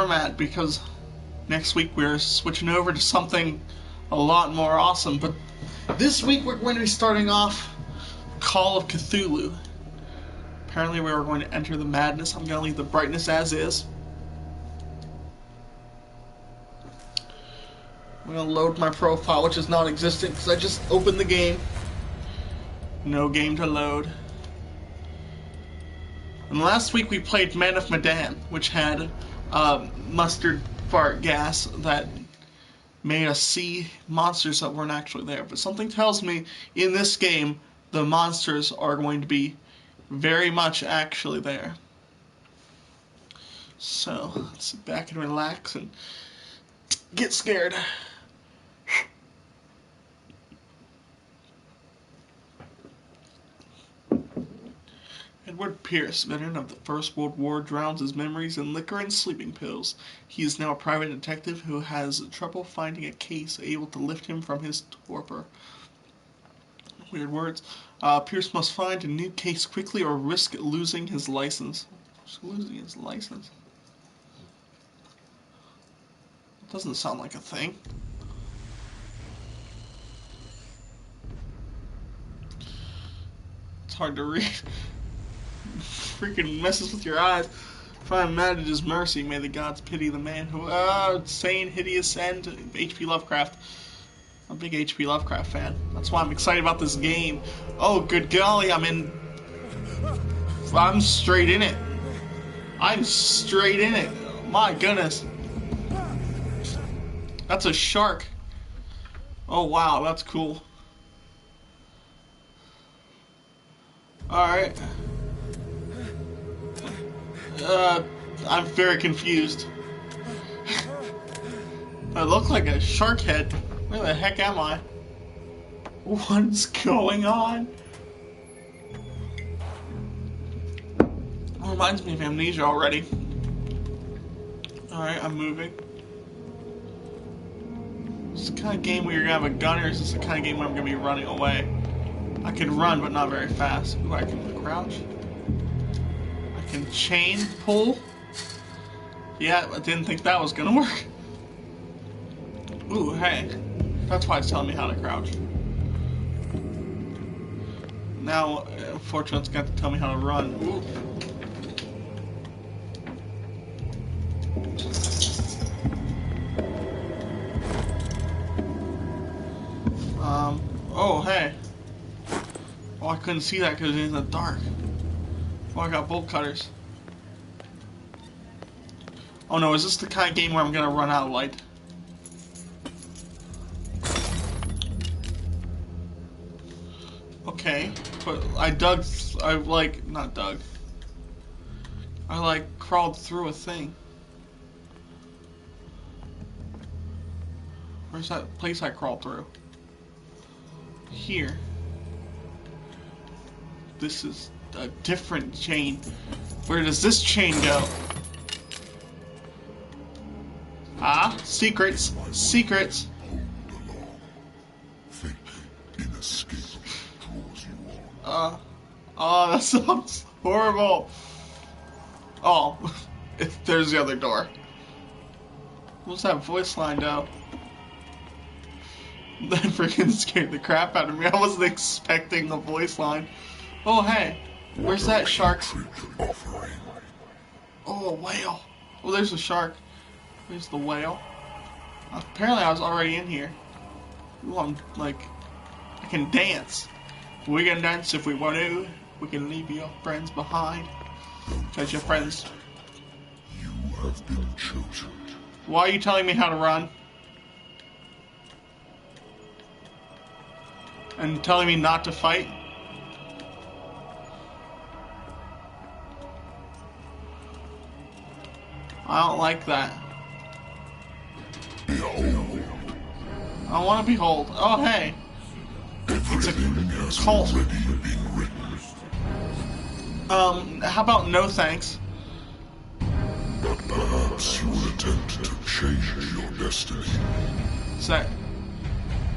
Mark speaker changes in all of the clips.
Speaker 1: format because next week we're switching over to something a lot more awesome. But this week we're going to be starting off Call of Cthulhu. Apparently we are going to enter the madness. I'm going to leave the brightness as is. I'm going to load my profile, which is non-existent because I just opened the game. No game to load. And last week we played Man of Medan, which had mustard fart gas that made us see monsters that weren't actually there. But something tells me in this game the monsters are going to be very much actually there. So let's sit back and relax and get scared. Edward Pierce, veteran of the First World War, drowns his memories in liquor and sleeping pills. He is now a private detective who has trouble finding a case able to lift him from his torpor. Weird words. Pierce must find a new case quickly or risk losing his license. Losing his license? Doesn't sound like a thing. It's hard to read. Freaking messes with your eyes. If I am mad at his mercy, may the gods pity the man who, insane, hideous end. H.P. Lovecraft. I'm a big H.P. Lovecraft fan. That's why I'm excited about this game. Oh, good golly, I'm straight in it. I'm straight in it. My goodness. That's a shark. Oh, wow, that's cool. Alright. I'm very confused. I look like a shark head. Where the heck am I? What's going on? It reminds me of Amnesia already. Alright, I'm moving. Is this the kind of game where you're gonna have a gun, or is this the kind of game where I'm gonna be running away? I can run, but not very fast. Ooh, I can crouch. I can chain pull. Yeah, I didn't think that was gonna work. Ooh, hey. That's why it's telling me how to crouch. Now, unfortunately, it's got to tell me how to run. Ooh. Oh, hey. Oh, I couldn't see that because it was in the dark. Oh, I got bolt cutters. Oh no, is this the kind of game where I'm gonna run out of light? Okay, but I crawled through a thing. Where's that place I crawled through? Here. This is a different chain. Where does this chain go? Ah, secrets. Secrets. Oh, that sounds horrible. Oh, there's the other door. What's that voice line though? That freaking scared the crap out of me. I wasn't expecting a voice line. Oh, hey. Where's that shark? Oh, a whale. Oh, there's a shark. There's the whale. Apparently I was already in here. Ooh, I'm like... I can dance. We can dance if we want to. We can leave your friends behind. Because your friends...
Speaker 2: You have been chosen.
Speaker 1: Why are you telling me how to run? And telling me not to fight? I don't like that.
Speaker 2: Behold.
Speaker 1: I want to behold. Oh, hey. It's a cult. How about no thanks?
Speaker 2: But perhaps you will attempt to change your destiny.
Speaker 1: Is that...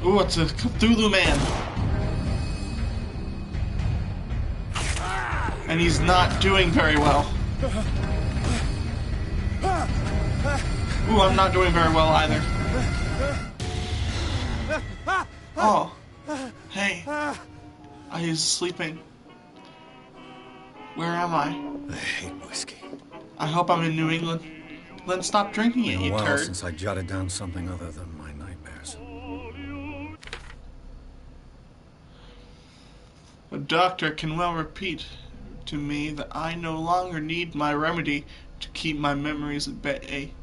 Speaker 1: Ooh, it's a Cthulhu man. And he's not doing very well. Ooh, I'm not doing very well either. Oh, hey. He's sleeping. Where am I?
Speaker 3: I hate whiskey.
Speaker 1: I hope I'm in New England. Then stop drinking it,
Speaker 3: Been a
Speaker 1: you
Speaker 3: while
Speaker 1: turd.
Speaker 3: since I jotted down something other than my nightmares.
Speaker 1: The doctor can well repeat to me that I no longer need my remedy to keep my memories at bay.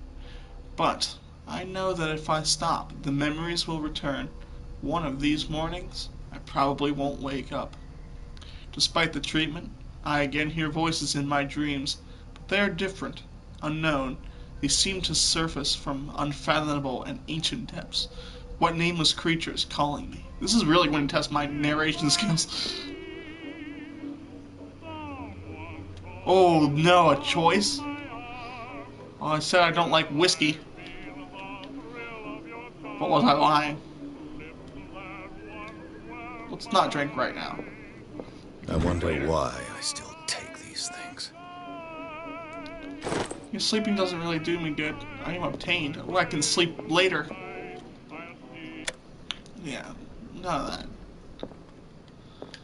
Speaker 1: But I know that if I stop, the memories will return. One of these mornings, I probably won't wake up. Despite the treatment, I again hear voices in my dreams, but they are different, unknown. They seem to surface from unfathomable and ancient depths. What nameless creature is calling me? This is really going to test my narration skills. Oh no, a choice? Oh, I said I don't like whiskey. What was I lying? Let's not drink right now.
Speaker 3: I wonder why I still take these things.
Speaker 1: Your sleeping doesn't really do me good. I am obtained. Oh, I can sleep later. Yeah, none of that.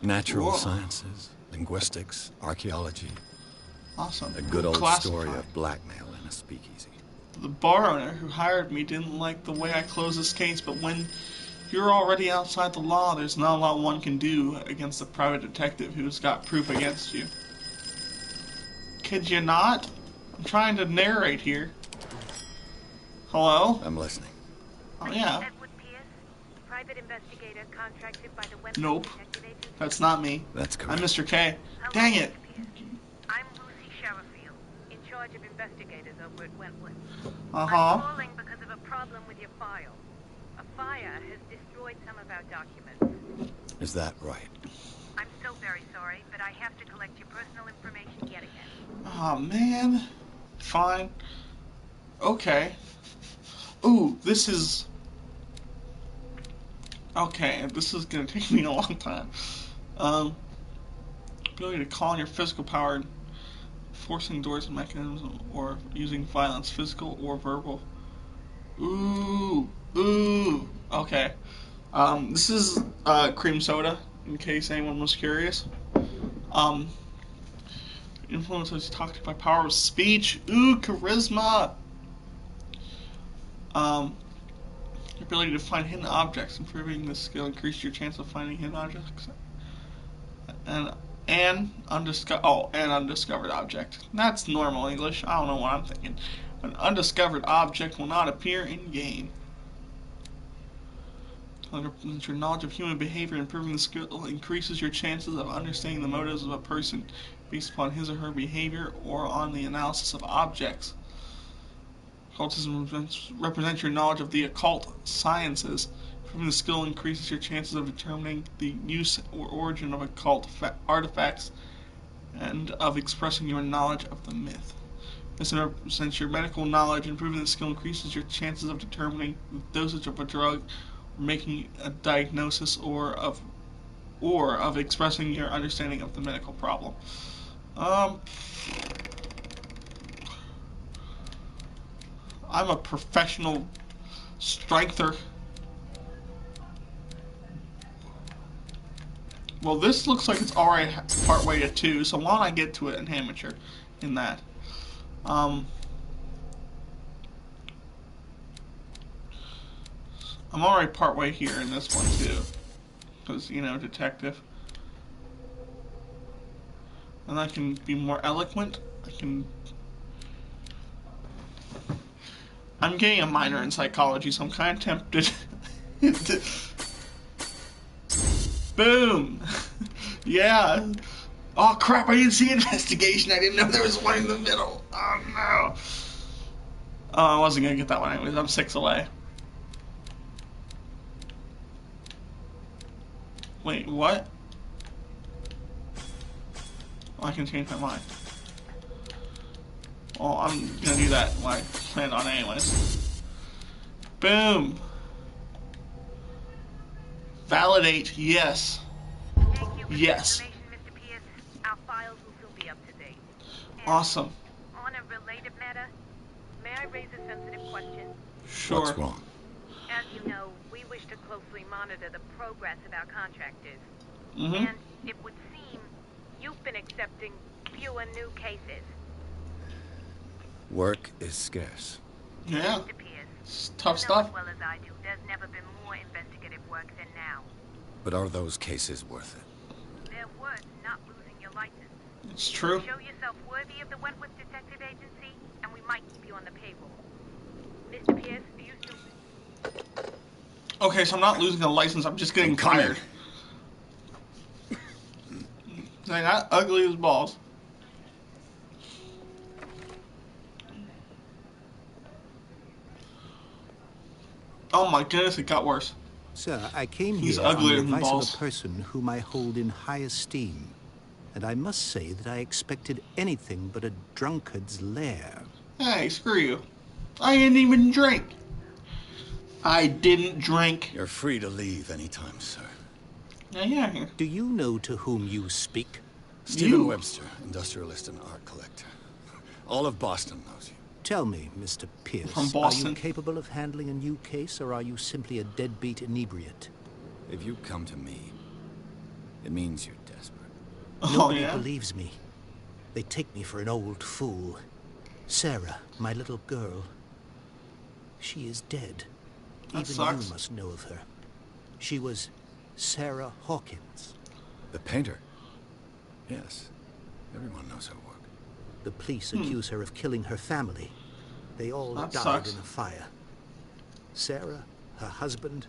Speaker 3: Natural
Speaker 1: Whoa.
Speaker 3: sciences, linguistics, archaeology.
Speaker 1: Awesome.
Speaker 3: A good old story
Speaker 1: Classified.
Speaker 3: of blackmail in a speakeasy.
Speaker 1: The bar owner who hired me didn't like the way I closed this case, but when you're already outside the law, there's not a lot one can do against a private detective who's got proof against you. Kid you not? I'm trying to narrate here. Hello?
Speaker 3: I'm listening.
Speaker 1: Oh yeah.
Speaker 4: Edward Pierce, private investigator contracted by the West
Speaker 1: Nope.
Speaker 4: Detective Agency.
Speaker 1: That's not me.
Speaker 3: That's
Speaker 1: I'm
Speaker 3: correct.
Speaker 1: Mr. K.
Speaker 4: Hello,
Speaker 1: Dang
Speaker 4: Mr.
Speaker 1: it.
Speaker 4: Pierce. I'm Lucy Sherifield, in charge of investigators over at Wentworth.
Speaker 1: Uh-huh.
Speaker 4: I'm calling because of a problem with your file. A fire has destroyed some of our documents.
Speaker 3: Is that right?
Speaker 4: I'm so very sorry, but I have to collect your personal information yet again.
Speaker 1: Oh man. Fine. Okay. Ooh, this is... Okay, this is gonna take me a long time. Ability to call on your physical power, forcing doors and mechanisms, or using violence, physical or verbal. Ooh, okay. This is cream soda, in case anyone was curious. Influence is talked by power of speech. Ooh, charisma. Your ability to find hidden objects, improving this skill increases your chance of finding hidden objects. And undiscovered object. That's normal English. I don't know what I'm thinking. An undiscovered object will not appear in game. Your knowledge of human behavior, improving the skill increases your chances of understanding the motives of a person based upon his or her behavior or on the analysis of objects. Occultism represents your knowledge of the occult sciences. Improving the skill increases your chances of determining the use or origin of occult artifacts and of expressing your knowledge of the myth. This represents your medical knowledge. Improving the skill increases your chances of determining the dosage of a drug, or making a diagnosis, or of expressing your understanding of the medical problem. I'm a professional strengther. Well, this looks like it's already partway to 2, so why don't I get to it in amateur in that? I'm already partway here in this one too, because detective, and I can be more eloquent. I'm getting a minor in psychology, so I'm kind of tempted. Boom. Yeah. Oh crap! I didn't see investigation. I didn't know there was one in the middle. Oh no. Oh, I wasn't gonna get that one anyways. I'm 6 away. Wait, what? Oh, I can change my mind. Well, I'm gonna do that when I plan on anyways. Boom. Validate, yes.
Speaker 4: Thank you for
Speaker 1: Yes.
Speaker 4: the information, Mr. Pierce. Our files will soon be up to date. And
Speaker 1: Awesome.
Speaker 4: on a related matter, may I raise a sensitive question?
Speaker 1: Sure.
Speaker 3: What's wrong?
Speaker 4: As you know, we wish to closely monitor the progress of our contractors.
Speaker 1: Mm-hmm.
Speaker 4: And it would seem you've been accepting fewer new cases.
Speaker 3: Work is scarce.
Speaker 1: Yeah.
Speaker 4: Mr. Pierce,
Speaker 1: It's tough
Speaker 4: you know
Speaker 1: stuff.
Speaker 4: as well as I do, there's never been more investigative work than now.
Speaker 3: But are those cases worth it?
Speaker 4: They're worth not losing your license.
Speaker 1: It's true.
Speaker 4: Show yourself worthy of the Wentworth Detective Agency, and we might keep you on the payroll. Mr. Pierce, are you still...
Speaker 1: Okay, so I'm not losing a license, I'm just getting
Speaker 3: I'm coming.
Speaker 1: fired. They're not ugly as balls. Oh my goodness, it got worse.
Speaker 5: Sir, I came
Speaker 1: He's
Speaker 5: here on
Speaker 1: uglier
Speaker 5: the
Speaker 1: than
Speaker 5: advice
Speaker 1: balls.
Speaker 5: of a person whom I hold in high esteem. And I must say that I expected anything but a drunkard's lair.
Speaker 1: Hey, screw you. I didn't even drink. I didn't drink.
Speaker 3: You're free to leave anytime, sir.
Speaker 1: Yeah.
Speaker 5: Do you know to whom you speak?
Speaker 3: Stephen
Speaker 1: You.
Speaker 3: Webster, industrialist and art collector. All of Boston knows you.
Speaker 5: Tell me, Mr. Pierce,
Speaker 1: From
Speaker 5: are
Speaker 1: Boston.
Speaker 5: you capable of handling a new case, or are you simply a deadbeat inebriate?
Speaker 3: If you come to me, it means you're desperate.
Speaker 1: Oh,
Speaker 5: Nobody
Speaker 1: yeah?
Speaker 5: believes me. They take me for an old fool. Sarah, my little girl, she is dead.
Speaker 1: That
Speaker 5: Even
Speaker 1: sucks.
Speaker 5: you must know of her. She was Sarah Hawkins.
Speaker 3: The painter? Yes. Everyone knows her work.
Speaker 5: The police accuse her of killing her family. They all
Speaker 1: That
Speaker 5: died
Speaker 1: sucks.
Speaker 5: in a fire. Sarah, her husband,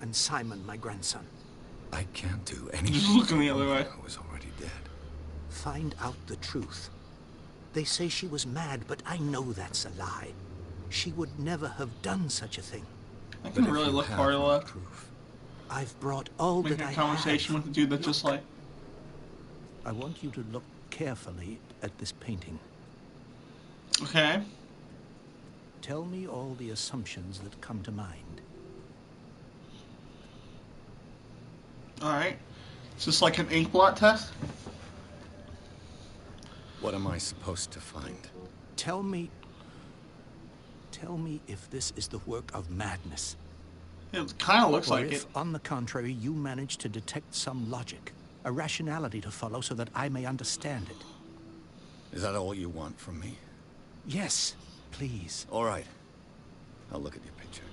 Speaker 5: and Simon, my grandson.
Speaker 3: I can't do anything.
Speaker 1: Just looking the other way.
Speaker 3: I was already dead.
Speaker 5: Find out the truth. They say she was mad, but I know that's a lie. She would never have done such a thing.
Speaker 1: I
Speaker 3: But
Speaker 1: can
Speaker 3: if
Speaker 1: really
Speaker 3: you
Speaker 1: look
Speaker 3: have
Speaker 1: far to the
Speaker 3: no
Speaker 1: left.
Speaker 3: proof,
Speaker 5: I've brought all
Speaker 1: Make
Speaker 5: that
Speaker 1: a
Speaker 5: I
Speaker 1: conversation
Speaker 5: have.
Speaker 1: with the dude that just like...
Speaker 5: I want you to look carefully at this painting.
Speaker 1: Okay.
Speaker 5: Tell me all the assumptions that come to mind.
Speaker 1: Alright. Is this like an ink blot test?
Speaker 3: what am I supposed to find?
Speaker 5: Tell me if this is the work of madness.
Speaker 1: It kind of looks
Speaker 5: Or
Speaker 1: like
Speaker 5: if,
Speaker 1: it.
Speaker 5: on the contrary, you manage to detect some logic, a rationality to follow so that I may understand it.
Speaker 3: Is that all you want from me?
Speaker 5: Yes, please.
Speaker 3: All right. I'll look at your picture.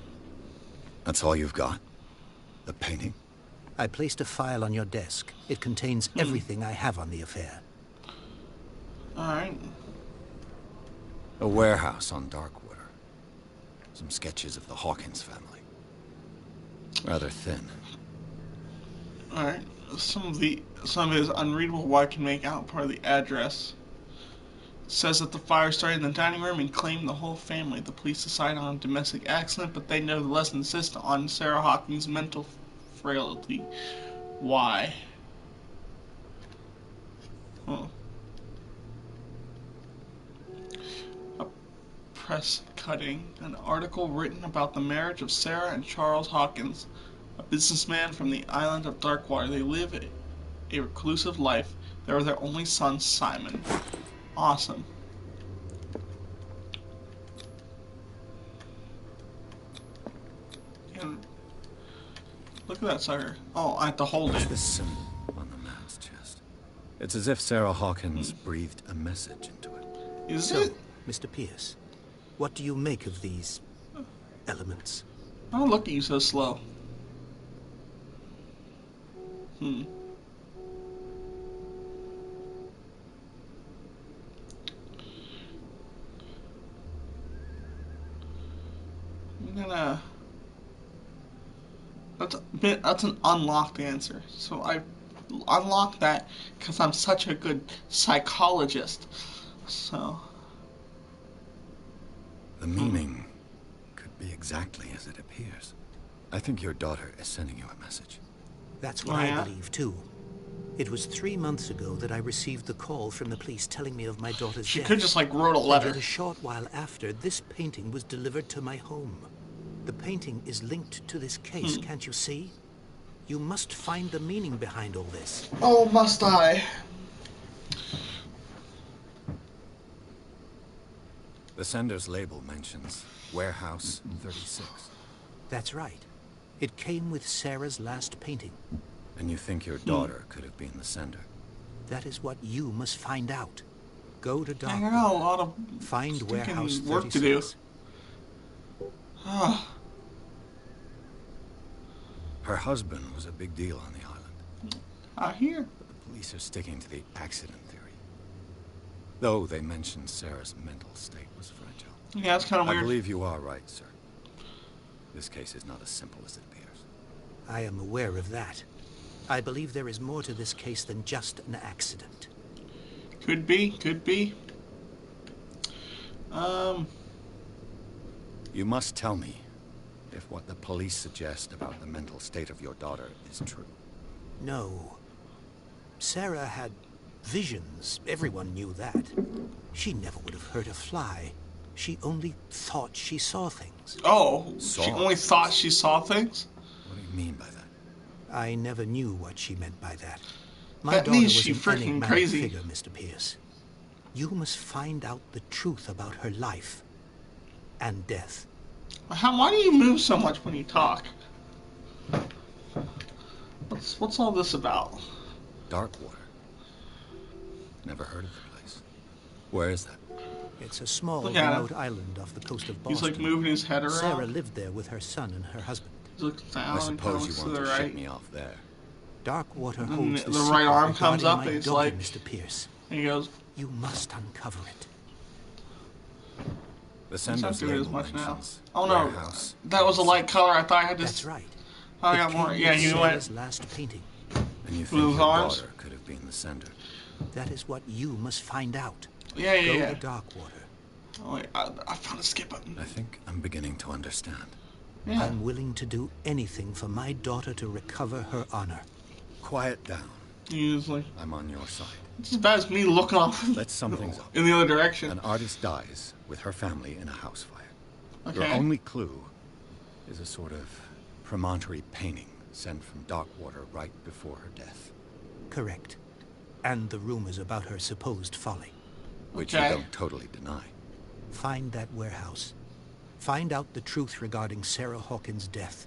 Speaker 3: That's all you've got? The painting?
Speaker 5: I placed a file on your desk. It contains everything I have on the affair.
Speaker 1: Alright.
Speaker 3: A warehouse on Darkwater. Some sketches of the Hawkins family. Rather thin.
Speaker 1: Alright. Some of his unreadable what I can make out part of the address. It says that the fire started in the dining room and claimed the whole family. The police decided on a domestic accident, but they nevertheless insist on Sarah Hawkins' mental frailty. Why? Huh. A press cutting. An article written about the marriage of Sarah and Charles Hawkins, a businessman from the island of Darkwater. They live a reclusive life. They are their only son, Simon. Awesome. And look at that sucker. Oh, I have to hold it.
Speaker 3: This symbol on the man's chest. It's as if Sarah Hawkins breathed a message into it.
Speaker 1: Is
Speaker 5: So,
Speaker 1: it?
Speaker 5: Mr. Pierce, what do you make of these elements?
Speaker 1: Oh, look at you so slow. I'm gonna... That's an unlocked answer. So I unlocked that because I'm such a good psychologist. So...
Speaker 3: The meaning could be exactly as it appears. I think your daughter is sending you a message.
Speaker 5: That's what
Speaker 1: Oh,
Speaker 5: I
Speaker 1: yeah?
Speaker 5: believe, too. It was 3 months ago that I received the call from the police telling me of my daughter's
Speaker 1: She
Speaker 5: death.
Speaker 1: could just like wrote a
Speaker 5: And
Speaker 1: letter.
Speaker 5: yet a short while after, this painting was delivered to my home. The painting is linked to this case, can't you see? You must find the meaning behind all this.
Speaker 1: Oh, must I?
Speaker 3: The sender's label mentions Warehouse 36.
Speaker 5: That's right. It came with Sarah's last painting.
Speaker 3: And you think your daughter could have been the sender?
Speaker 5: That is what you must find out. Go to
Speaker 1: I
Speaker 5: Dark.
Speaker 1: got a lot of
Speaker 5: Find Warehouse
Speaker 1: freaking work to do.
Speaker 5: 36.
Speaker 3: Her husband was a big deal on the island.
Speaker 1: I hear.
Speaker 3: But the police are sticking to the accident theory. Though they mentioned Sarah's mental state was fragile.
Speaker 1: Yeah, that's kind of
Speaker 3: I
Speaker 1: weird.
Speaker 3: believe you are right, sir. This case is not as simple as it appears.
Speaker 5: I am aware of that. I believe there is more to this case than just an accident.
Speaker 1: Could be, could be.
Speaker 3: You must tell me if what the police suggest about the mental state of your daughter is true.
Speaker 5: No. Sarah had visions. Everyone knew that. She never would have hurt a fly. She only thought she saw things.
Speaker 1: Oh,
Speaker 3: Saw
Speaker 1: she only thought she saw things?
Speaker 3: What do you mean by that?
Speaker 5: I never knew what she meant by that. My
Speaker 1: That
Speaker 5: daughter
Speaker 1: means
Speaker 5: was
Speaker 1: she
Speaker 5: an
Speaker 1: freaking
Speaker 5: enigmatic
Speaker 1: crazy.
Speaker 5: figure, Mr. Pierce. You must find out the truth about her life and death.
Speaker 1: Why do you move so much when you talk? What's all this about?
Speaker 3: Darkwater. Never heard of the place. Where is that?
Speaker 5: It's a small,
Speaker 1: Look at him.
Speaker 5: remote island off the coast of
Speaker 1: He's
Speaker 5: Boston.
Speaker 1: like moving his head around.
Speaker 5: Sarah lived there with her son and her husband.
Speaker 1: He looks down
Speaker 3: I
Speaker 1: and
Speaker 3: suppose you
Speaker 1: looks to
Speaker 3: want
Speaker 1: the
Speaker 3: to
Speaker 1: right.
Speaker 3: ship me off there.
Speaker 5: Darkwater
Speaker 1: Then
Speaker 5: holds the
Speaker 1: the right
Speaker 5: secret
Speaker 1: arm comes
Speaker 5: regarding
Speaker 1: up
Speaker 5: my
Speaker 1: and he's
Speaker 5: daughter,
Speaker 1: like-
Speaker 5: Mr. Pierce.
Speaker 1: And he goes,
Speaker 5: You must uncover it.
Speaker 3: The
Speaker 1: he's not
Speaker 3: sender's
Speaker 1: doing as
Speaker 3: label
Speaker 1: much now.
Speaker 3: mentions
Speaker 1: Oh no,
Speaker 3: Warehouse.
Speaker 1: that was a light color. I thought I had to.
Speaker 5: That's right.
Speaker 1: Oh, I
Speaker 5: It
Speaker 1: got
Speaker 5: came
Speaker 1: more.
Speaker 5: with
Speaker 1: Yeah, you
Speaker 5: Sarah's
Speaker 1: went.
Speaker 5: last painting.
Speaker 3: And you think
Speaker 1: Blue
Speaker 3: your
Speaker 1: arms?
Speaker 3: daughter could have been the sender?
Speaker 5: That is what you must find out.
Speaker 1: Yeah, yeah,
Speaker 5: Go
Speaker 1: yeah.
Speaker 5: to Darkwater.
Speaker 1: Oh, wait, I found a skip button.
Speaker 3: I think I'm beginning to understand.
Speaker 1: Yeah.
Speaker 5: I'm willing to do anything for my daughter to recover her honor.
Speaker 3: Quiet down.
Speaker 1: Usually,
Speaker 3: I'm on your side.
Speaker 1: it's as bad as me looking off
Speaker 3: Let's sum things up.
Speaker 1: in the other direction.
Speaker 3: An artist dies with her family in a house fire.
Speaker 1: Okay.
Speaker 3: Your only clue is a sort of promontory painting sent from Darkwater right before her death,
Speaker 5: Correct. And the rumors about her supposed folly.
Speaker 3: which
Speaker 1: Okay.
Speaker 3: you don't totally deny.
Speaker 5: Find that warehouse. Find out the truth regarding Sarah Hawkins' death.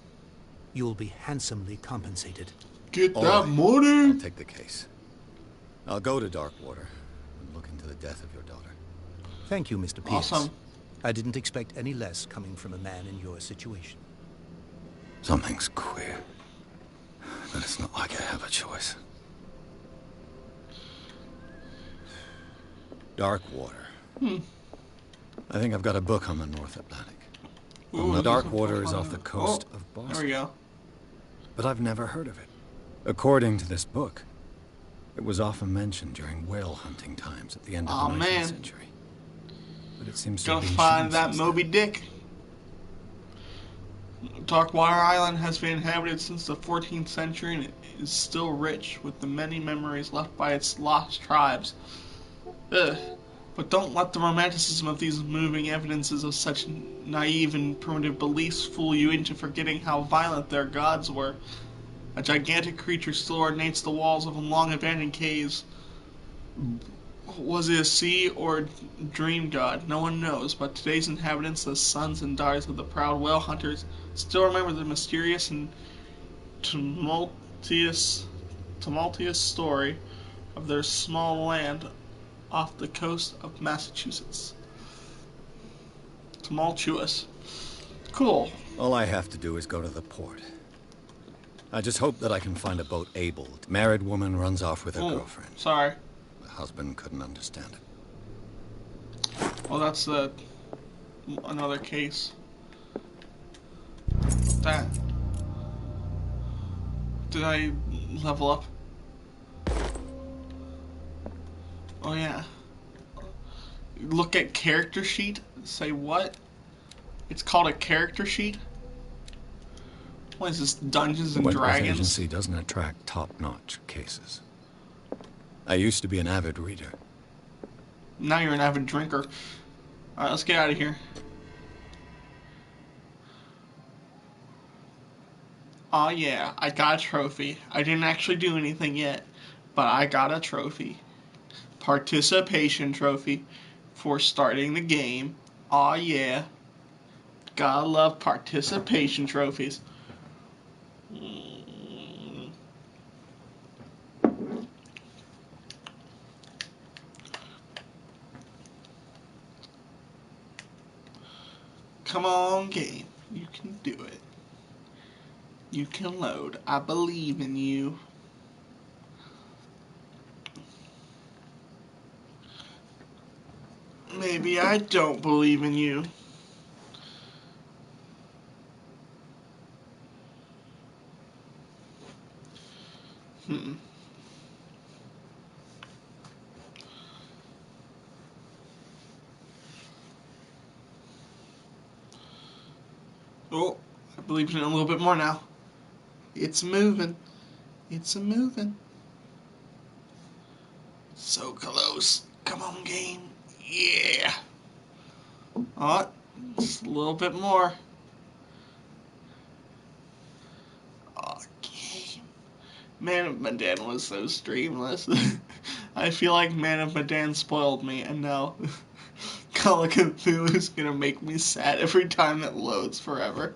Speaker 5: You'll be handsomely compensated.
Speaker 1: Get
Speaker 3: All
Speaker 1: that
Speaker 3: right.
Speaker 1: money.
Speaker 3: I'll take the case. I'll go to Darkwater and look into the death of your daughter.
Speaker 5: Thank you, Mr. Pierce.
Speaker 1: Awesome.
Speaker 5: I didn't expect any less coming from a man in your situation.
Speaker 3: Something's queer. But it's not like I have a choice. Darkwater. I think I've got a book on the North Atlantic.
Speaker 1: Ooh,
Speaker 3: the
Speaker 1: this is
Speaker 3: Darkwater is
Speaker 1: fun.
Speaker 3: off the coast
Speaker 1: Oh,
Speaker 3: of
Speaker 1: There we
Speaker 3: Boston.
Speaker 1: go.
Speaker 3: But I've never heard of it. According to this book, it was often mentioned during whale hunting times at the end of
Speaker 1: Aw,
Speaker 3: the 19th
Speaker 1: man.
Speaker 3: century. But it seems to
Speaker 1: Gonna
Speaker 3: have been
Speaker 1: find
Speaker 3: changed
Speaker 1: that
Speaker 3: since
Speaker 1: Moby
Speaker 3: then.
Speaker 1: Dick. Darkwater Island has been inhabited since the 14th century and it is still rich with the many memories left by its lost tribes. Ugh. But don't let the romanticism of these moving evidences of such naive and primitive beliefs fool you into forgetting how violent their gods were. A gigantic creature still ornates the walls of long abandoned caves. Was it a sea or a dream god? No one knows, but today's inhabitants, the sons and daughters of the proud whale hunters, still remember the mysterious and tumultuous story of their small land off the coast of Massachusetts. Tumultuous. Cool.
Speaker 3: All I have to do is go to the port. I just hope that I can find a boat able. Married woman runs off with her
Speaker 1: Oh,
Speaker 3: girlfriend.
Speaker 1: sorry.
Speaker 3: The husband couldn't understand it.
Speaker 1: Well, that's another case. That. Did I level up? Oh yeah. Look at character sheet. Say what? It's called a character sheet? What is this, Dungeons and
Speaker 3: Wentworth
Speaker 1: Dragons?
Speaker 3: Agency doesn't attract top-notch cases. I used to be an avid reader.
Speaker 1: Now you're an avid drinker. Alright, let's get out of here. Oh yeah, I got a trophy. I didn't actually do anything yet, but I got a trophy. Participation trophy for starting the game Aw, yeah. Gotta love participation trophies. Come on, game. You can do it. You can load. I believe in you. Maybe I don't believe in you. Oh, I believe in it a little bit more now. It's moving. It's a moving. So close. Come on, game. Yeah. Oh, just a little bit more. Oh, game. Man of Medan was so streamless. I feel like Man of Medan spoiled me, and now Call of Cthulhu is gonna make me sad every time it loads forever.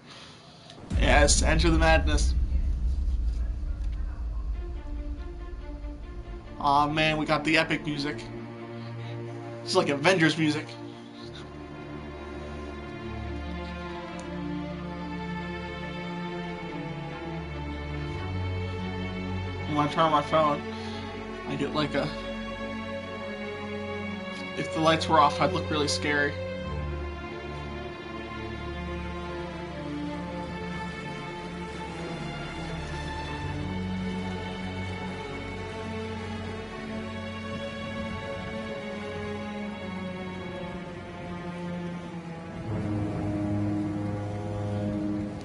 Speaker 1: Yes, enter the madness. Aw, man, we got the epic music. It's like Avengers music. When I turn on my phone, I get like a... If the lights were off, I'd look really scary.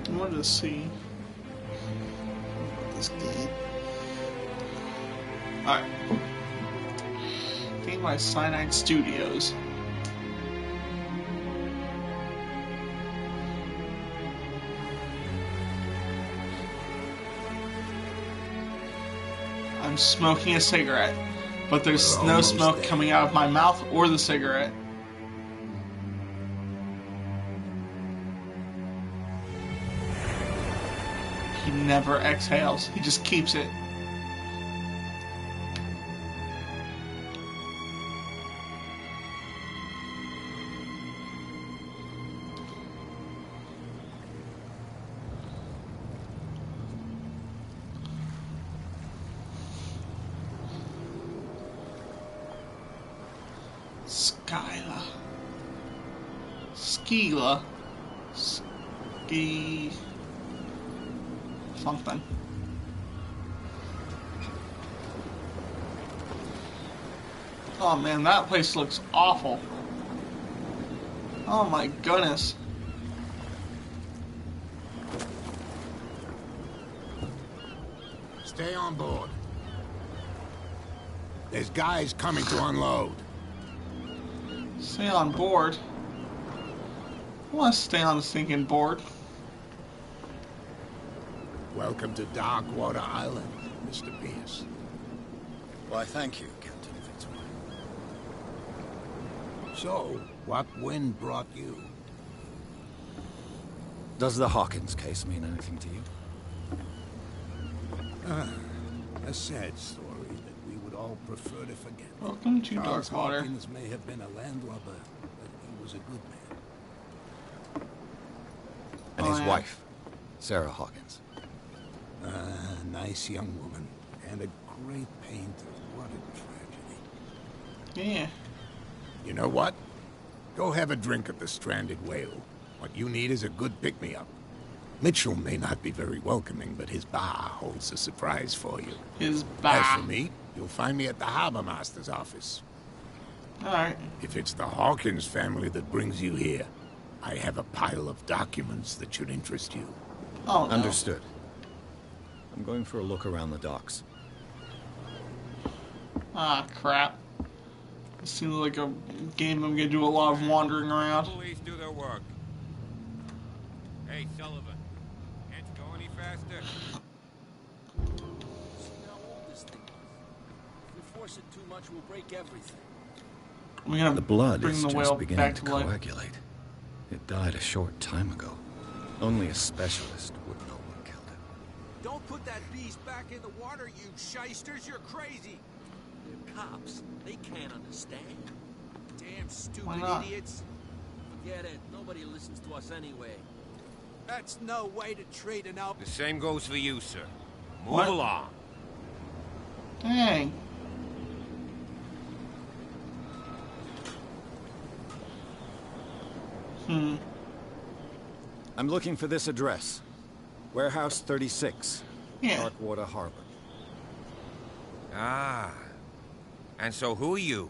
Speaker 1: I wanted to see this game. Alright. Game by Cyanide Studios. I'm smoking a cigarette, but there's
Speaker 2: We're
Speaker 1: no
Speaker 2: almost
Speaker 1: smoke
Speaker 2: there.
Speaker 1: coming out of my mouth or the cigarette. He never exhales. He just keeps it. Skyla. Skeela. Ski... something. Oh man, that place looks awful. Oh my goodness.
Speaker 6: Stay on board. There's guys coming to unload.
Speaker 1: Stay on board. I want to stay on the sinking board.
Speaker 6: Welcome to Darkwater Island, Mr. Pierce.
Speaker 3: Why, thank you, Captain Fitzroy.
Speaker 6: So, what wind brought you?
Speaker 3: Does the Hawkins case mean anything to you?
Speaker 6: A sad story that we would all prefer to forget.
Speaker 1: Welcome to
Speaker 6: Charles
Speaker 1: Darkwater.
Speaker 6: Hawkins may have been a landlubber, but he was a good man.
Speaker 3: And
Speaker 1: Oh,
Speaker 3: his
Speaker 1: yeah.
Speaker 3: wife, Sarah Hawkins.
Speaker 6: A nice young woman, and a great painter. What a tragedy.
Speaker 1: Yeah.
Speaker 6: You know what? Go have a drink at the Stranded Whale. What you need is a good pick-me-up. Mitchell may not be very welcoming, but his bar holds a surprise for you.
Speaker 1: His
Speaker 6: As for
Speaker 1: bar.
Speaker 6: me, you'll find me at the Harbor Master's office.
Speaker 1: Alright.
Speaker 6: If it's the Hawkins family that brings you here, I have a pile of documents that should interest you.
Speaker 1: Oh, no.
Speaker 3: Understood. I'm going for a look around the docks.
Speaker 1: Ah, crap. This seems like a game I'm gonna do a lot of wandering around.
Speaker 7: Police do their work. Hey, Sullivan. Can't you go any faster?
Speaker 8: See how old this thing is. If we force it too much, we'll break everything.
Speaker 1: We're gonna
Speaker 3: The blood
Speaker 1: bring
Speaker 3: is
Speaker 1: the
Speaker 3: just
Speaker 1: whale
Speaker 3: beginning
Speaker 1: back
Speaker 3: to
Speaker 1: to life.
Speaker 3: coagulate. It died a short time ago. Only a specialist would know what killed it.
Speaker 8: Don't put that beast back in the water, you shysters. You're crazy. They're cops. They can't understand. Damn
Speaker 1: Why
Speaker 8: stupid
Speaker 1: not?
Speaker 8: idiots. Forget it. Nobody listens to us anyway. That's no way to treat an
Speaker 7: The same goes for you, sir. Move
Speaker 1: What?
Speaker 7: along.
Speaker 1: Dang.
Speaker 3: I'm looking for this address. Warehouse 36,
Speaker 1: Yeah.
Speaker 3: Darkwater Harbor.
Speaker 7: Ah. And so who are you?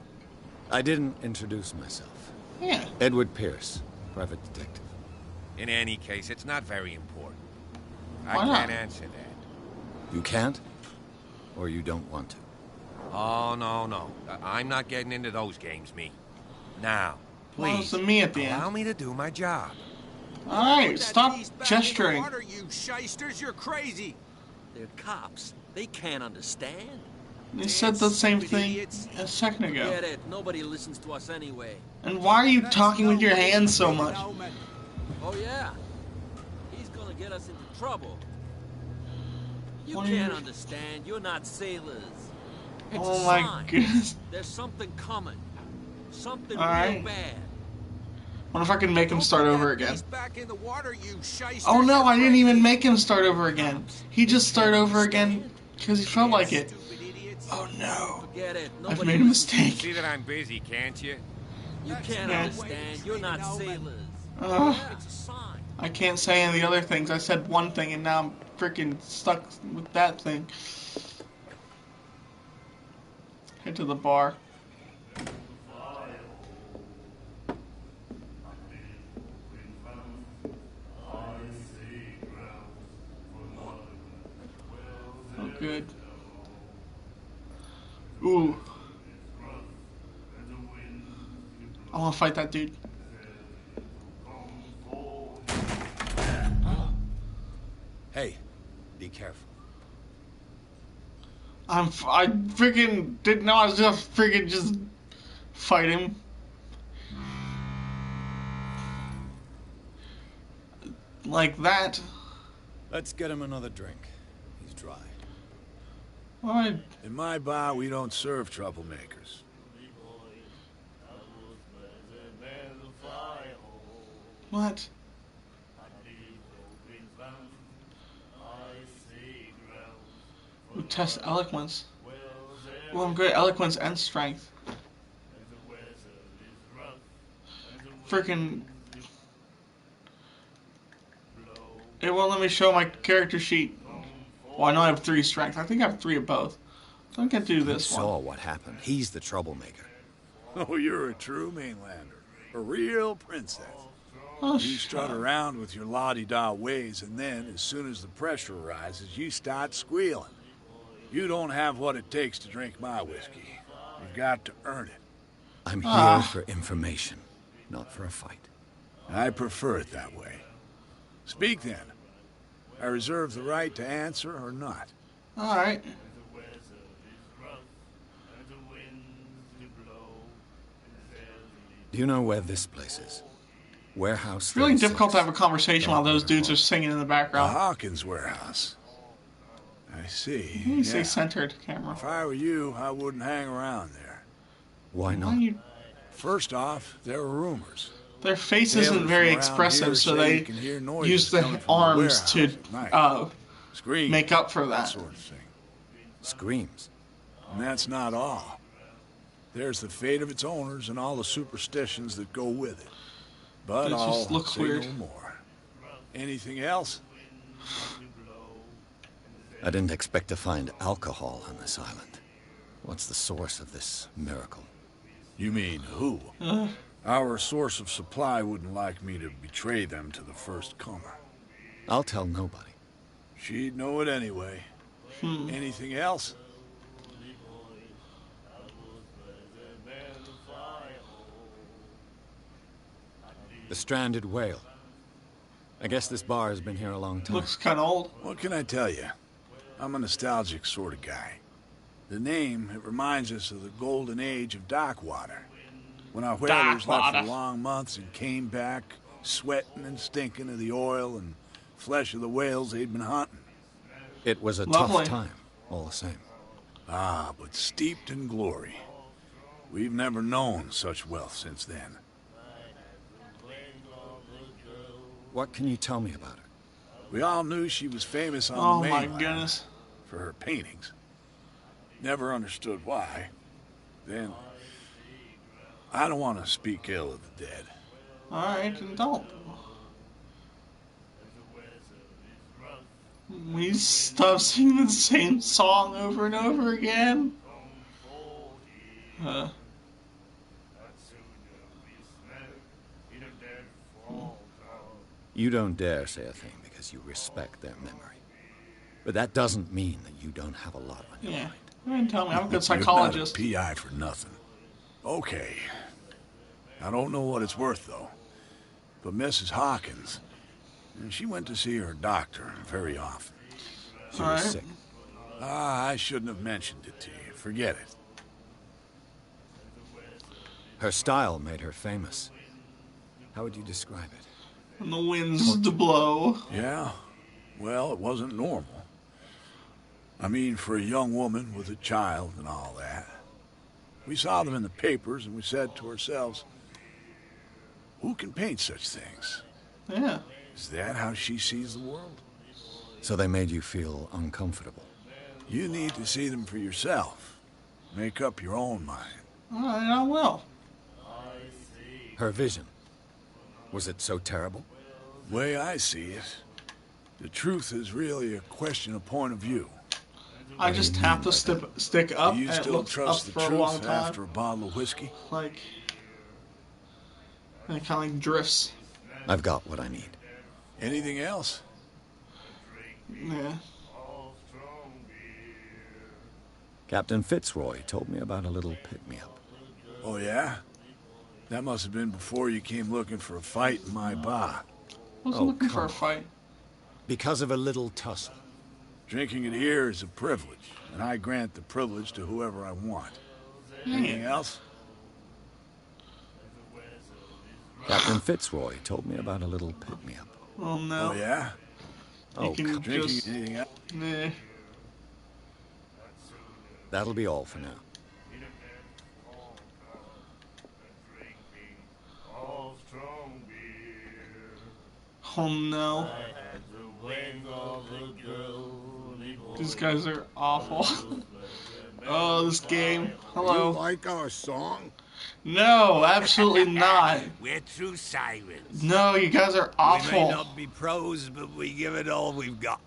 Speaker 3: I didn't introduce myself.
Speaker 1: Yeah.
Speaker 3: Edward Pierce, private detective.
Speaker 7: In any case, it's not very important. I
Speaker 1: Why not?
Speaker 7: can't answer that.
Speaker 3: You can't? Or you don't want to?
Speaker 7: Oh, no. I'm not getting into those games, me. Now,
Speaker 1: Well,
Speaker 7: please,
Speaker 1: it's a me at the
Speaker 7: allow
Speaker 1: end.
Speaker 7: me to do my job.
Speaker 1: Alright, stop
Speaker 8: In the
Speaker 1: gesturing.
Speaker 8: water, you shysters. You're crazy. They're cops. They can't understand.
Speaker 1: They said the same
Speaker 8: Stupid
Speaker 1: thing
Speaker 8: idiots.
Speaker 1: a second ago.
Speaker 8: Forget it. Nobody listens to us anyway.
Speaker 1: And why are you talking with your hands so much?
Speaker 8: Oh yeah. He's gonna get us into trouble. You
Speaker 1: What are
Speaker 8: can't
Speaker 1: you-
Speaker 8: understand. You're not sailors. It's
Speaker 1: Oh
Speaker 8: a
Speaker 1: my
Speaker 8: sign.
Speaker 1: goodness.
Speaker 8: There's something coming. Something
Speaker 1: All right.
Speaker 8: real bad.
Speaker 1: What if I can make him start over again?
Speaker 8: He's back in the water, you shysters.
Speaker 1: Oh no,
Speaker 8: You're
Speaker 1: I didn't even
Speaker 8: crazy.
Speaker 1: make him start over again. He just started over again because he felt like it.
Speaker 8: Stupid idiots.
Speaker 1: Oh no.
Speaker 8: Forget it.
Speaker 1: I've
Speaker 8: Nobody
Speaker 1: made a
Speaker 8: listens to
Speaker 1: mistake.
Speaker 7: See that I'm busy, can't you?
Speaker 8: You can't
Speaker 1: Yeah.
Speaker 8: understand. You're not sailors.
Speaker 1: Ugh.
Speaker 8: It's a sign.
Speaker 1: I can't say any of the other things. I said one thing and now I'm freaking stuck with that thing. Head to the bar. Oh, good. Ooh. I want to fight that dude.
Speaker 3: Hey, be careful.
Speaker 1: I freaking didn't know I was gonna freaking just fight him. Like that.
Speaker 3: Let's get him another drink. He's dry.
Speaker 1: Why?
Speaker 9: In my bar, we don't serve troublemakers.
Speaker 1: What? Ooh, test eloquence. Well, I'm good at eloquence and strength. Freaking. It won't let me show my character sheet. Well, I know I have 3 strength. I think I have 3 of both. So I can do
Speaker 3: You
Speaker 1: this
Speaker 3: saw
Speaker 1: one.
Speaker 3: what happened. He's the troublemaker.
Speaker 9: Oh, you're a true mainlander. A real princess.
Speaker 1: Oh,
Speaker 9: You strut
Speaker 1: shut up.
Speaker 9: around with your la-di-da ways, and then, as soon as the pressure rises, you start squealing. You don't have what it takes to drink my whiskey. You've got to earn it.
Speaker 3: I'm here
Speaker 1: Ah.
Speaker 3: for information, not for a fight.
Speaker 9: I prefer it that way. Speak then. I reserve the right to answer or not.
Speaker 1: Alright.
Speaker 3: Do you know where this place is? Warehouse
Speaker 1: It's really
Speaker 3: 36.
Speaker 1: difficult to have a conversation while those
Speaker 3: Darkwater
Speaker 1: dudes are
Speaker 3: Harbor.
Speaker 1: singing in the
Speaker 9: The
Speaker 1: background.
Speaker 9: Hawkins warehouse. I see.
Speaker 1: You say
Speaker 9: Yeah.
Speaker 1: centered camera.
Speaker 9: If I were you, I wouldn't hang around there.
Speaker 3: Why
Speaker 1: Why
Speaker 3: not?
Speaker 1: you,
Speaker 9: First off, there are rumors.
Speaker 1: their face
Speaker 9: Sailors
Speaker 1: isn't
Speaker 9: from
Speaker 1: very
Speaker 9: around
Speaker 1: expressive,
Speaker 9: here
Speaker 1: so
Speaker 9: say
Speaker 1: they
Speaker 9: you can hear noises
Speaker 1: use
Speaker 9: coming
Speaker 1: the
Speaker 9: from the
Speaker 1: arms to
Speaker 9: warehouse at night. Screams,
Speaker 1: make up for
Speaker 9: that
Speaker 1: that.
Speaker 9: sort of thing.
Speaker 3: Screams.
Speaker 9: And that's not all. There's the fate of its owners and all the superstitions that go with it. But
Speaker 1: It
Speaker 9: I'll
Speaker 1: just looks
Speaker 9: say
Speaker 1: weird.
Speaker 9: no more. Anything else?
Speaker 3: I didn't expect to find alcohol on this island. What's the source of this miracle?
Speaker 9: You mean who? Our source of supply wouldn't like me to betray them to the first comer.
Speaker 3: I'll tell nobody.
Speaker 9: She'd know it anyway. Anything else?
Speaker 3: The stranded whale. I guess this bar has been here a long time.
Speaker 1: Looks kind of old.
Speaker 9: What can I tell you? I'm a nostalgic sort of guy. The name, it reminds us of the golden age of dock water. When our whalers left
Speaker 1: Dockwater.
Speaker 9: for long months and came back, sweating and stinking of the oil and flesh of the whales they'd been hunting.
Speaker 3: It was a
Speaker 1: Lovely.
Speaker 3: tough time, all the same.
Speaker 9: Ah, but steeped in glory. We've never known such wealth since then.
Speaker 3: What can you tell me about her?
Speaker 9: We all knew she was famous on
Speaker 1: Oh
Speaker 9: the
Speaker 1: my
Speaker 9: mainland
Speaker 1: goodness.
Speaker 9: for her paintings. Never understood why. Then, I don't want to speak ill of the dead.
Speaker 1: Alright, then don't. We stop singing the same song over and over again.
Speaker 3: You don't dare say a thing because you respect their memory. But that doesn't mean that you don't have a lot on your
Speaker 1: Yeah.
Speaker 3: mind.
Speaker 1: You didn't tell me. I'm a good
Speaker 9: You're
Speaker 1: psychologist.
Speaker 9: not a PI for nothing. Okay. I don't know what it's worth, though. But Mrs. Hawkins, she went to see her doctor very often.
Speaker 3: She was
Speaker 1: Alright.
Speaker 3: sick.
Speaker 9: Ah, I shouldn't have mentioned it to you. Forget it.
Speaker 3: Her style made her famous. How would you describe it?
Speaker 1: And the winds to blow.
Speaker 9: Yeah? Well, it wasn't normal. I mean, for a young woman with a child and all that. We saw them in the papers and we said to ourselves, who can paint such things?
Speaker 1: Yeah.
Speaker 9: Is that how she sees the world?
Speaker 3: So they made you feel uncomfortable.
Speaker 9: You need to see them for yourself. Make up your own mind.
Speaker 1: Alright, I will.
Speaker 3: Her vision. Was it so terrible?
Speaker 9: The way I see it, the truth is really a question of point of view.
Speaker 1: I just have to stick up
Speaker 9: Do you
Speaker 1: and it
Speaker 9: still
Speaker 1: looks up
Speaker 9: trust the
Speaker 1: for a long
Speaker 9: truth
Speaker 1: time.
Speaker 9: after a bottle of whiskey?
Speaker 1: Like, and it kind of like drifts.
Speaker 3: I've got what I need.
Speaker 9: Anything else?
Speaker 1: Yeah.
Speaker 3: Captain Fitzroy told me about a little pick-me-up.
Speaker 9: Oh, yeah? That must have been before you came looking for a fight in my bar.
Speaker 1: I wasn't looking for
Speaker 3: come
Speaker 1: a fight.
Speaker 3: Because of a little tussle.
Speaker 9: Drinking it here is a privilege, and I grant the privilege to whoever I want. Anything else?
Speaker 3: Captain Fitzroy told me about a little pick-me-up.
Speaker 1: Oh no.
Speaker 9: Oh, yeah?
Speaker 1: You
Speaker 3: Oh,
Speaker 1: can
Speaker 3: come.
Speaker 9: Drinking
Speaker 1: just.
Speaker 9: anything else?
Speaker 1: Nah.
Speaker 3: That'll be all for now.
Speaker 1: Oh no. These guys are awful. Oh, this game.
Speaker 6: You
Speaker 1: Hello.
Speaker 6: like our song?
Speaker 1: No, absolutely not.
Speaker 8: We're true sirens.
Speaker 1: No, you guys are
Speaker 5: We may
Speaker 1: awful.
Speaker 5: not be pros, but we give it all we've got.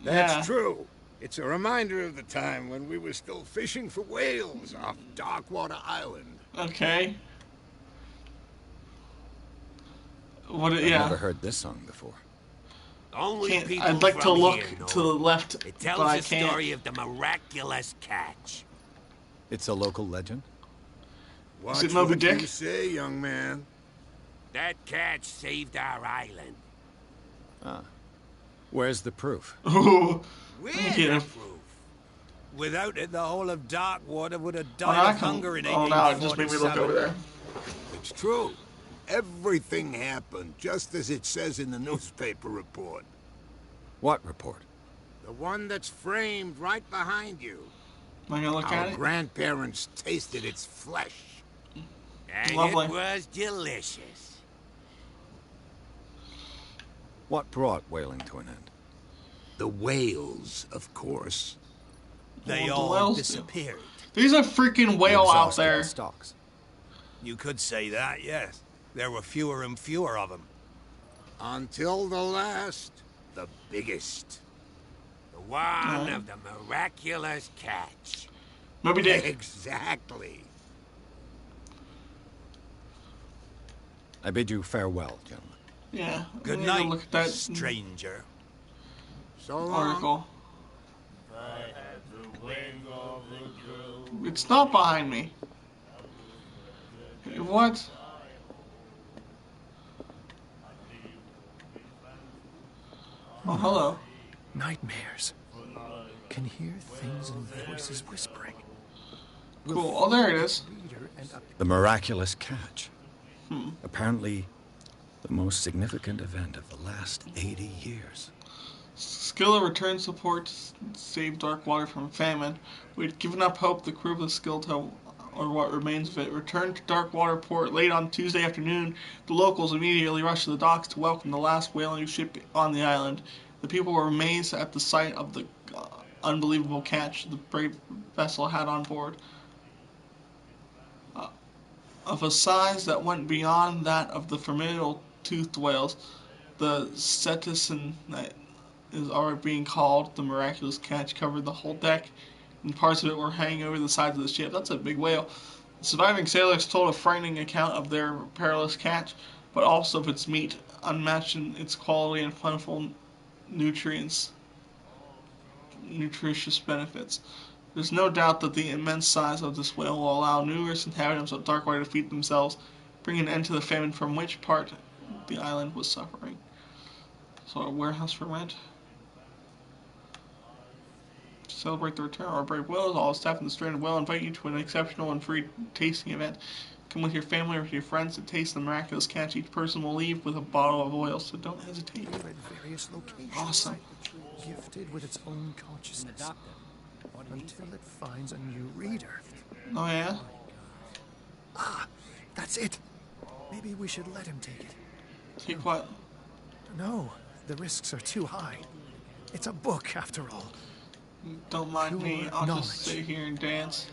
Speaker 6: That's
Speaker 1: Yeah.
Speaker 6: true. It's a reminder of the time when we were still fishing for whales off Darkwater Island.
Speaker 1: Okay. What?
Speaker 3: I've
Speaker 1: Yeah.
Speaker 3: never heard this song before.
Speaker 8: Only
Speaker 1: Can't,
Speaker 8: people
Speaker 1: I'd like to
Speaker 8: from
Speaker 1: look
Speaker 8: here know
Speaker 1: to the left,
Speaker 8: It
Speaker 1: but
Speaker 8: tells
Speaker 1: I
Speaker 8: the
Speaker 1: can't.
Speaker 8: story of the miraculous catch.
Speaker 3: It's a local legend?
Speaker 6: Watch
Speaker 1: it Moby
Speaker 6: what
Speaker 1: Dick?
Speaker 6: you say, young man.
Speaker 8: That catch saved our island.
Speaker 3: Where's the proof?
Speaker 1: Ooh.
Speaker 8: We're
Speaker 1: Get
Speaker 8: the
Speaker 1: him.
Speaker 8: proof.
Speaker 5: Without it, the whole of Darkwater would have
Speaker 1: Oh,
Speaker 5: died
Speaker 1: now I
Speaker 5: of
Speaker 1: can,
Speaker 5: hunger in
Speaker 1: oh, now it just made me look
Speaker 5: 1847.
Speaker 1: over there.
Speaker 6: It's true. Everything happened just as it says in the newspaper report.
Speaker 3: What report?
Speaker 6: The one that's framed right behind you.
Speaker 1: Am I gonna look
Speaker 6: Our
Speaker 1: at it?
Speaker 6: grandparents tasted its flesh.
Speaker 8: And
Speaker 1: Lovely.
Speaker 8: it was delicious.
Speaker 3: What brought whaling to an end?
Speaker 6: The whales, of course.
Speaker 5: They
Speaker 1: What the
Speaker 5: all
Speaker 1: whales do?
Speaker 5: disappeared.
Speaker 1: There's a freaking whale out
Speaker 3: Exhausted
Speaker 1: there.
Speaker 3: stocks.
Speaker 5: You could say that, yes. There were fewer and fewer of them.
Speaker 6: Until the last, the biggest.
Speaker 8: The one of the miraculous catch.
Speaker 1: Moby Dick.
Speaker 6: Exactly.
Speaker 3: I bid you farewell, gentlemen.
Speaker 1: Yeah.
Speaker 5: Good
Speaker 1: I need to
Speaker 5: night,
Speaker 1: look at that
Speaker 5: stranger.
Speaker 6: So long.
Speaker 1: article. It's not behind me. What? Oh, hello.
Speaker 3: Nightmares. Can hear things and voices whispering.
Speaker 1: Cool. Oh, there it is.
Speaker 3: The miraculous catch. Apparently, The most significant event of the last 80 years.
Speaker 1: Skilla returned support to save Darkwater from famine. We had given up hope the crew of the Skilto, or what remains of it, returned to Darkwater port late on Tuesday afternoon. The locals immediately rushed to the docks to welcome the last whaling ship on the island. The people were amazed at the sight of the unbelievable catch the brave vessel had on board. Of a size that went beyond that of the formidable toothed whales, the cetacean that is already being called the miraculous catch covered the whole deck, and parts of it were hanging over the sides of the ship. That's a big whale. The surviving sailors told a frightening account of their perilous catch, but also of its meat, unmatched in its quality and plentiful nutrients, nutritious benefits. There's no doubt that the immense size of this whale will allow numerous inhabitants of Darkwater to feed themselves, bring an end to the famine from which part the island was suffering. So a warehouse for rent. To celebrate the return of our brave whales, all staff in the stranded whale invite you to an exceptional and free tasting event. Come with your family or with your friends to taste the miraculous catch. Each person will leave with a bottle of oil, so don't hesitate.
Speaker 10: At various locations,
Speaker 1: Awesome.
Speaker 10: gifted with its own consciousness, until it finds a new reader.
Speaker 1: Oh yeah?
Speaker 10: Ah, that's it. Maybe we should let him take it.
Speaker 1: Take what?
Speaker 10: No, the risks are too high. It's a book, after all.
Speaker 1: Don't mind me,
Speaker 10: Pure
Speaker 1: I'll
Speaker 10: knowledge.
Speaker 1: just sit here and dance.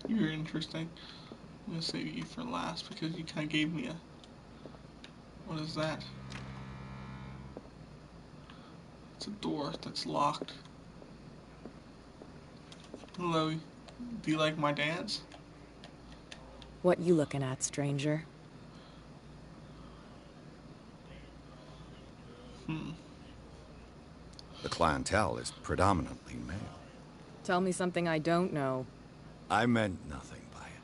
Speaker 1: You're interesting. I'm gonna save you for last because you kinda gave me a... What is that? It's a door that's locked. Hello, do you like my dance?
Speaker 11: What you looking at, stranger?
Speaker 3: The clientele is predominantly male.
Speaker 11: Tell me something I don't know.
Speaker 3: I meant nothing by it.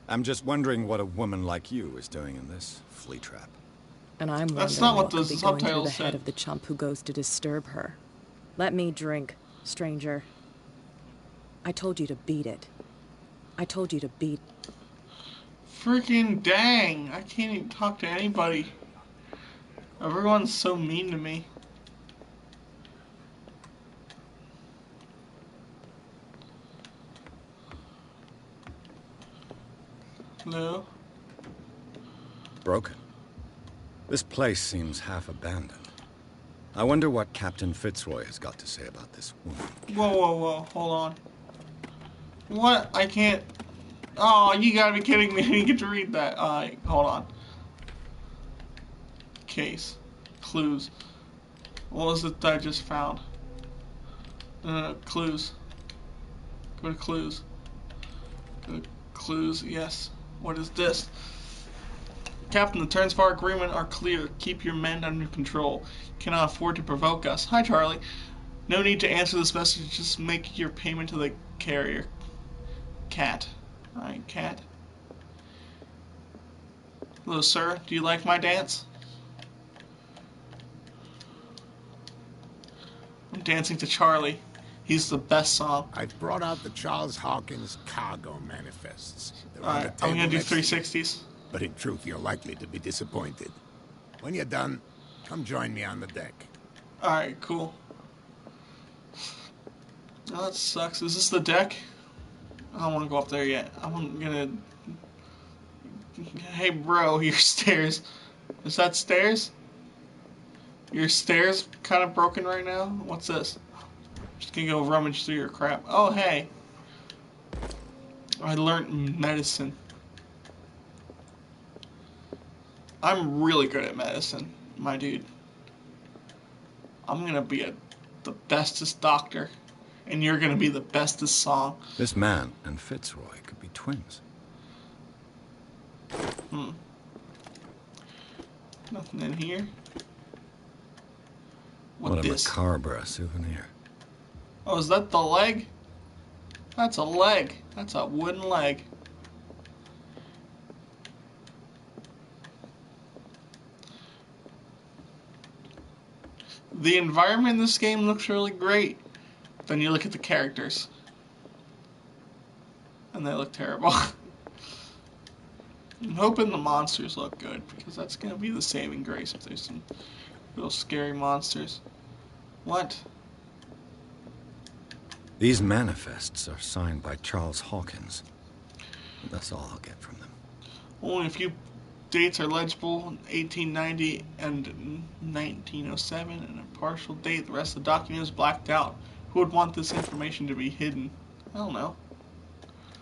Speaker 3: I'm just wondering what a woman like you is doing in this flea trap.
Speaker 11: And I'm
Speaker 1: That's
Speaker 11: wondering
Speaker 1: not what
Speaker 11: what
Speaker 1: the
Speaker 11: could be going through
Speaker 1: subtitles
Speaker 11: the head
Speaker 1: said.
Speaker 11: of the chump who goes to disturb her. Let me drink, stranger. I told you to beat it. I told you to beat...
Speaker 1: Freaking dang! I can't even talk to anybody. Everyone's so mean to me. Hello?
Speaker 3: Broken. This place seems half abandoned. I wonder what Captain Fitzroy has got to say about this woman.
Speaker 1: Whoa, whoa, whoa, hold on. What? I can't... Oh, you gotta be kidding me. I didn't get to read that. Hold on. Case. Clues. What was it that I just found? Clues. Go to clues. Go to clues, yes. What is this? Captain, the terms of our agreement are clear. Keep your men under control. Cannot afford to provoke us. Hi, Charlie. No need to answer this message. Just make your payment to the carrier. Cat. Alright, cat. Hello, sir. Do you like my dance? I'm dancing to Charlie. He's the best song.
Speaker 6: I've brought out the Charles Hawkins cargo manifests. They're on the
Speaker 1: Alright, I'm
Speaker 6: table
Speaker 1: gonna do
Speaker 6: next to you.
Speaker 1: 360s.
Speaker 6: But in truth, you're likely to be disappointed. When you're done, come join me on the deck.
Speaker 1: Alright, cool. Oh, that sucks. Is this the deck? I don't want to go up there yet. I'm gonna... Hey, bro, your stairs. Is that stairs? Your stairs kind of broken right now? What's this? Just gonna go rummage through your crap. Oh, hey. I learned medicine. I'm really good at medicine, my dude. I'm gonna be the bestest doctor. And you're gonna be the bestest song.
Speaker 3: This man and Fitzroy could be twins.
Speaker 1: Nothing in here.
Speaker 3: What a
Speaker 1: this?
Speaker 3: macabre souvenir.
Speaker 1: Oh, is that the leg? That's a leg. That's a wooden leg. The environment in this game looks really great. Then you look at the characters. And they look terrible. I'm hoping the monsters look good, because that's going to be the saving grace if there's some real scary monsters. What?
Speaker 3: These manifests are signed by Charles Hawkins. That's all I'll get from them.
Speaker 1: Only a few dates are legible, 1890 and 1907, and a partial date. The rest of the document is blacked out. Who would want this information to be hidden? I don't know.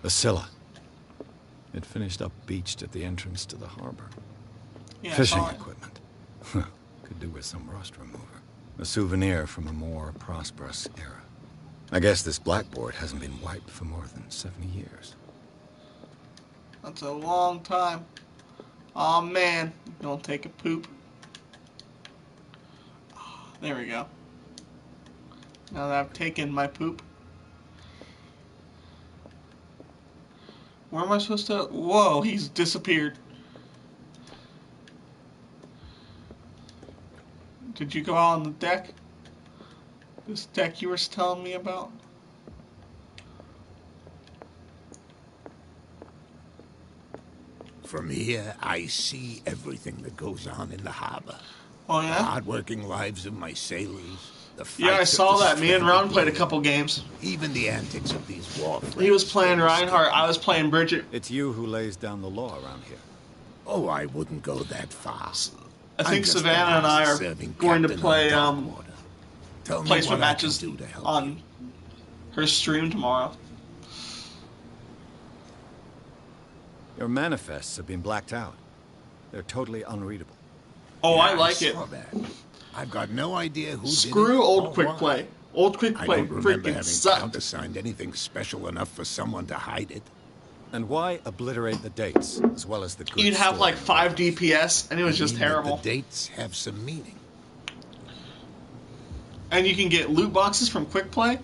Speaker 3: The Scylla. It finished up beached at the entrance to the harbor.
Speaker 1: Yeah,
Speaker 3: Fishing equipment. Could do with some rust remover. A souvenir from a more prosperous era. I guess this blackboard hasn't been wiped for more than 70 years.
Speaker 1: That's a long time. Aw, man. Don't take a poop. There we go. Now that I've taken my poop. Where am I supposed to... Whoa, he's disappeared. Did you go out on the deck? This deck you were telling me about?
Speaker 6: From here, I see everything that goes on in the harbor.
Speaker 1: Oh, yeah?
Speaker 6: The hard-working lives of my sailors. The
Speaker 1: Yeah, I
Speaker 6: fights
Speaker 1: saw
Speaker 6: of the
Speaker 1: that. Me and Ron
Speaker 6: stranded
Speaker 1: played a
Speaker 6: whale,
Speaker 1: couple games.
Speaker 6: Even the antics of these war
Speaker 1: He was
Speaker 6: friends.
Speaker 1: playing Reinhardt, I was playing Bridget.
Speaker 3: It's you who lays down the law around here.
Speaker 6: Oh, I wouldn't go that far.
Speaker 1: I think Savannah and I are going to play placement matches on her stream tomorrow.
Speaker 3: Your manifests have been blacked out. They're totally unreadable.
Speaker 1: Oh,
Speaker 6: Yeah,
Speaker 1: I like it.
Speaker 6: saw that. I've got no idea who did it
Speaker 1: Screw old
Speaker 6: or
Speaker 1: Quick
Speaker 6: why.
Speaker 1: Play. Old Quick
Speaker 6: I
Speaker 1: Play
Speaker 6: don't remember
Speaker 1: freaking
Speaker 6: having
Speaker 1: sucked.
Speaker 6: countersigned anything special enough for someone to hide it.
Speaker 3: And why obliterate the dates, as well as the good
Speaker 1: You'd have like
Speaker 3: story?
Speaker 1: 5 DPS, and it was just
Speaker 6: I mean that
Speaker 1: terrible.
Speaker 6: The dates have some meaning.
Speaker 1: And you can get loot boxes from Quick Play.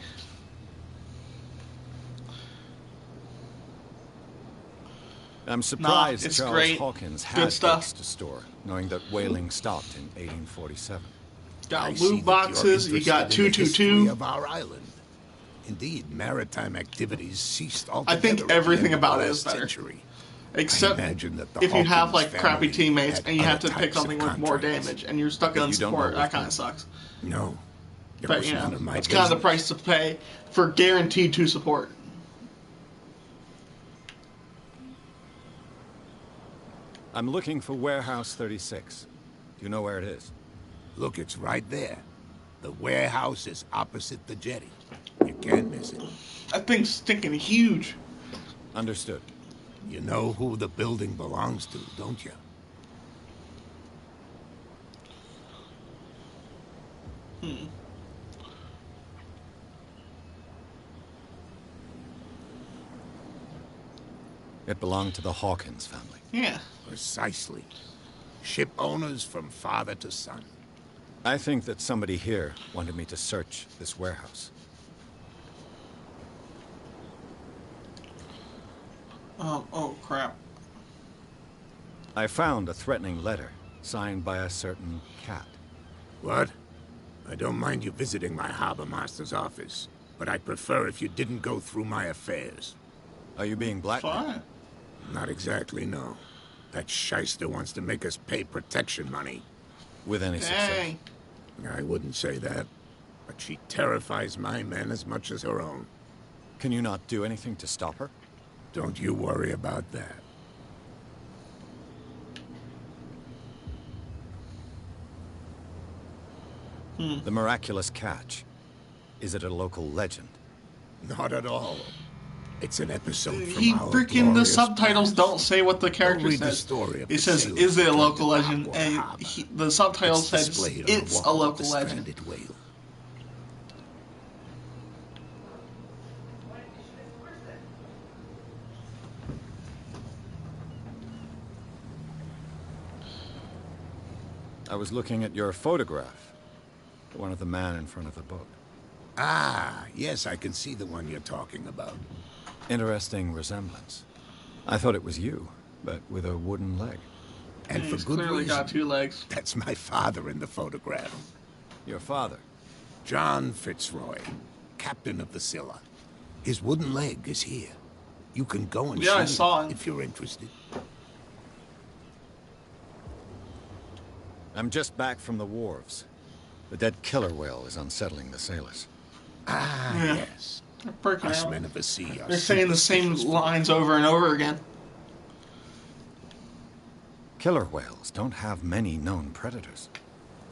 Speaker 3: I'm surprised
Speaker 1: it's
Speaker 3: Charles
Speaker 1: great.
Speaker 3: Hawkins
Speaker 1: Good
Speaker 3: had
Speaker 1: stuff.
Speaker 3: dates to store, knowing that whaling stopped in 1847.
Speaker 6: I
Speaker 1: Got
Speaker 6: see
Speaker 1: loot
Speaker 6: that you're
Speaker 1: boxes. You got
Speaker 6: interested in the history
Speaker 1: 222.
Speaker 6: of our island. Indeed, maritime activities ceased
Speaker 1: I
Speaker 6: altogether.
Speaker 1: think
Speaker 6: at the
Speaker 1: everything
Speaker 6: end of the
Speaker 1: about it
Speaker 6: last
Speaker 1: is better.
Speaker 6: century.
Speaker 1: Except
Speaker 6: I imagine that the
Speaker 1: if you have
Speaker 6: Hawkins
Speaker 1: like crappy
Speaker 6: family
Speaker 1: teammates
Speaker 6: had
Speaker 1: and you have
Speaker 6: other
Speaker 1: to pick
Speaker 6: types of
Speaker 1: something with more
Speaker 6: contracts.
Speaker 1: damage and you're stuck on
Speaker 3: you don't
Speaker 1: support,
Speaker 3: know
Speaker 1: that
Speaker 3: which
Speaker 1: kind
Speaker 3: one.
Speaker 1: of sucks.
Speaker 6: No. It
Speaker 1: But
Speaker 6: was
Speaker 1: you know,
Speaker 6: none of my
Speaker 1: it's kind of the
Speaker 6: business.
Speaker 1: price to pay for guaranteed 2 support.
Speaker 3: I'm looking for Warehouse 36. Do you know where it is?
Speaker 6: Look, it's right there. The warehouse is opposite the jetty. You can't miss it.
Speaker 1: That thing's stinking huge.
Speaker 3: Understood.
Speaker 6: You know who the building belongs to, don't you?
Speaker 3: It belonged to the Hawkins family.
Speaker 1: Yeah.
Speaker 6: Precisely. Ship owners from father to son.
Speaker 3: I think that somebody here wanted me to search this warehouse.
Speaker 1: Oh crap.
Speaker 3: I found a threatening letter signed by a certain cat.
Speaker 6: What? I don't mind you visiting my harbor master's office, but I'd prefer if you didn't go through my affairs.
Speaker 3: Are you being blackmailed?
Speaker 1: Fine.
Speaker 6: Not exactly, no. That shyster wants to make us pay protection money.
Speaker 3: With any success?
Speaker 1: Dang.
Speaker 6: I wouldn't say that, but she terrifies my men as much as her own.
Speaker 3: Can you not do anything to stop her?
Speaker 6: Don't you worry about that.
Speaker 3: The miraculous catch. Is it a local legend?
Speaker 6: Not at all. It's an episode from
Speaker 1: He
Speaker 6: our
Speaker 1: freaking the
Speaker 6: glorious
Speaker 1: subtitles
Speaker 6: past.
Speaker 1: don't say what the character
Speaker 6: read the
Speaker 1: says.
Speaker 6: story of
Speaker 1: It
Speaker 6: the
Speaker 1: says,
Speaker 6: sailors
Speaker 1: "Is it a
Speaker 6: who
Speaker 1: local
Speaker 6: tried to
Speaker 1: legend?"
Speaker 6: Papua
Speaker 1: And
Speaker 6: Harbor.
Speaker 1: the subtitle
Speaker 6: It's
Speaker 1: says,
Speaker 6: displayed on the
Speaker 1: "It's a
Speaker 6: wall of
Speaker 1: local
Speaker 6: the
Speaker 1: legend."
Speaker 6: stranded whale.
Speaker 3: I was looking at your photograph. One of the man in front of the book.
Speaker 6: Ah, yes, I can see the one you're talking about.
Speaker 3: Interesting resemblance. I thought it was you, but with a wooden leg.
Speaker 6: And for
Speaker 1: He's
Speaker 6: good
Speaker 1: clearly
Speaker 6: reason.
Speaker 1: got 2 legs.
Speaker 6: That's my father in the photograph.
Speaker 3: Your father.
Speaker 6: John Fitzroy, captain of the Scylla. His wooden leg is here. You can go and
Speaker 1: Yeah, I
Speaker 6: see
Speaker 1: saw
Speaker 6: it
Speaker 1: him.
Speaker 6: if you're interested.
Speaker 3: I'm just back from the wharves. The dead killer whale is unsettling the sailors.
Speaker 6: Ah,
Speaker 1: Yeah.
Speaker 6: yes.
Speaker 1: They're freaking
Speaker 6: Us
Speaker 1: out.
Speaker 6: men of the sea are
Speaker 1: They're saying the same
Speaker 6: superstitious folk.
Speaker 1: lines over and over again.
Speaker 3: Killer whales don't have many known predators.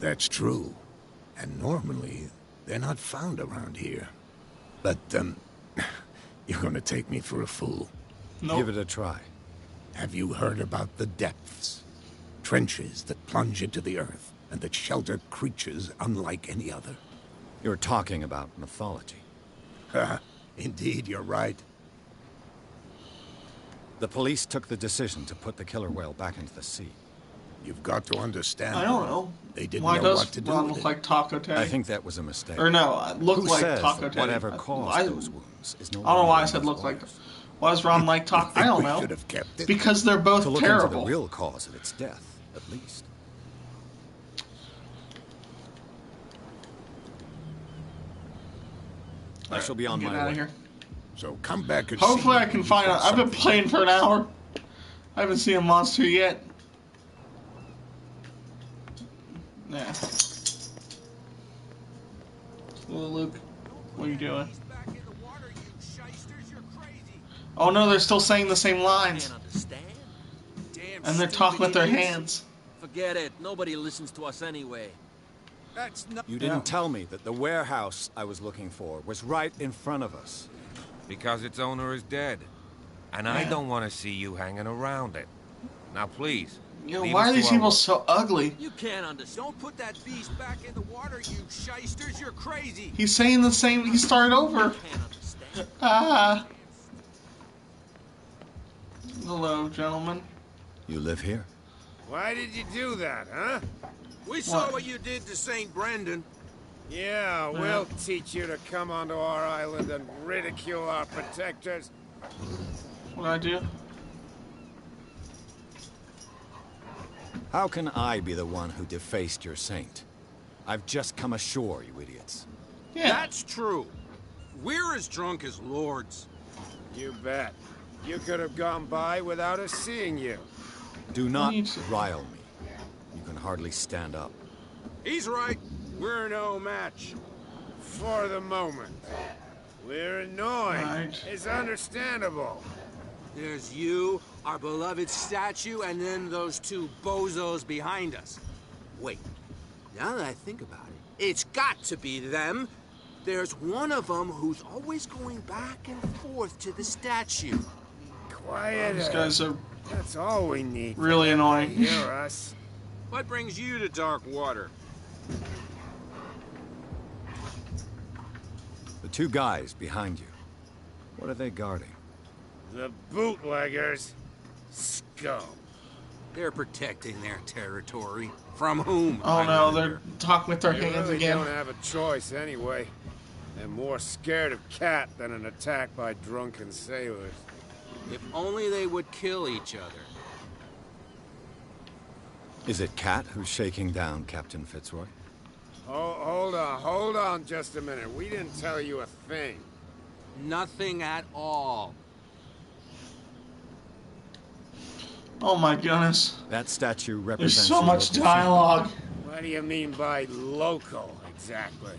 Speaker 6: That's true. And normally, they're not found around here. But, you're gonna take me for a fool.
Speaker 1: Nope.
Speaker 3: Give it a try.
Speaker 6: Have you heard about the depths? Trenches that plunge into the earth and that shelter creatures unlike any other.
Speaker 3: You're talking about mythology.
Speaker 6: Indeed, you're right.
Speaker 3: The police took the decision to put the killer whale back into the sea.
Speaker 6: You've got to understand.
Speaker 1: I don't know.
Speaker 6: They didn't
Speaker 1: Why
Speaker 6: know
Speaker 1: does
Speaker 6: what to do
Speaker 1: Ron
Speaker 6: with
Speaker 1: look
Speaker 6: it.
Speaker 1: like Taco Teddy?
Speaker 3: I think that was a mistake.
Speaker 1: Or no, look
Speaker 3: Who
Speaker 1: like
Speaker 3: says
Speaker 1: Taco
Speaker 3: that
Speaker 1: Teddy.
Speaker 3: whatever caused those wounds is no
Speaker 1: I don't know
Speaker 3: longer
Speaker 1: why I
Speaker 3: in
Speaker 1: said
Speaker 3: those
Speaker 1: look like.
Speaker 3: orders?
Speaker 1: Why does Ron like Taco? I don't
Speaker 6: We
Speaker 1: know.
Speaker 6: should have kept it.
Speaker 1: Because they're both
Speaker 3: To look
Speaker 1: terrible.
Speaker 3: into the real cause of its death, at least. I shall be on
Speaker 1: Get
Speaker 3: my
Speaker 1: out
Speaker 3: way.
Speaker 1: of here.
Speaker 6: So come back and
Speaker 1: Hopefully
Speaker 6: see
Speaker 1: I can
Speaker 6: if
Speaker 1: find
Speaker 6: you've
Speaker 1: out.
Speaker 6: got
Speaker 1: I've been
Speaker 6: something.
Speaker 1: playing for an hour. I haven't seen a monster yet. Yeah. Little Luke, what are you doing?
Speaker 8: He's back in the water, you shysters. You're crazy.
Speaker 1: Oh no, they're still saying the same lines.
Speaker 8: Can't understand. Damn
Speaker 1: And they're
Speaker 8: stupid
Speaker 1: talking with their
Speaker 8: idiots.
Speaker 1: hands.
Speaker 8: Forget it. Nobody listens to us anyway.
Speaker 6: That's not.
Speaker 3: You didn't tell me that the warehouse I was looking for was right in front of us.
Speaker 7: Because its owner is dead. And I
Speaker 1: Yeah.
Speaker 7: don't want to see you hanging around it. Now, please.
Speaker 1: You know,
Speaker 7: leave
Speaker 1: why
Speaker 7: us
Speaker 1: are
Speaker 7: to
Speaker 1: these
Speaker 7: our
Speaker 1: people
Speaker 7: work.
Speaker 1: so ugly?
Speaker 8: You can't understand. Don't put that beast back in the water, you shysters. You're crazy.
Speaker 1: He's saying the same. He started over.
Speaker 8: Can't understand.
Speaker 1: Ah. Hello, gentlemen.
Speaker 3: You live here?
Speaker 12: Why did you do that, huh?
Speaker 8: We saw
Speaker 1: What?
Speaker 8: what you did to St. Brendan.
Speaker 12: Yeah, we'll teach you to come onto our island and ridicule our protectors.
Speaker 1: What did I do?
Speaker 3: How can I be the one who defaced your saint? I've just come ashore, you idiots.
Speaker 1: Yeah.
Speaker 8: That's true. We're as drunk as lords.
Speaker 12: You bet. You could have gone by without us seeing you.
Speaker 3: Do not
Speaker 1: need to-
Speaker 3: rile me. You can hardly stand up.
Speaker 8: He's right.
Speaker 12: We're no match. For the moment. We're annoyed.
Speaker 1: Right.
Speaker 12: It's understandable.
Speaker 8: There's you, our beloved statue, and then those two bozos behind us. Wait, now that I think about it, it's got to be them. There's one of them who's always going back and forth to the statue.
Speaker 12: Quieter.
Speaker 1: These guys are
Speaker 12: That's all we need.
Speaker 1: really annoying.
Speaker 12: Hear us.
Speaker 8: What brings you to dark water?
Speaker 3: The two guys behind you. What are they guarding?
Speaker 12: The bootleggers. Scum.
Speaker 8: They're protecting their territory. From whom?
Speaker 1: Oh
Speaker 8: I
Speaker 1: no,
Speaker 8: wonder.
Speaker 1: they're talking with their
Speaker 12: They
Speaker 1: hands
Speaker 12: really
Speaker 1: again.
Speaker 12: don't have a choice anyway. They're more scared of Cat than an attack by drunken sailors.
Speaker 8: If only they would kill each other.
Speaker 3: Is it Cat who's shaking down Captain Fitzroy?
Speaker 12: Oh, hold on just a minute. We didn't tell you a thing.
Speaker 8: Nothing at all.
Speaker 1: Oh my goodness.
Speaker 3: That statue
Speaker 1: There's
Speaker 3: represents
Speaker 1: so
Speaker 3: a
Speaker 1: much
Speaker 3: local
Speaker 1: dialogue.
Speaker 12: What do you mean by local, exactly?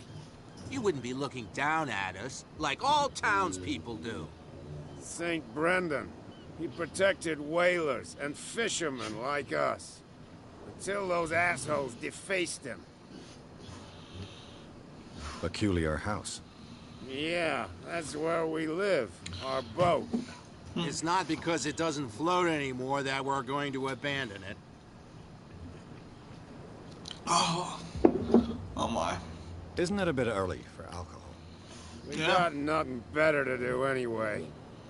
Speaker 8: You wouldn't be looking down at us like all townspeople do.
Speaker 12: St. Brendan. He protected whalers and fishermen like us. Until those assholes defaced him.
Speaker 3: peculiar house.
Speaker 12: Yeah, that's where we live. Our boat.
Speaker 8: It's not because it doesn't float anymore that we're going to abandon it.
Speaker 1: Oh. Oh my.
Speaker 3: Isn't it a bit early for alcohol?
Speaker 12: We
Speaker 1: Yeah.
Speaker 12: got nothing better to do anyway.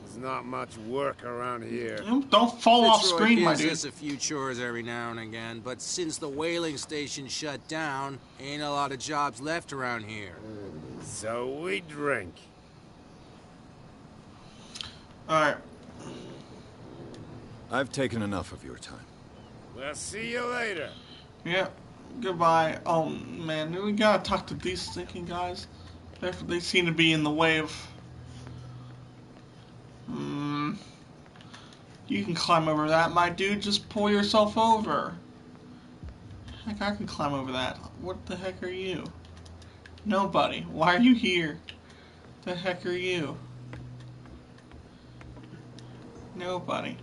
Speaker 12: There's not much work around here.
Speaker 1: Don't fall off
Speaker 8: Fitzroy
Speaker 1: screen, my
Speaker 8: gives
Speaker 1: dude.
Speaker 8: us a few chores every now and again, but since the whaling station shut down, ain't a lot of jobs left around here.
Speaker 12: So we drink.
Speaker 1: Alright.
Speaker 3: I've taken enough of your time.
Speaker 12: We'll see you later.
Speaker 1: Yeah. Goodbye. Oh man, we gotta talk to these stinking guys. They seem to be in the way of. You can climb over that, my dude. Just pull yourself over. Heck, I can climb over that. What the heck are you? Nobody. Why are you here? The heck are you? Nobody.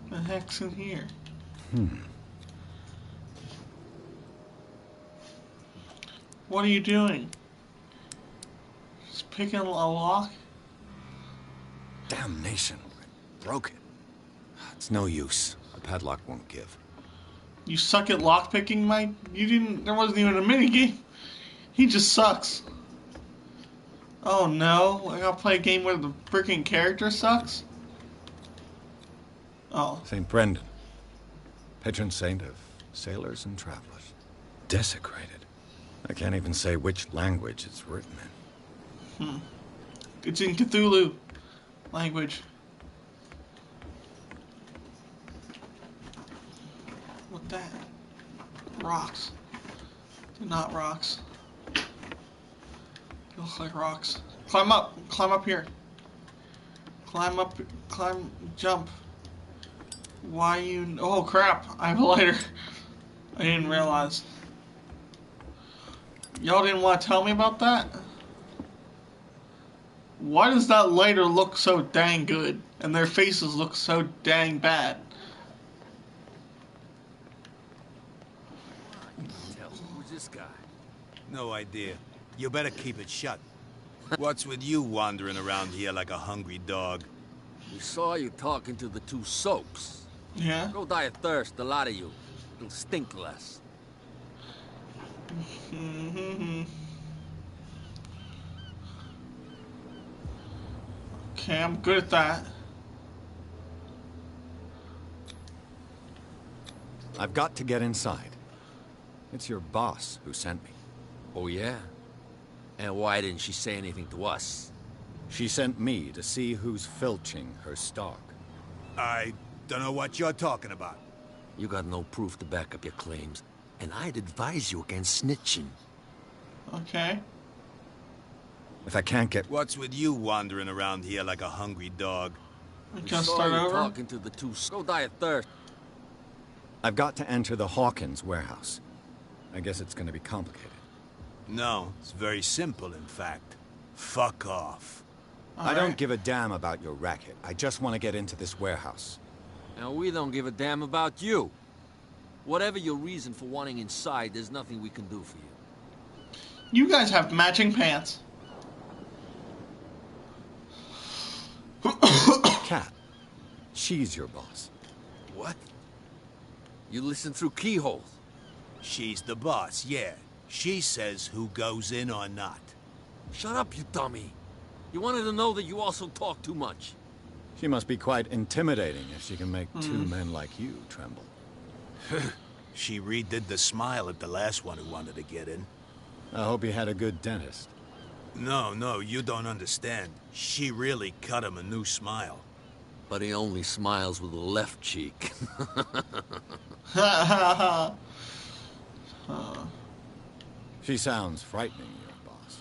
Speaker 1: The heck's in here? What are you doing? Just picking a lock?
Speaker 3: Damnation. I broke it. It's no use. The padlock won't give.
Speaker 1: You suck at lockpicking, Mike? You didn't. There wasn't even a minigame. He just sucks. Oh no, I gotta play a game where the freaking character sucks? Oh.
Speaker 3: St. Brendan. Patron saint of sailors and travelers. Desecrated. I can't even say which language it's written in.
Speaker 1: It's in Cthulhu language. What that? Rocks. They're not rocks. They look like rocks. Climb up! Climb up here. Climb up. Climb. Jump. Why you... Oh crap! I have a lighter. I didn't realize. Y'all didn't want to tell me about that? Why does that lighter look so dang good? And their faces look so dang bad?
Speaker 8: Who's this guy?
Speaker 5: No idea. You better keep it shut. What's with you wandering around here like a hungry dog?
Speaker 8: We saw you talking to the two soaks.
Speaker 1: Yeah?
Speaker 8: Go die of thirst, the lot of you. It'll stink less.
Speaker 1: Okay, I'm good at that.
Speaker 3: I've got to get inside. It's your boss who sent me.
Speaker 8: Oh, yeah? And why didn't she say anything to us?
Speaker 3: She sent me to see who's filching her stock.
Speaker 5: I don't know what you're talking about.
Speaker 8: You got no proof to back up your claims, and I'd advise you against snitching.
Speaker 1: Okay.
Speaker 3: If I can't get...
Speaker 5: What's with you wandering around here like a hungry dog?
Speaker 1: We
Speaker 8: We
Speaker 1: can
Speaker 8: saw
Speaker 1: start
Speaker 8: you
Speaker 1: over.
Speaker 8: talking to the two. Go die of thirst.
Speaker 3: I've got to enter the Hawkins warehouse. I guess it's going to be complicated.
Speaker 5: No, it's very simple, in fact. Fuck off.
Speaker 3: I don't give a damn about your racket. I just want to get into this warehouse.
Speaker 8: And we don't give a damn about you. Whatever your reason for wanting inside, there's nothing we can do for you.
Speaker 1: You guys have matching pants.
Speaker 3: Cat. She's your boss.
Speaker 8: What? You listen through keyholes.
Speaker 5: She's the boss, yeah. She says who goes in or not.
Speaker 8: Shut up, you dummy. You wanted to know that you also talk too much.
Speaker 3: She must be quite intimidating if she can make two men like you tremble.
Speaker 5: She redid the smile at the last one who wanted to get in.
Speaker 3: I hope he had a good dentist.
Speaker 5: No, you don't understand. She really cut him a new smile.
Speaker 8: But he only smiles with the left cheek.
Speaker 3: She sounds frightening, your boss.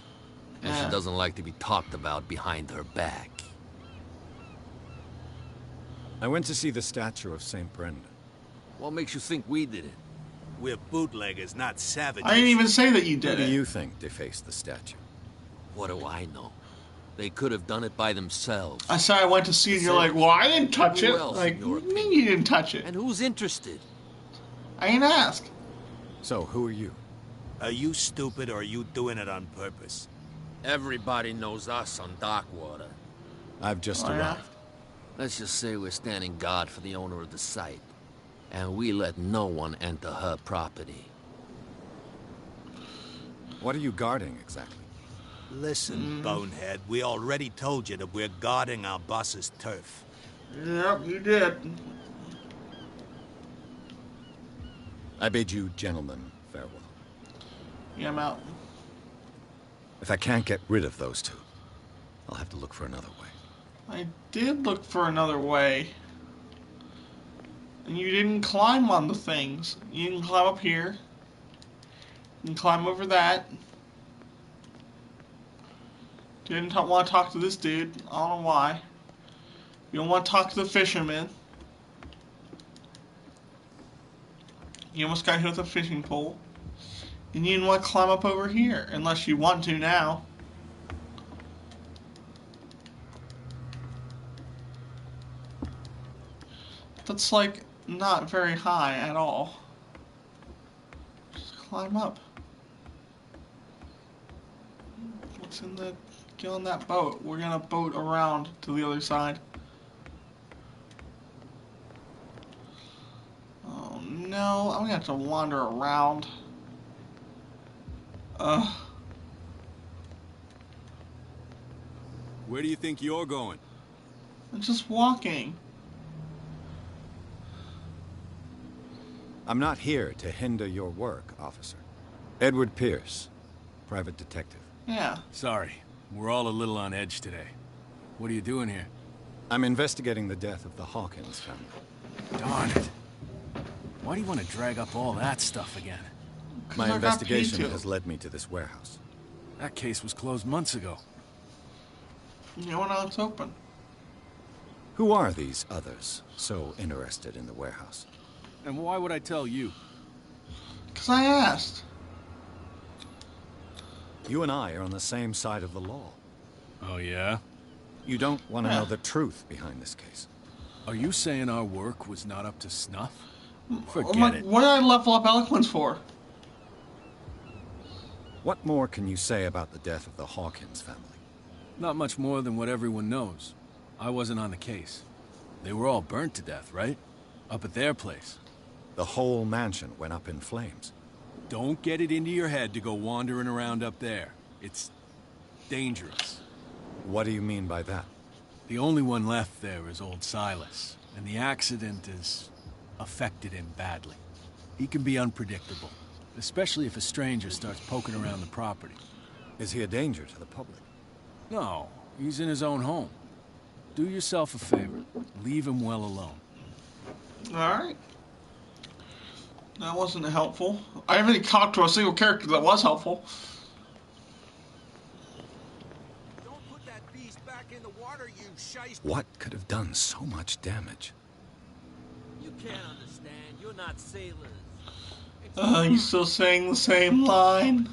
Speaker 8: And she doesn't like to be talked about behind her back.
Speaker 3: I went to see the statue of St. Brendan.
Speaker 8: What makes you think we did it?
Speaker 5: We're bootleggers, not savages.
Speaker 1: I didn't even say that you did
Speaker 3: Who
Speaker 1: it.
Speaker 3: do you think defaced the statue?
Speaker 8: What do I know? They could have done it by themselves.
Speaker 1: I said I went to see it, and you're like, well, I didn't touch
Speaker 8: Who
Speaker 1: it.
Speaker 8: else,
Speaker 1: Like,
Speaker 8: in your
Speaker 1: what do you mean you didn't touch it?
Speaker 8: And who's interested?
Speaker 1: I ain't asked.
Speaker 3: So, who are you?
Speaker 5: Are you stupid or are you doing it on purpose?
Speaker 8: Everybody knows us on Darkwater.
Speaker 3: I've just
Speaker 1: Oh, yeah?
Speaker 3: arrived.
Speaker 8: Let's just say we're standing guard for the owner of the site. And we let no one enter her property.
Speaker 3: What are you guarding, exactly?
Speaker 5: Listen, bonehead, we already told you that we're guarding our boss's turf.
Speaker 1: Yep, you did.
Speaker 3: I bid you gentlemen farewell.
Speaker 1: Yeah, I'm out.
Speaker 3: If I can't get rid of those two, I'll have to look for another way.
Speaker 1: I did look for another way. And you didn't climb on the things. You didn't climb up here. You can climb over that. Didn't want to talk to this dude. I don't know why. You don't want to talk to the fisherman. You almost got hit with a fishing pole. And you didn't want to climb up over here. Unless you want to now. That's like not very high at all. Just climb up. What's in the... Get on that boat. We're gonna boat around to the other side. Oh no, I'm gonna have to wander around.
Speaker 13: Where do you think you're going?
Speaker 1: I'm just walking.
Speaker 3: I'm not here to hinder your work, officer. Edward Pierce, private detective.
Speaker 1: Yeah.
Speaker 13: Sorry, we're all a little on edge today. What are you doing here?
Speaker 3: I'm investigating the death of the Hawkins family.
Speaker 13: Darn it. Why do you want to drag up all that stuff again?
Speaker 3: My investigation has led me to this warehouse.
Speaker 13: That case was closed months ago.
Speaker 1: You know, now it's open.
Speaker 3: Who are these others so interested in the warehouse?
Speaker 13: And why would I tell you?
Speaker 1: Because I asked.
Speaker 3: You and I are on the same side of the law.
Speaker 13: Oh, yeah?
Speaker 3: You don't want to know the truth behind this case.
Speaker 13: Are you saying our work was not up to snuff? Forget it.
Speaker 1: What did I level up eloquence for?
Speaker 3: What more can you say about the death of the Hawkins family?
Speaker 13: Not much more than what everyone knows. I wasn't on the case. They were all burnt to death, right? Up at their place.
Speaker 3: The whole mansion went up in flames.
Speaker 13: Don't get it into your head to go wandering around up there. It's dangerous.
Speaker 3: What do you mean by that?
Speaker 13: The only one left there is old Silas, and the accident has affected him badly. He can be unpredictable, especially if a stranger starts poking around the property.
Speaker 3: Is he a danger to the public?
Speaker 13: No, he's in his own home. Do yourself a favor. Leave him well alone.
Speaker 1: Alright. That wasn't helpful. I haven't even talked to a single character that was helpful.
Speaker 8: Don't put that beast back in the water, you shiest.
Speaker 3: What could have done so much damage?
Speaker 8: You can't understand. You're not sailors.
Speaker 1: He's still saying the same line.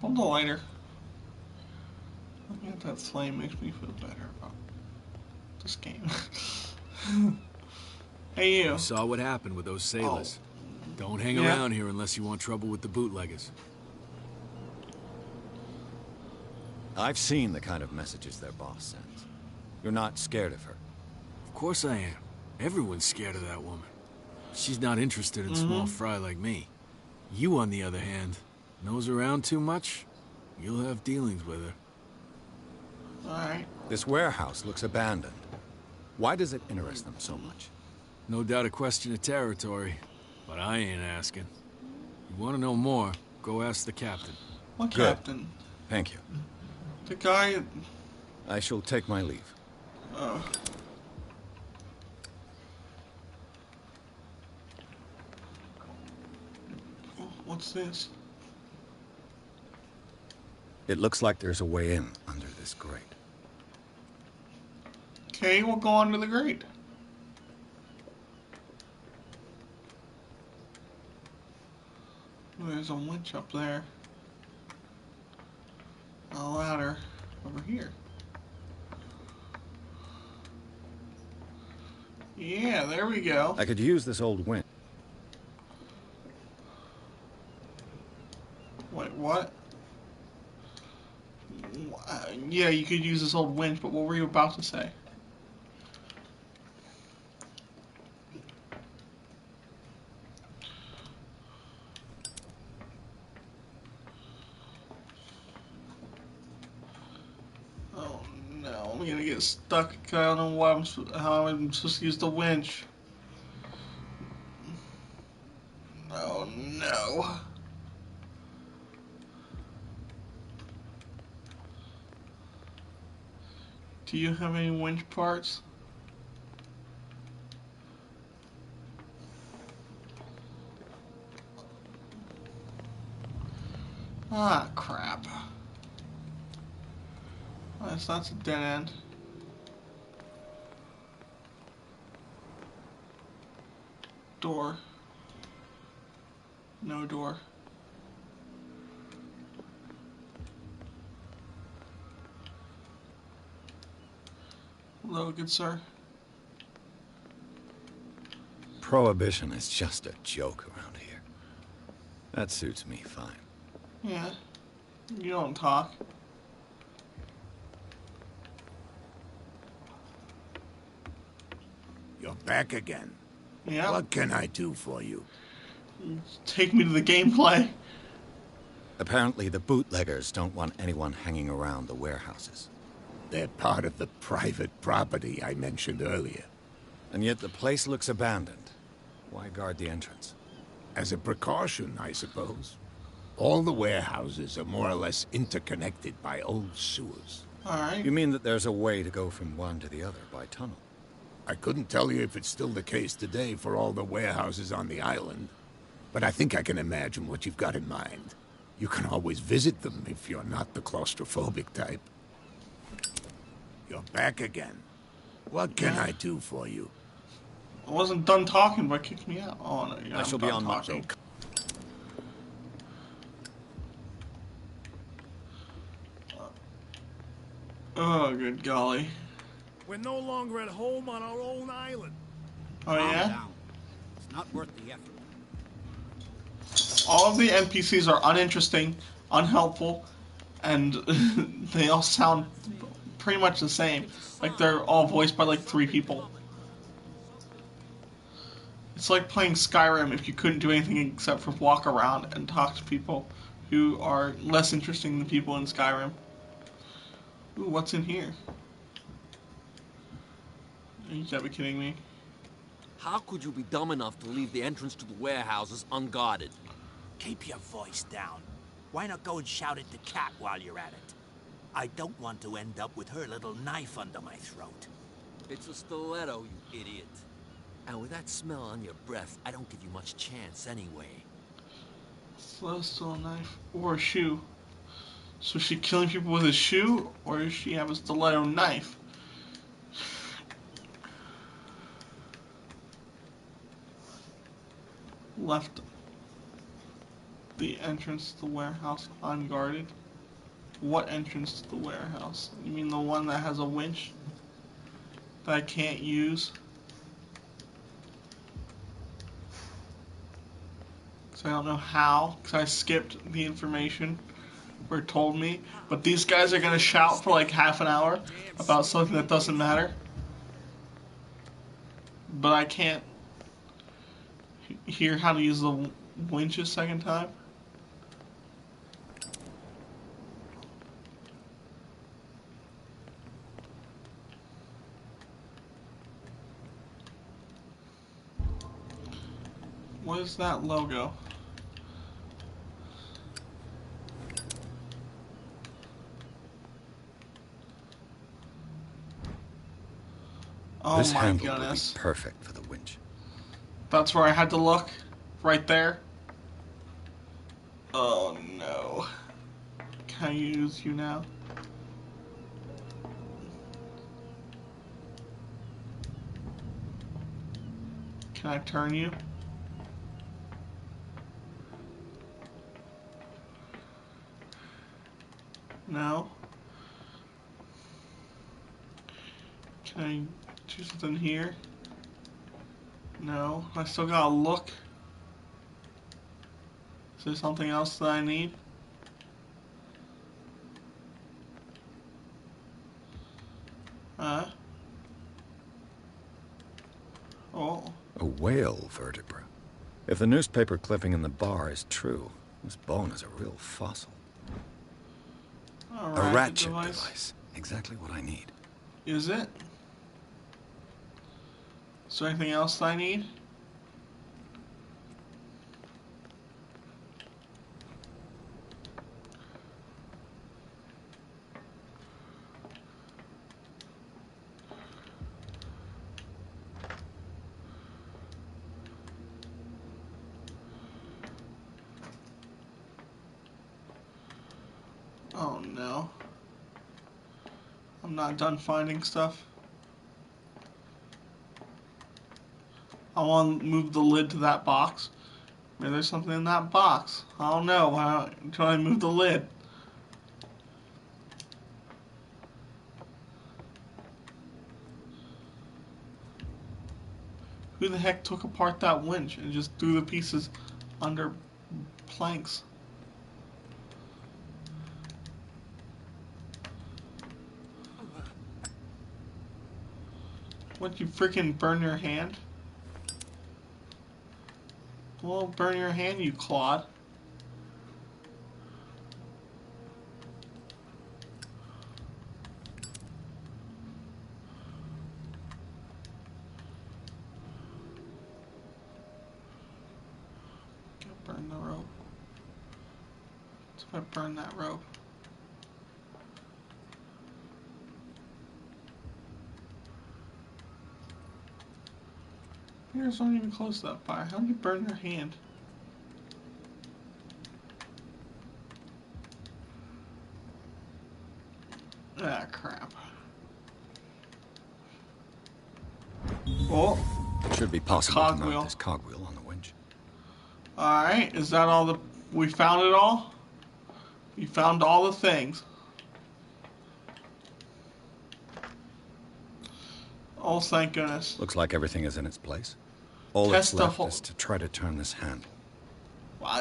Speaker 1: Hold the lighter. Looking at that flame makes me feel better about this game. Hey, you.
Speaker 13: You saw what happened with those sailors. Don't hang around here unless you want trouble with the bootleggers.
Speaker 3: I've seen the kind of messages their boss sends. You're not scared of her.
Speaker 13: Of course I am. Everyone's scared of that woman. She's not interested in small fry like me. You, on the other hand, nose around too much, you'll have dealings with her.
Speaker 1: Alright.
Speaker 3: This warehouse looks abandoned. Why does it interest them so much?
Speaker 13: No doubt a question of territory, but I ain't asking. You want to know more, go ask the captain.
Speaker 1: What
Speaker 3: Good.
Speaker 1: captain?
Speaker 3: Thank you.
Speaker 1: The guy...
Speaker 3: I shall take my leave.
Speaker 1: What's this?
Speaker 3: It looks like there's a way in under this grate.
Speaker 1: Okay, we'll go on to the grate. There's a winch up there. A ladder over here. Yeah, there we go.
Speaker 3: I could use this old winch.
Speaker 1: Wait, what? Yeah, you could use this old winch, but what were you about to say? Oh no, I'm gonna get stuck. I don't know how I'm supposed to use the winch. Oh no. Do you have any winch parts? Ah, crap. That's a dead end. Door. No door. Hello, good sir.
Speaker 3: Prohibition is just a joke around here. That suits me fine.
Speaker 1: Yeah. You don't talk.
Speaker 6: You're back again.
Speaker 1: Yeah.
Speaker 6: What can I do for you?
Speaker 1: Take me to the gameplay.
Speaker 3: Apparently the bootleggers don't want anyone hanging around the warehouses.
Speaker 6: They're part of the private property I mentioned earlier.
Speaker 3: And yet the place looks abandoned. Why guard the entrance?
Speaker 6: As a precaution, I suppose. All the warehouses are more or less interconnected by old sewers.
Speaker 1: Alright.
Speaker 3: You mean that there's a way to go from one to the other by tunnel?
Speaker 6: I couldn't tell you if it's still the case today for all the warehouses on the island, but I think I can imagine what you've got in mind. You can always visit them if you're not the claustrophobic type. You're back again. What can I do for you?
Speaker 1: I wasn't done talking, but kicked me out. Oh no, yeah,
Speaker 3: I shall be on my
Speaker 1: talking. Oh, good golly.
Speaker 10: We're no longer at home on our own island.
Speaker 1: Oh yeah?
Speaker 14: Down. It's not worth the effort.
Speaker 1: All of the NPCs are uninteresting, unhelpful, and they all sound pretty much the same. Like they're all voiced by like 3 people. It's like playing Skyrim if you couldn't do anything except for walk around and talk to people who are less interesting than people in Skyrim. Ooh, what's in here? You gotta be kidding me.
Speaker 15: How could you be dumb enough to leave the entrance to the warehouses unguarded?
Speaker 5: Keep your voice down. Why not go and shout at the cat while you're at it? I don't want to end up with her little knife under my throat.
Speaker 15: It's a stiletto, you idiot. And with that smell on your breath, I don't give you much chance anyway.
Speaker 1: Stiletto knife or a shoe. So is she killing people with a shoe, or does she have a stiletto knife? Left the entrance to the warehouse unguarded. What entrance to the warehouse? You mean the one that has a winch that I can't use? So I don't know how, because I skipped the information or told me. But these guys are gonna shout for like half an hour about something that doesn't matter. But I can't hear how to use the winch a second time. What is that logo? Oh
Speaker 3: This
Speaker 1: my
Speaker 3: handle
Speaker 1: goodness.
Speaker 3: would be perfect for the winch.
Speaker 1: That's where I had to look? Right there? Oh no. Can I use you now? Can I turn you? No. Can I do something here? No. I still gotta look. Is there something else that I need? Oh.
Speaker 3: A whale vertebra. If the newspaper clipping in the bar is true, this bone is a real fossil.
Speaker 1: Alright,
Speaker 3: A ratchet device. Exactly what I need.
Speaker 1: Is it? Is there anything else I need? Oh no. I'm not done finding stuff. I want to move the lid to that box. Maybe there's something in that box. I don't know. Why don't I move the lid? Who the heck took apart that winch and just threw the pieces under planks? What, you freaking burn your hand? Well, burn your hand, you clod. Burn the rope. So if I burn that rope. Fingers aren't even close to that fire. How do you burn your hand? Ah, crap. Oh.
Speaker 3: It should be possible to
Speaker 1: Cogwheel.
Speaker 3: mount this cogwheel on the winch.
Speaker 1: Alright, is that all the... We found it all? We found all the things. Oh, thank goodness.
Speaker 3: Looks like everything is in its place. All that's left is to try to turn this handle.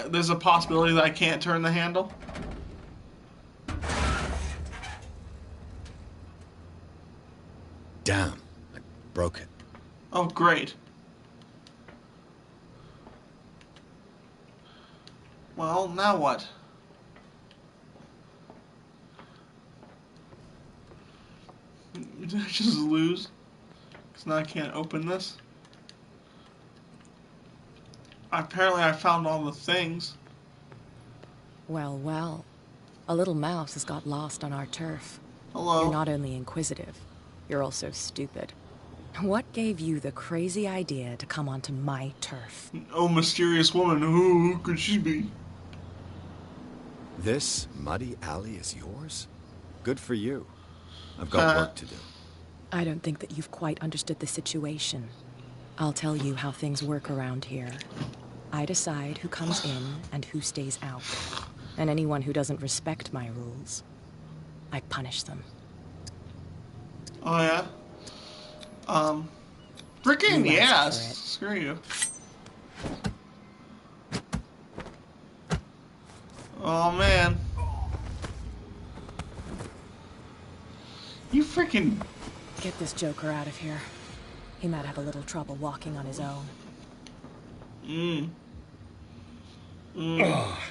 Speaker 1: There's a possibility that I can't turn the handle?
Speaker 3: Damn, I broke it.
Speaker 1: Oh, great. Well, now what? Did I just lose? Because now I can't open this? Apparently I found all the things.
Speaker 11: Well, well. A little mouse has got lost on our turf.
Speaker 1: Hello.
Speaker 11: You're not only inquisitive, you're also stupid. What gave you the crazy idea to come onto my turf?
Speaker 1: Oh, mysterious woman. Who could she be?
Speaker 3: This muddy alley is yours? Good for you. I've got work to do.
Speaker 11: I don't think that you've quite understood the situation. I'll tell you how things work around here. I decide who comes in and who stays out. And anyone who doesn't respect my rules, I punish them.
Speaker 1: Oh, yeah? Freaking yes! Screw you. Oh, man. You freaking...
Speaker 11: Get this joker out of here. He might have a little trouble walking on his own.
Speaker 3: Oh,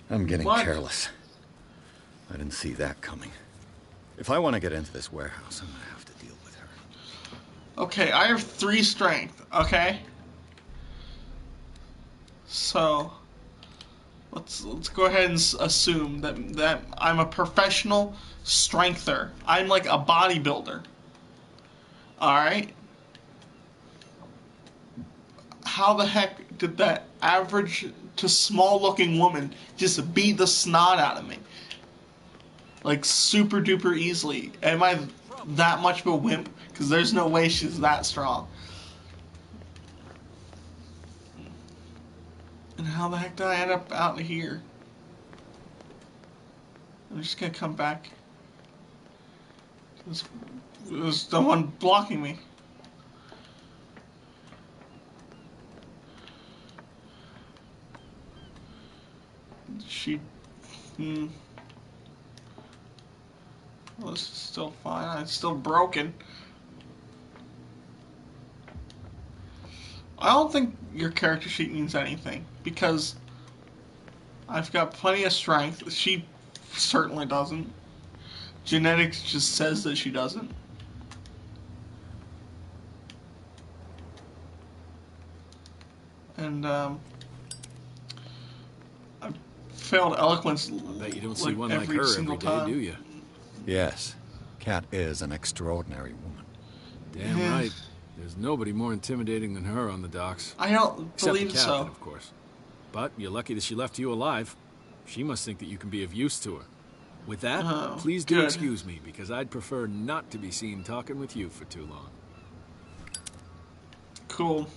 Speaker 3: I'm getting careless. I didn't see that coming. If I want to get into this warehouse, I'm going to have to deal with her.
Speaker 1: Okay, I have 3 strength, okay? So, let's go ahead and assume that I'm a professional strengther. I'm like a bodybuilder. Alright? How the heck did that average to small looking woman just beat the snot out of me? Like super duper easily. Am I that much of a wimp? Because there's no way she's that strong. And how the heck did I end up out here? I'm just gonna come back. There's the one blocking me. Well, this is still fine. It's still broken. I don't think your character sheet means anything, because I've got plenty of strength. She certainly doesn't. Genetics just says that she doesn't. And, I failed eloquence.
Speaker 13: I bet you don't see one like her every day, do you?
Speaker 3: Yes. Cat is an extraordinary woman.
Speaker 13: Damn right. There's nobody more intimidating than her on the docks.
Speaker 1: I don't believe
Speaker 13: Except the captain,
Speaker 1: so.
Speaker 13: of course. But you're lucky that she left you alive. She must think that you can be of use to her. With that,
Speaker 1: Oh,
Speaker 13: please do
Speaker 1: good.
Speaker 13: excuse me, because I'd prefer not to be seen talking with you for too long.
Speaker 1: Cool.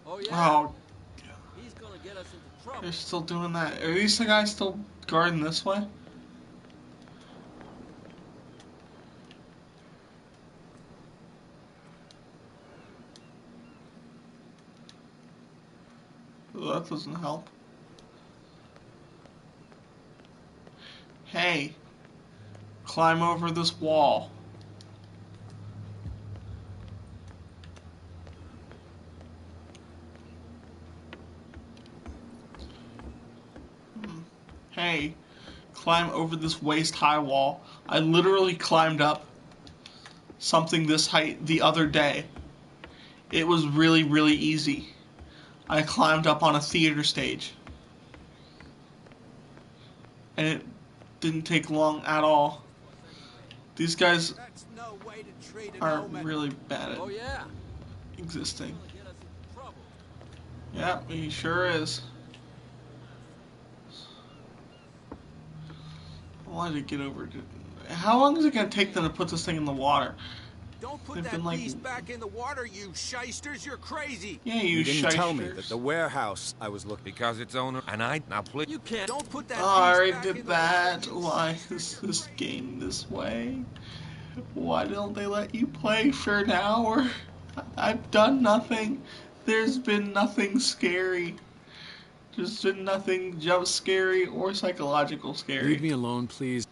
Speaker 15: Oh yeah.
Speaker 1: Oh,
Speaker 15: He's gonna get us into trouble.
Speaker 1: they're still doing that. Are these the guys still guarding this way? Well, that doesn't help. Hey, climb over this wall. Hey, climb over this waist-high wall. I literally climbed up something this height the other day. It was really, really easy. I climbed up on a theater stage. And it didn't take long at all. These guys are really bad at existing. Yep, he sure is. Why did it get over? How long is it gonna take them to put this thing in the water?
Speaker 8: Don't put
Speaker 1: They've
Speaker 8: that
Speaker 1: been like,
Speaker 8: beast back in the water, you shysters! You're crazy.
Speaker 1: yeah, you
Speaker 3: didn't tell me
Speaker 1: shysters.
Speaker 3: that the warehouse I was looking
Speaker 7: Because it's owner and I now please.
Speaker 8: You can't. Don't put that.
Speaker 1: Oh, I already
Speaker 8: beast back
Speaker 1: did
Speaker 8: in
Speaker 1: that.
Speaker 8: the water,
Speaker 1: Why is this game this way? Why don't they let you play for an hour? I've done nothing. There's been nothing scary. There's been nothing jump scary or psychological scary.
Speaker 13: Leave me alone, please.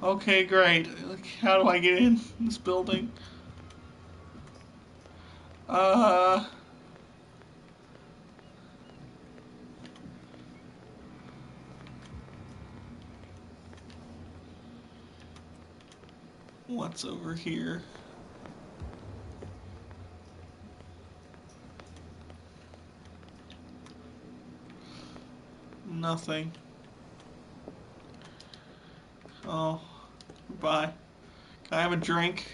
Speaker 1: Okay, great. Like, how do I get in this building? What's over here? Nothing. Oh, goodbye. Can I have a drink?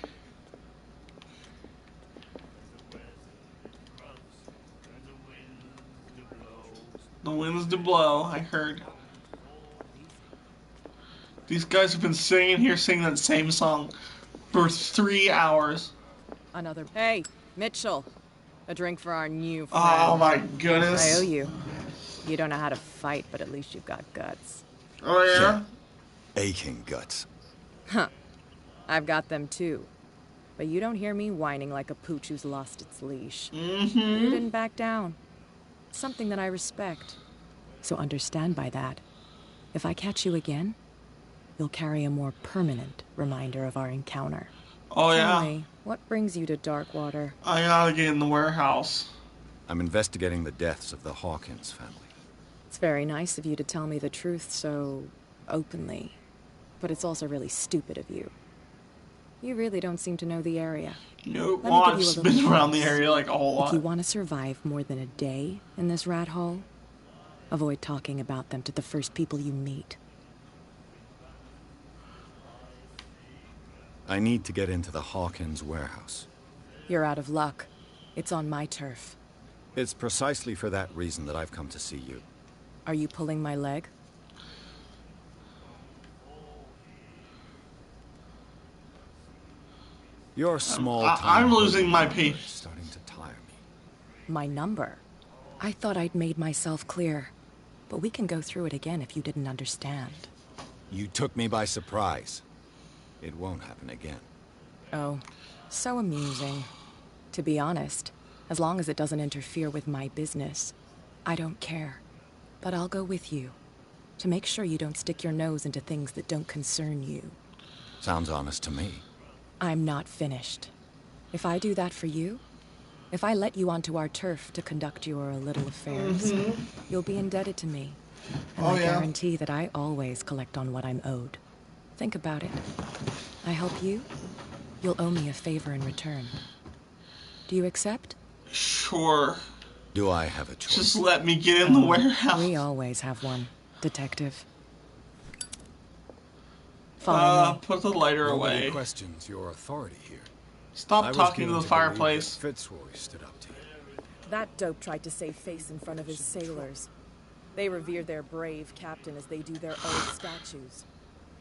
Speaker 1: The winds do blow, I heard. These guys have been singing here, singing that same song for 3 hours.
Speaker 11: Another. Hey, Mitchell. A drink for our new friend.
Speaker 1: Oh my goodness.
Speaker 11: I owe you. You don't know how to fight, but at least you've got guts.
Speaker 1: Oh yeah?
Speaker 3: aching guts.
Speaker 11: Huh. I've got them too. But you don't hear me whining like a pooch who's lost its leash.
Speaker 1: Mm-hmm.
Speaker 11: You didn't back down. Something that I respect. So understand by that, if I catch you again, you'll carry a more permanent reminder of our encounter.
Speaker 1: Oh, yeah?
Speaker 11: Tell me, what brings you to Darkwater?
Speaker 1: I gotta get in the warehouse.
Speaker 3: I'm investigating the deaths of the Hawkins family.
Speaker 11: It's very nice of you to tell me the truth so openly. But it's also really stupid of you. You really don't seem to know the area.
Speaker 1: Nope. Well, I've just been around the area like a whole lot.
Speaker 11: If you want to survive more than a day in this rat hole, avoid talking about them to the first people you meet.
Speaker 3: I need to get into the Hawkins warehouse.
Speaker 11: You're out of luck. It's on my turf.
Speaker 3: It's precisely for that reason that I've come to see you.
Speaker 11: Are you pulling my leg?
Speaker 3: Your small
Speaker 1: I'm losing my patience.
Speaker 3: Starting to tire me.
Speaker 11: My number? I thought I'd made myself clear. But we can go through it again if you didn't understand.
Speaker 3: You took me by surprise. It won't happen again.
Speaker 11: Oh, so amusing. To be honest, as long as it doesn't interfere with my business, I don't care. But I'll go with you, to make sure you don't stick your nose into things that don't concern you.
Speaker 3: Sounds honest to me.
Speaker 11: I'm not finished. If I do that for you, if I let you onto our turf to conduct your little affairs, you'll be indebted to me. And I guarantee that I always collect on what I'm owed. Think about it. I help you, you'll owe me a favor in return. Do you accept?
Speaker 1: Sure.
Speaker 3: Do I have a choice?
Speaker 1: Just let me get in the warehouse.
Speaker 11: We always have one, Detective. Follow me.
Speaker 1: Put the lighter
Speaker 3: Nobody
Speaker 1: away.
Speaker 3: questions your authority here.
Speaker 1: Stop
Speaker 3: I was
Speaker 1: talking to
Speaker 3: given
Speaker 1: the
Speaker 3: believe
Speaker 1: fireplace.
Speaker 3: that Fitzroy stood up to you.
Speaker 11: That dope tried to save face in front of his sailors. They revere their brave captain as they do their old statues.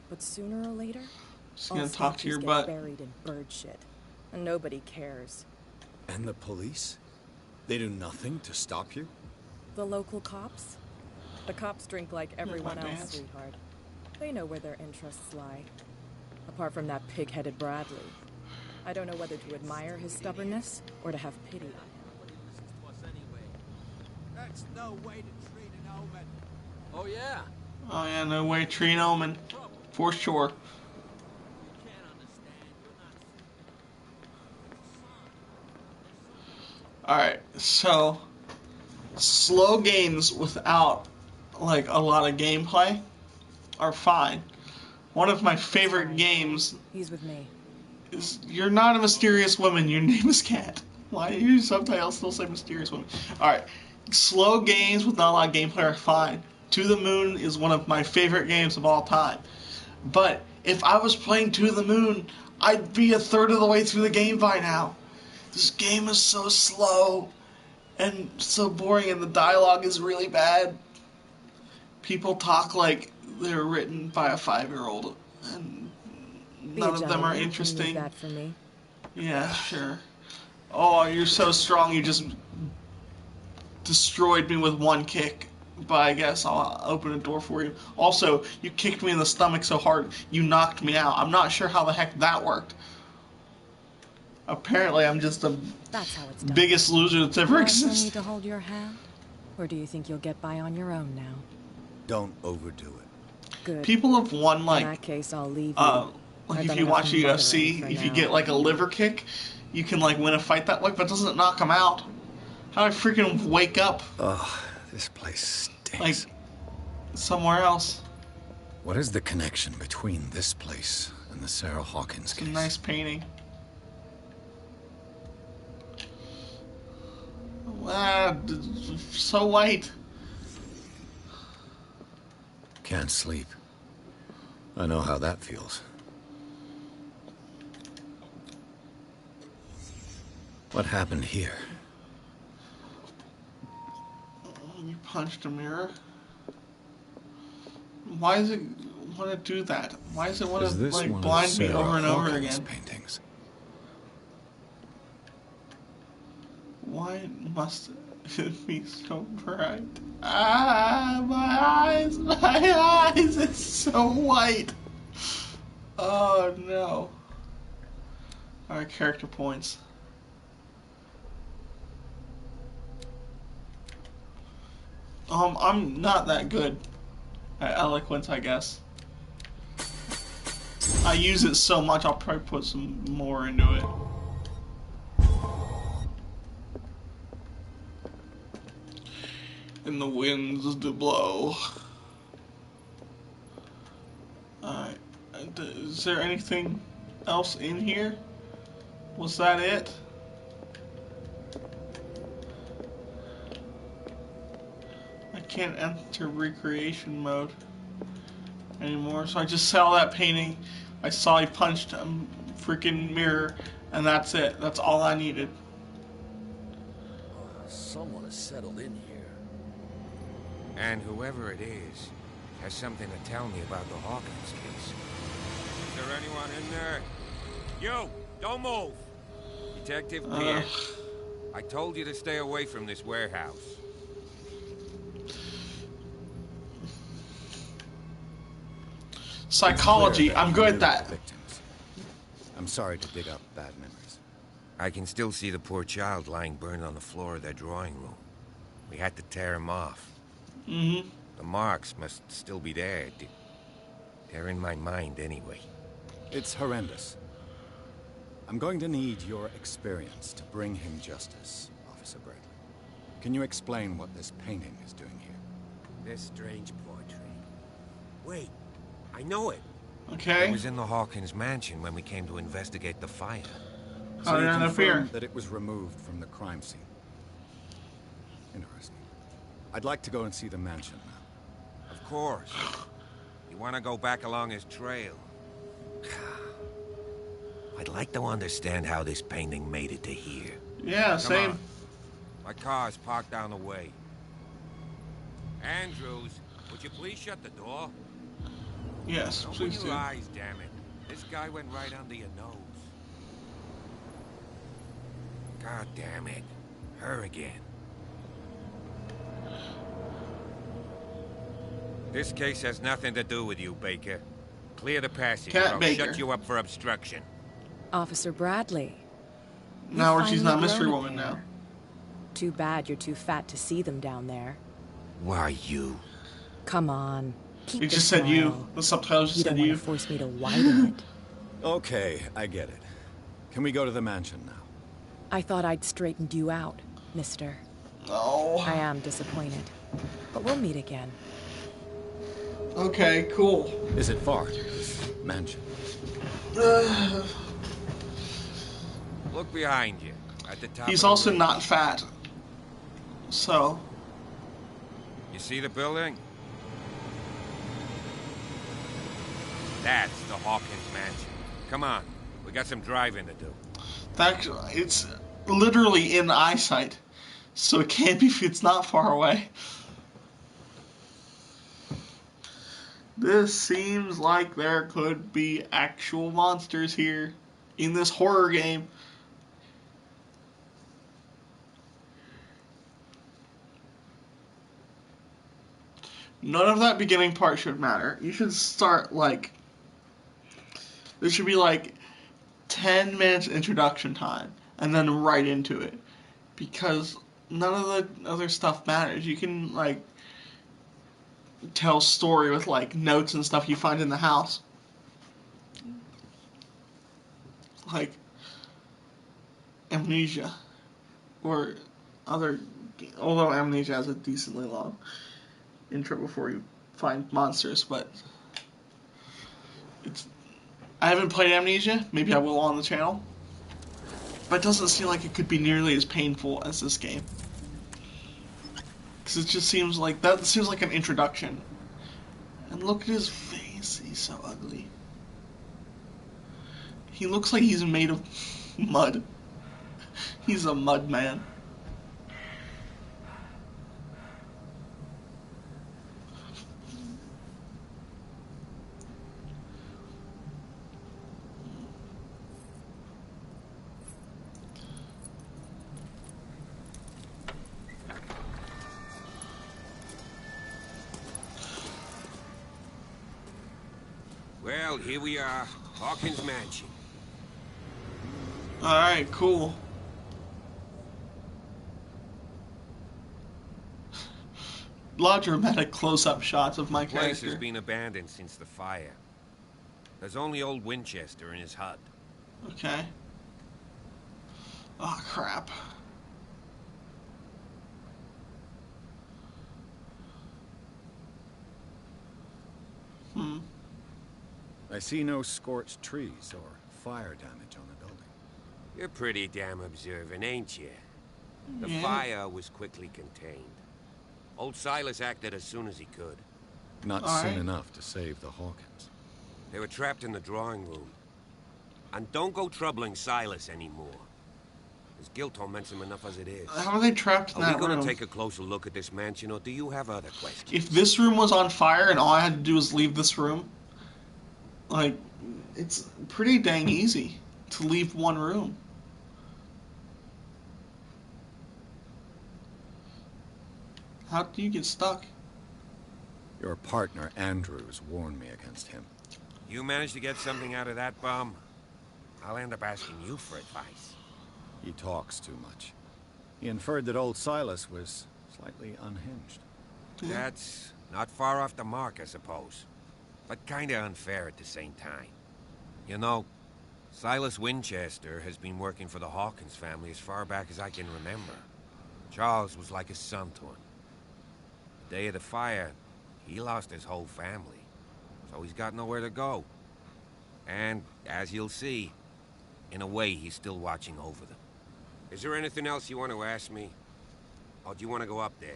Speaker 11: But sooner or later,
Speaker 1: Just
Speaker 11: all
Speaker 1: gonna talk to
Speaker 11: statues
Speaker 1: your
Speaker 11: get
Speaker 1: butt.
Speaker 11: buried in bird shit. And nobody cares.
Speaker 3: And the police? They do nothing to stop you?
Speaker 11: The local cops? The cops drink like everyone
Speaker 1: my
Speaker 11: else,
Speaker 1: pants.
Speaker 11: sweetheart. They know where their interests lie. Apart from that pig-headed Bradley. I don't know whether to admire his stubbornness or to have pity on him.
Speaker 8: That's no way to treat an omen.
Speaker 15: Oh, yeah?
Speaker 1: Oh yeah, no way, tree and omen. For sure. Alright, so slow games without like a lot of gameplay are fine. One of my favorite games
Speaker 11: He's with me.
Speaker 1: is You're Not a Mysterious Woman, Your Name is Cat. Why do your subtitles still say Mysterious Woman? Alright, slow games with not a lot of gameplay are fine. To the Moon is one of my favorite games of all time. But if I was playing To the Moon, I'd be a third of the way through the game by now. This game is so slow and so boring, and the dialogue is really bad. People talk like they're written by a 5-year-old, and none of them are interesting.
Speaker 11: That for me.
Speaker 1: Yeah, sure. Oh, you're so strong, you just destroyed me with one kick. But I guess I'll open a door for you. Also, you kicked me in the stomach so hard, you knocked me out. I'm not sure how the heck that worked. Apparently, I'm just the biggest loser that's ever
Speaker 11: Do I
Speaker 1: existed.
Speaker 11: need to hold your hand? Or do you think you'll get by on your own now?
Speaker 3: Don't overdo it.
Speaker 11: Good.
Speaker 1: People have won, like,
Speaker 11: in that case, I'll leave you.
Speaker 1: like if you watch UFC, if you get like a liver kick, you can like win a fight that way, but doesn't it knock them out? How do I freaking wake up?
Speaker 3: Ugh, this place stinks.
Speaker 1: Like, somewhere else.
Speaker 3: What is the connection between this place and the Sarah Hawkins case?
Speaker 1: It's a nice painting. Ah, so white.
Speaker 3: Can't sleep. I know how that feels. What happened here?
Speaker 1: You punched a mirror. Why does it want to do that? Why does it want to like blind me over and over again?
Speaker 3: Paintings?
Speaker 1: Why must it be so bright? Ah, my eyes, it's so white. Oh no. Alright, character points. I'm not that good at eloquence, I guess. I use it so much, I'll probably put some more into it. And the winds do blow. Alright. Is there anything else in here? Was that it? I can't enter recreation mode anymore, so I just saw that painting. I saw he punched a freaking mirror, and that's it. That's all I needed.
Speaker 15: Someone has settled in here.
Speaker 7: And whoever it is has something to tell me about the Hawkins case. Is there anyone in there? You! Don't move! Detective Pierce. I told you to stay away from this warehouse.
Speaker 1: Psychology, I'm good at that.
Speaker 3: Victims. I'm sorry to dig up bad memories.
Speaker 7: I can still see the poor child lying burned on the floor of their drawing room. We had to tear him off.
Speaker 1: Mm-hmm.
Speaker 7: The marks must still be there. They're in my mind anyway.
Speaker 3: It's horrendous. I'm going to need your experience to bring him justice, Officer Bradley. Can you explain what this painting is doing here?
Speaker 8: This strange portrait. Wait, I know it.
Speaker 1: Okay.
Speaker 7: It was in the Hawkins mansion when we came to investigate the fire.
Speaker 3: So you confirm that it was removed from the crime scene. Interesting. I'd like to go and see the mansion now.
Speaker 7: Of course. You want to go back along his trail? I'd like to understand how this painting made it to here.
Speaker 1: Yeah,
Speaker 7: Come
Speaker 1: same.
Speaker 7: on. My car's parked down the way. Andrews, would you please shut the door?
Speaker 1: Yes,
Speaker 7: Open
Speaker 1: please
Speaker 7: your
Speaker 1: do.
Speaker 7: eyes, damn it. This guy went right under your nose. God damn it. Her again. This case has nothing to do with you, Baker. Clear the passage,
Speaker 1: Cat
Speaker 7: or I'll
Speaker 1: Baker.
Speaker 7: shut you up for obstruction.
Speaker 11: Officer Bradley.
Speaker 1: Now she's not
Speaker 11: You've
Speaker 1: Mystery
Speaker 11: grown a
Speaker 1: Woman now.
Speaker 11: pair. Too bad you're too fat to see them down there.
Speaker 7: Why you?
Speaker 11: Come on. Keep
Speaker 1: It
Speaker 11: the
Speaker 1: just said you.
Speaker 11: smile.
Speaker 1: The subtitles just
Speaker 11: You
Speaker 1: said
Speaker 11: don't want
Speaker 1: you.
Speaker 11: to force me to widen it.
Speaker 3: Okay, I get it. Can we go to the mansion now?
Speaker 11: I thought I'd straightened you out, mister.
Speaker 1: Oh.
Speaker 11: I am disappointed. But we'll meet again.
Speaker 1: Okay, cool.
Speaker 3: Is it far to this mansion?
Speaker 7: Look behind you. At the top
Speaker 1: He's
Speaker 7: of the
Speaker 1: also
Speaker 7: ridge.
Speaker 1: not fat. So.
Speaker 7: You see the building? That's the Hawkins mansion. Come on. We got some driving to do.
Speaker 1: It's literally in eyesight. So it can't be, it's not far away. This seems like there could be actual monsters here in this horror game. None of that beginning part should matter. You should start like, there should be like 10 minutes introduction time and then right into it. Because none of the other stuff matters. You can like tell story with like notes and stuff you find in the house. Like Amnesia or other, although Amnesia has a decently long intro before you find monsters, but I haven't played Amnesia. Maybe I will on the channel, but it doesn't seem like it could be nearly as painful as this game, because it just seems like that seems like an introduction. And look at his face, he's so ugly. He looks like he's made of mud. He's a mud man.
Speaker 7: Well, here we are. Hawkins mansion.
Speaker 1: Alright, cool. A lot of dramatic close-up shots of my
Speaker 7: The place
Speaker 1: character.
Speaker 7: has been abandoned since the fire. There's only old Winchester in his hut.
Speaker 1: Okay. Oh, crap.
Speaker 3: I see no scorched trees or fire damage on the building.
Speaker 7: You're pretty damn observant, ain't you? The
Speaker 1: Yeah.
Speaker 7: fire was quickly contained. Old Silas acted as soon as he could.
Speaker 3: Not
Speaker 1: All
Speaker 3: soon
Speaker 1: right.
Speaker 3: enough to save the Hawkins.
Speaker 7: They were trapped in the drawing room. And don't go troubling Silas anymore. His guilt torments him enough as it is.
Speaker 1: How are they trapped in
Speaker 7: Are
Speaker 1: that
Speaker 7: we gonna
Speaker 1: room?
Speaker 7: take a closer look at this mansion, or do you have other questions?
Speaker 1: If this room was on fire and all I had to do was leave this room, like, it's pretty dang easy to leave one room. How do you get stuck?
Speaker 3: Your partner, Andrews, warned me against him.
Speaker 7: You managed to get something out of that bum, I'll end up asking you for advice.
Speaker 3: He talks too much. He inferred that old Silas was slightly unhinged.
Speaker 7: That's not far off the mark, I suppose. But kinda unfair at the same time. You know, Silas Winchester has been working for the Hawkins family as far back as I can remember. Charles was like a son to him. The day of the fire, he lost his whole family. So he's got nowhere to go. And, as you'll see, in a way, he's still watching over them. Is there anything else you want to ask me? Or do you want to go up there?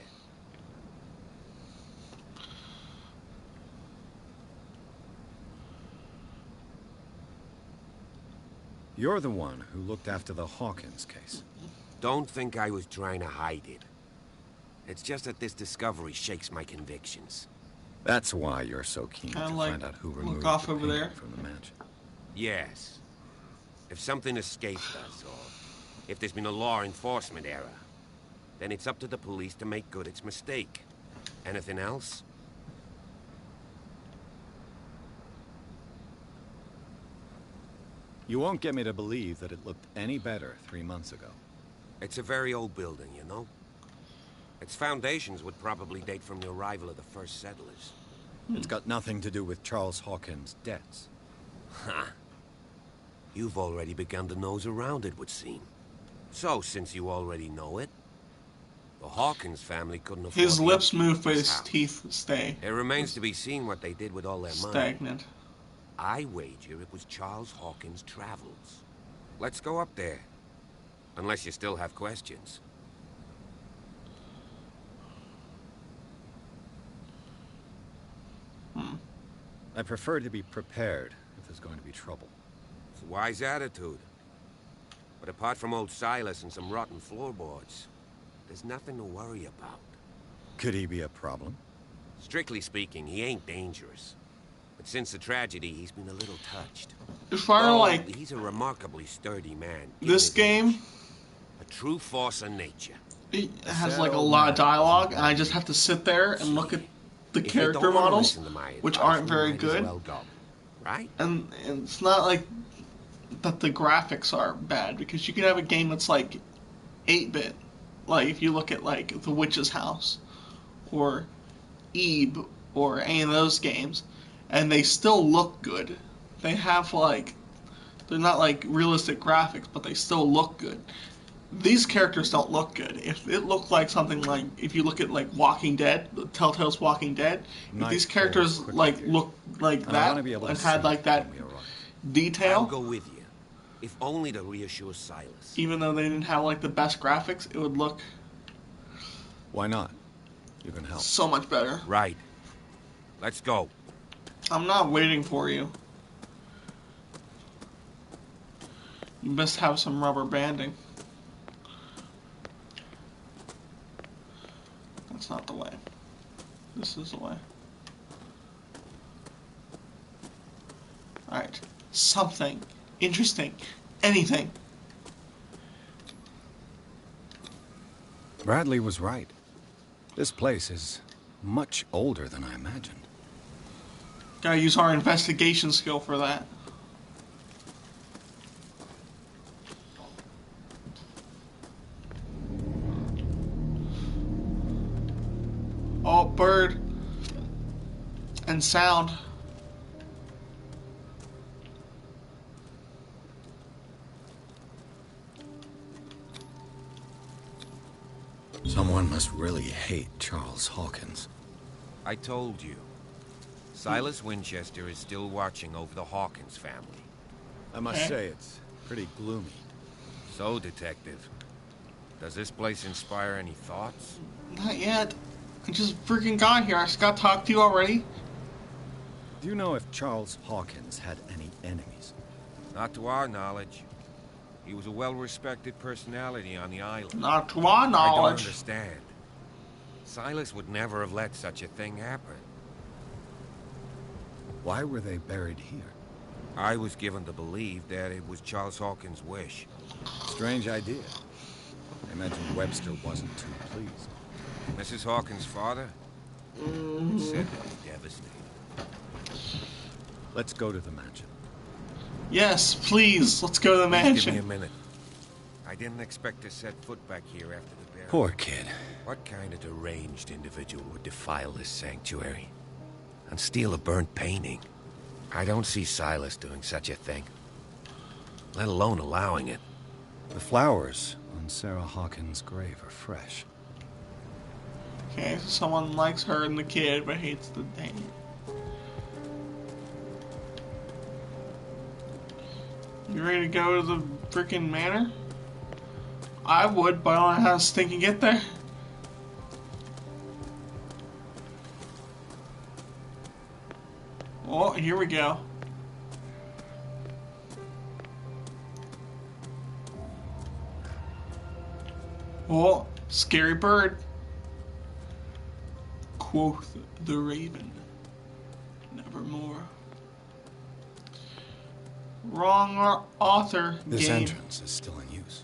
Speaker 3: You're the one who looked after the Hawkins case.
Speaker 7: Don't think I was trying to hide it. It's just that this discovery shakes my convictions.
Speaker 3: That's why you're so keen to find out who removed the painting from the mansion.
Speaker 7: Yes. If something escaped us, or if there's been a law enforcement error, then it's up to the police to make good its mistake. Anything else?
Speaker 3: You won't get me to believe that it looked any better 3 months ago.
Speaker 7: It's a very old building, you know? Its foundations would probably date from the arrival of the first settlers.
Speaker 3: It's got nothing to do with Charles Hawkins' debts.
Speaker 7: Ha! You've already begun to nose around, it would seem. So, since you already know it, the Hawkins family couldn't afford...
Speaker 1: His lips move, but his teeth stay.
Speaker 7: It remains to be seen what they did with all their money.
Speaker 1: Stagnant.
Speaker 7: I wager it was Charles Hawkins' travels. Let's go up there. Unless you still have questions.
Speaker 3: I prefer to be prepared if there's going to be trouble.
Speaker 7: It's a wise attitude. But apart from old Silas and some rotten floorboards, there's nothing to worry about.
Speaker 3: Could he be a problem?
Speaker 7: Strictly speaking, he ain't dangerous. But since the tragedy, he's been a little touched.
Speaker 1: If I like...
Speaker 7: He's a remarkably sturdy man.
Speaker 1: This game...
Speaker 7: A true force of nature.
Speaker 1: It has like a lot of dialogue, and I just have to sit there and look at the character models, which aren't very good.
Speaker 7: Right?
Speaker 1: And it's not like that the graphics are bad, because you can have a game that's like 8-bit. Like if you look at like The Witch's House or Ebe or any of those games, and they still look good. They have like, they're not like realistic graphics, but they still look good. These characters don't look good. If it looked like something like, if you look at like Walking Dead, the Telltale's Walking Dead, if these characters like look like that and had like that detail,
Speaker 7: I'll go with you, if only to reassure Silas.
Speaker 1: Even though they didn't have like the best graphics, it would look...
Speaker 3: Why not? You can help.
Speaker 1: So much better.
Speaker 7: Right. Let's go.
Speaker 1: I'm not waiting for you. You must have some rubber banding. That's not the way. This is the way. Alright. Something interesting. Anything.
Speaker 3: Bradley was right. This place is much older than I imagined.
Speaker 1: Gotta use our investigation skill for that. Oh, bird. And sound.
Speaker 3: Someone must really hate Charles Hawkins.
Speaker 7: I told you. Silas Winchester is still watching over the Hawkins family.
Speaker 3: I must say, it's pretty gloomy.
Speaker 7: So, Detective, does this place inspire any thoughts?
Speaker 1: Not yet. I just freaking got here. I just got talked to you already.
Speaker 3: Do you know if Charles Hawkins had any enemies?
Speaker 7: Not to our knowledge. He was a well-respected personality on the island.
Speaker 1: Not to our knowledge.
Speaker 7: I don't understand. Silas would never have let such a thing happen.
Speaker 3: Why were they buried here?
Speaker 7: I was given to believe that it was Charles Hawkins' wish.
Speaker 3: Strange idea. I imagine Webster wasn't too pleased.
Speaker 7: Mrs. Hawkins' father? It's said to be devastated.
Speaker 3: Let's go to the mansion.
Speaker 1: Yes, please. Let's go to the mansion.
Speaker 7: Give me a minute. I didn't expect to set foot back here after the burial.
Speaker 3: Poor kid.
Speaker 7: What kind of deranged individual would defile this sanctuary and steal a burnt painting? I don't see Silas doing such a thing, let alone allowing it.
Speaker 3: The flowers on Sarah Hawkins' grave are fresh.
Speaker 1: Okay, so someone likes her and the kid, but hates the thing. You ready to go to the freaking manor? I would, but I don't know how to stinking get there. Oh, here we go. Oh, scary bird. Quoth the raven. Nevermore. Wrong author.
Speaker 3: This
Speaker 1: game.
Speaker 3: entrance is still in use.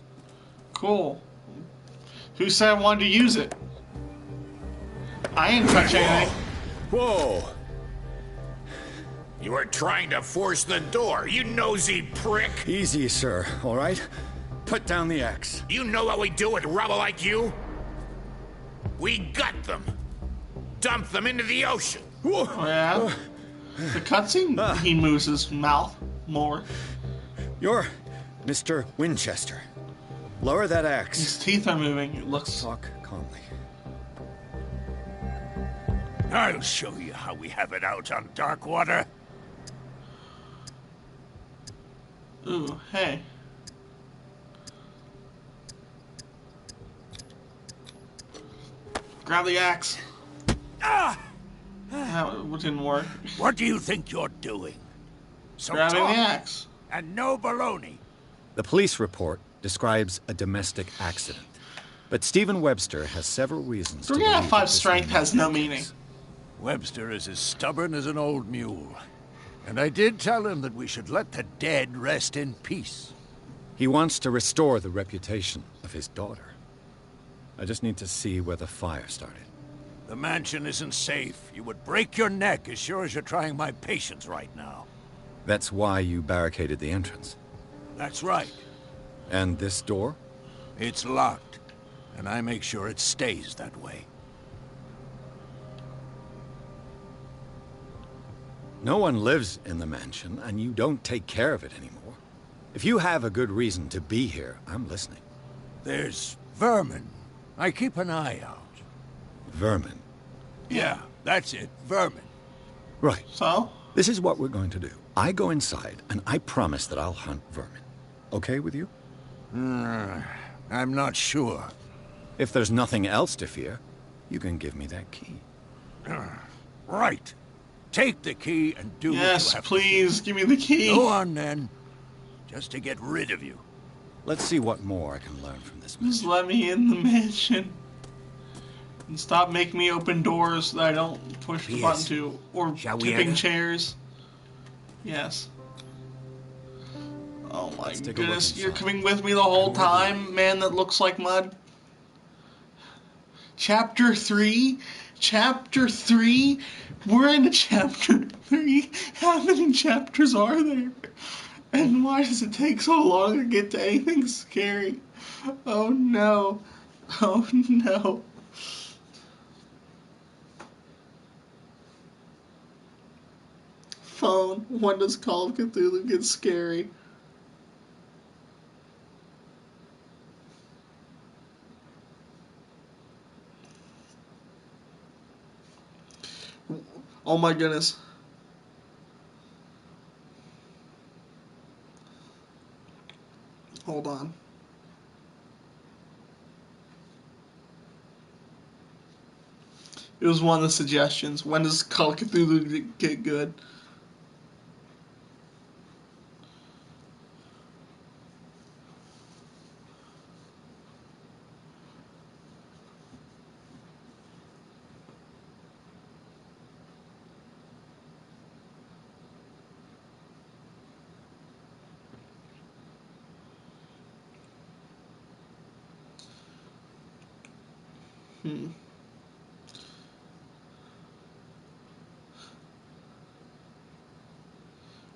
Speaker 1: Cool. Who said I wanted to use it? I ain't touch anything.
Speaker 3: Whoa!
Speaker 6: You were trying to force the door, you nosy prick!
Speaker 3: Easy, sir, all right? Put down the axe.
Speaker 6: You know what we do with rubble like you? We gut them. Dump them into the ocean.
Speaker 1: Oh, yeah? The cutscene, he moves his mouth more.
Speaker 3: You're Mr. Winchester. Lower that axe.
Speaker 1: His teeth are moving. It looks...
Speaker 3: Talk calmly.
Speaker 6: I'll show you how we have it out on Darkwater.
Speaker 1: Ooh, hey. Grab the axe.
Speaker 6: Ah!
Speaker 1: That didn't work.
Speaker 6: What do you think you're doing? So
Speaker 1: Grabbing
Speaker 6: talk,
Speaker 1: the axe.
Speaker 6: and no baloney.
Speaker 3: The police report describes a domestic accident, but Stephen Webster has several reasons to
Speaker 1: 3 out of
Speaker 3: believe
Speaker 1: 5
Speaker 3: that this
Speaker 1: strength
Speaker 3: may not
Speaker 1: has
Speaker 3: be
Speaker 1: no
Speaker 3: the
Speaker 1: meaning.
Speaker 3: case.
Speaker 9: Webster is as stubborn as an old mule. And I did tell him that we should let the dead rest in peace.
Speaker 3: He wants to restore the reputation of his daughter. I just need to see where the fire started.
Speaker 9: The mansion isn't safe. You would break your neck as sure as you're trying my patience right now.
Speaker 3: That's why you barricaded the entrance.
Speaker 9: That's right.
Speaker 3: And this door?
Speaker 9: It's locked, and I make sure it stays that way.
Speaker 3: No one lives in the mansion, and you don't take care of it anymore. If you have a good reason to be here, I'm listening.
Speaker 9: There's vermin. I keep an eye out.
Speaker 3: Vermin?
Speaker 9: Yeah, that's it. Vermin.
Speaker 3: Right.
Speaker 1: So?
Speaker 3: This is what we're going to do. I go inside, and I promise that I'll hunt vermin. Okay with you?
Speaker 9: I'm not sure.
Speaker 3: If there's nothing else to fear, you can give me that key.
Speaker 9: Right. Take the key and do what you
Speaker 1: Yes,
Speaker 9: have
Speaker 1: please, give me the key.
Speaker 9: to. Go on, then. Just to get rid of you.
Speaker 3: Let's see what more I can learn from this
Speaker 1: Just let me in the mansion. And stop making me open doors that I don't push the button to. Or tipping chairs. Yes. Oh my goodness, you're coming with me the whole time, man that looks like mud? Chapter 3? Chapter 3? We're in chapter 3? How many chapters are there? And why does it take so long to get to anything scary? Oh no. Oh no. Phone. When does Call of Cthulhu get scary? Oh my goodness. Hold on. It was one of the suggestions. When does Call of Cthulhu get good?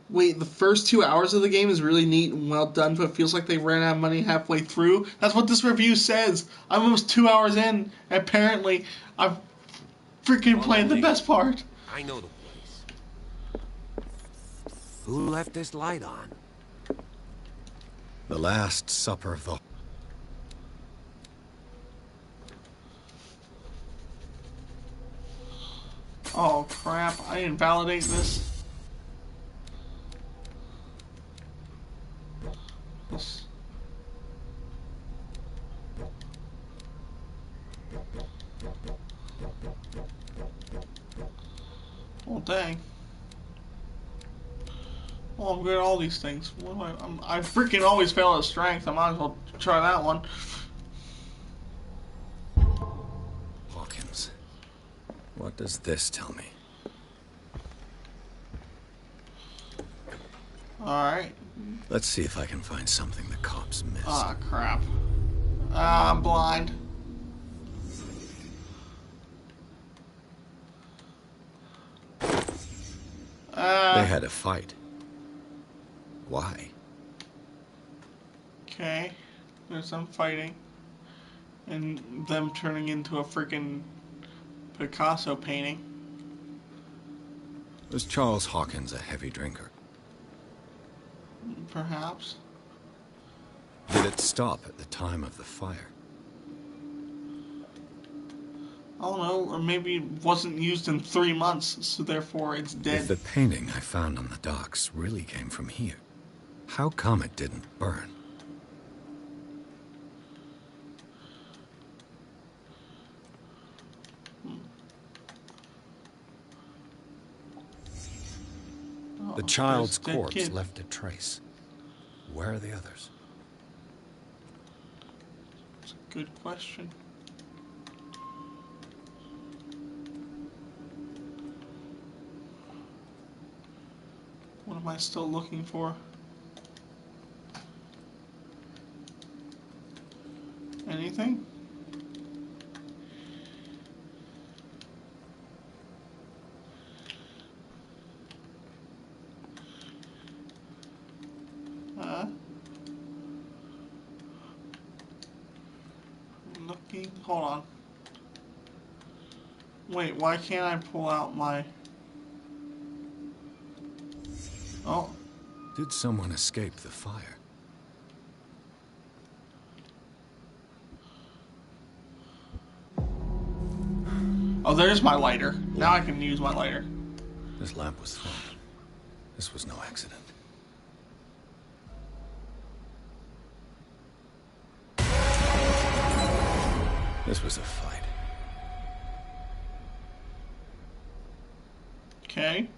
Speaker 1: Wait, the first 2 hours of the game is really neat and well done, but it feels like they ran out of money halfway through. That's what this review says. I'm almost 2 hours in, and apparently I've freaking played the best part.
Speaker 7: I know the place. Who left this light on?
Speaker 3: The Last Supper of the...
Speaker 1: Oh crap, I didn't validate this. Oh dang. Well, I'm good at all these things. What am I freaking always fail at strength. I might as well try that one.
Speaker 3: What does this tell me?
Speaker 1: Alright.
Speaker 3: Let's see if I can find something the cops missed.
Speaker 1: Ah, crap. I'm blind.
Speaker 3: They had a fight. Why?
Speaker 1: Okay. There's some fighting. And them turning into a freaking Picasso painting.
Speaker 3: Was Charles Hawkins a heavy drinker?
Speaker 1: Perhaps.
Speaker 3: Did it stop at the time of the fire?
Speaker 1: I don't know, or maybe it wasn't used in 3 months, so therefore it's dead.
Speaker 3: If the painting I found on the docks really came from here, how come it didn't burn? The child's corpse left a trace. Where are the others?
Speaker 1: That's a good question. What am I still looking for? Anything? Looking. Hold on. Wait, why can't I pull out my... Oh.
Speaker 3: Did someone escape the fire?
Speaker 1: Oh, there's my lighter. Now I can use my lighter.
Speaker 3: This lamp was found. This was no accident. This was a fight.
Speaker 1: Okay.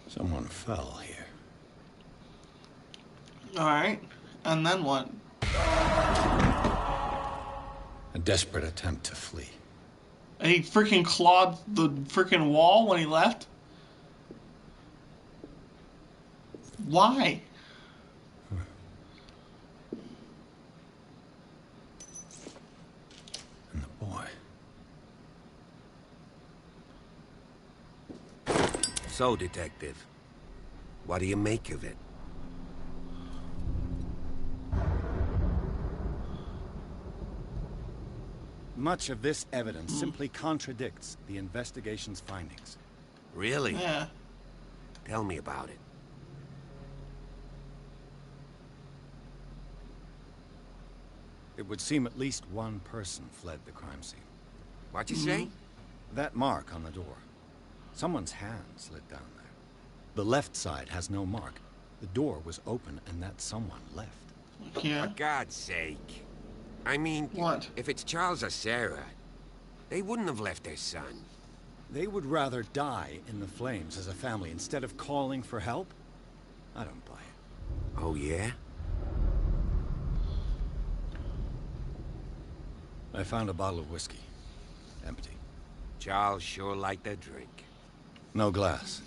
Speaker 3: Someone fell here.
Speaker 1: Alright. And then what?
Speaker 3: A desperate attempt to flee.
Speaker 1: And he freaking clawed the freaking wall when he left? Why?
Speaker 3: And the boy.
Speaker 16: So, Detective, what do you make of it?
Speaker 17: Much of this evidence simply contradicts the investigation's findings.
Speaker 16: Really?
Speaker 1: Yeah.
Speaker 16: Tell me about it.
Speaker 17: It would seem at least one person fled the crime scene.
Speaker 16: What'd you say?
Speaker 17: That mark on the door. Someone's hand slid down there. The left side has no mark. The door was open and that someone left.
Speaker 1: Yeah.
Speaker 16: For God's sake. I mean,
Speaker 1: what?
Speaker 16: If it's Charles or Sarah, they wouldn't have left their son.
Speaker 17: They would rather die in the flames as a family instead of calling for help? I don't buy it.
Speaker 16: Oh, yeah?
Speaker 3: I found a bottle of whiskey. Empty.
Speaker 16: Charles sure liked their drink.
Speaker 3: No glass.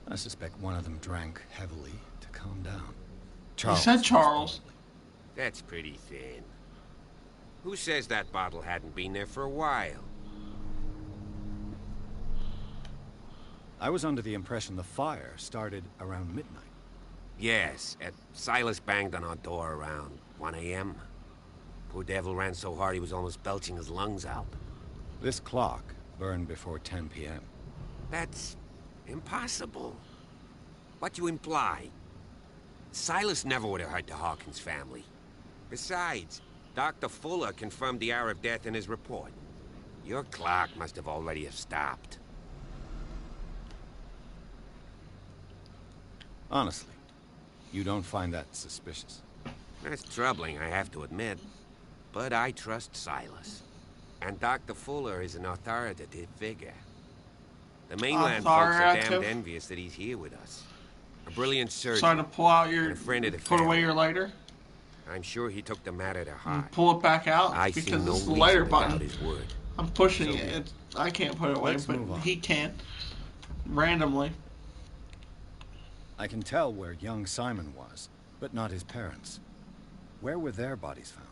Speaker 3: I suspect one of them drank heavily to calm down.
Speaker 1: Charles. You said Charles.
Speaker 16: That's pretty thin. Who says that bottle hadn't been there for a while?
Speaker 17: I was under the impression the fire started around midnight.
Speaker 16: Yes, Silas banged on our door around 1 a.m. Poor devil ran so hard he was almost belching his lungs out.
Speaker 17: This clock burned before 10 p.m.
Speaker 16: That's impossible. What you imply? Silas never would have hurt the Hawkins family. Besides, Dr. Fuller confirmed the hour of death in his report. Your clock must have already have stopped.
Speaker 17: Honestly, you don't find that suspicious?
Speaker 16: That's troubling, I have to admit. But I trust Silas. And Dr. Fuller is an authoritative figure. The mainland folks are damned envious that he's here with us. A brilliant surgeon.
Speaker 1: Trying to pull out your...
Speaker 16: and a friend of the
Speaker 1: put
Speaker 16: family.
Speaker 1: away your lighter?
Speaker 16: I'm sure he took the matter to heart.
Speaker 1: And pull it back out?
Speaker 16: I
Speaker 1: because
Speaker 16: see no
Speaker 1: this is the lighter
Speaker 16: reason to
Speaker 1: button.
Speaker 16: doubt his word.
Speaker 1: I'm pushing it. I can't put it away, but he can. Randomly.
Speaker 3: I can tell where young Simon was, but not his parents. Where were their bodies found?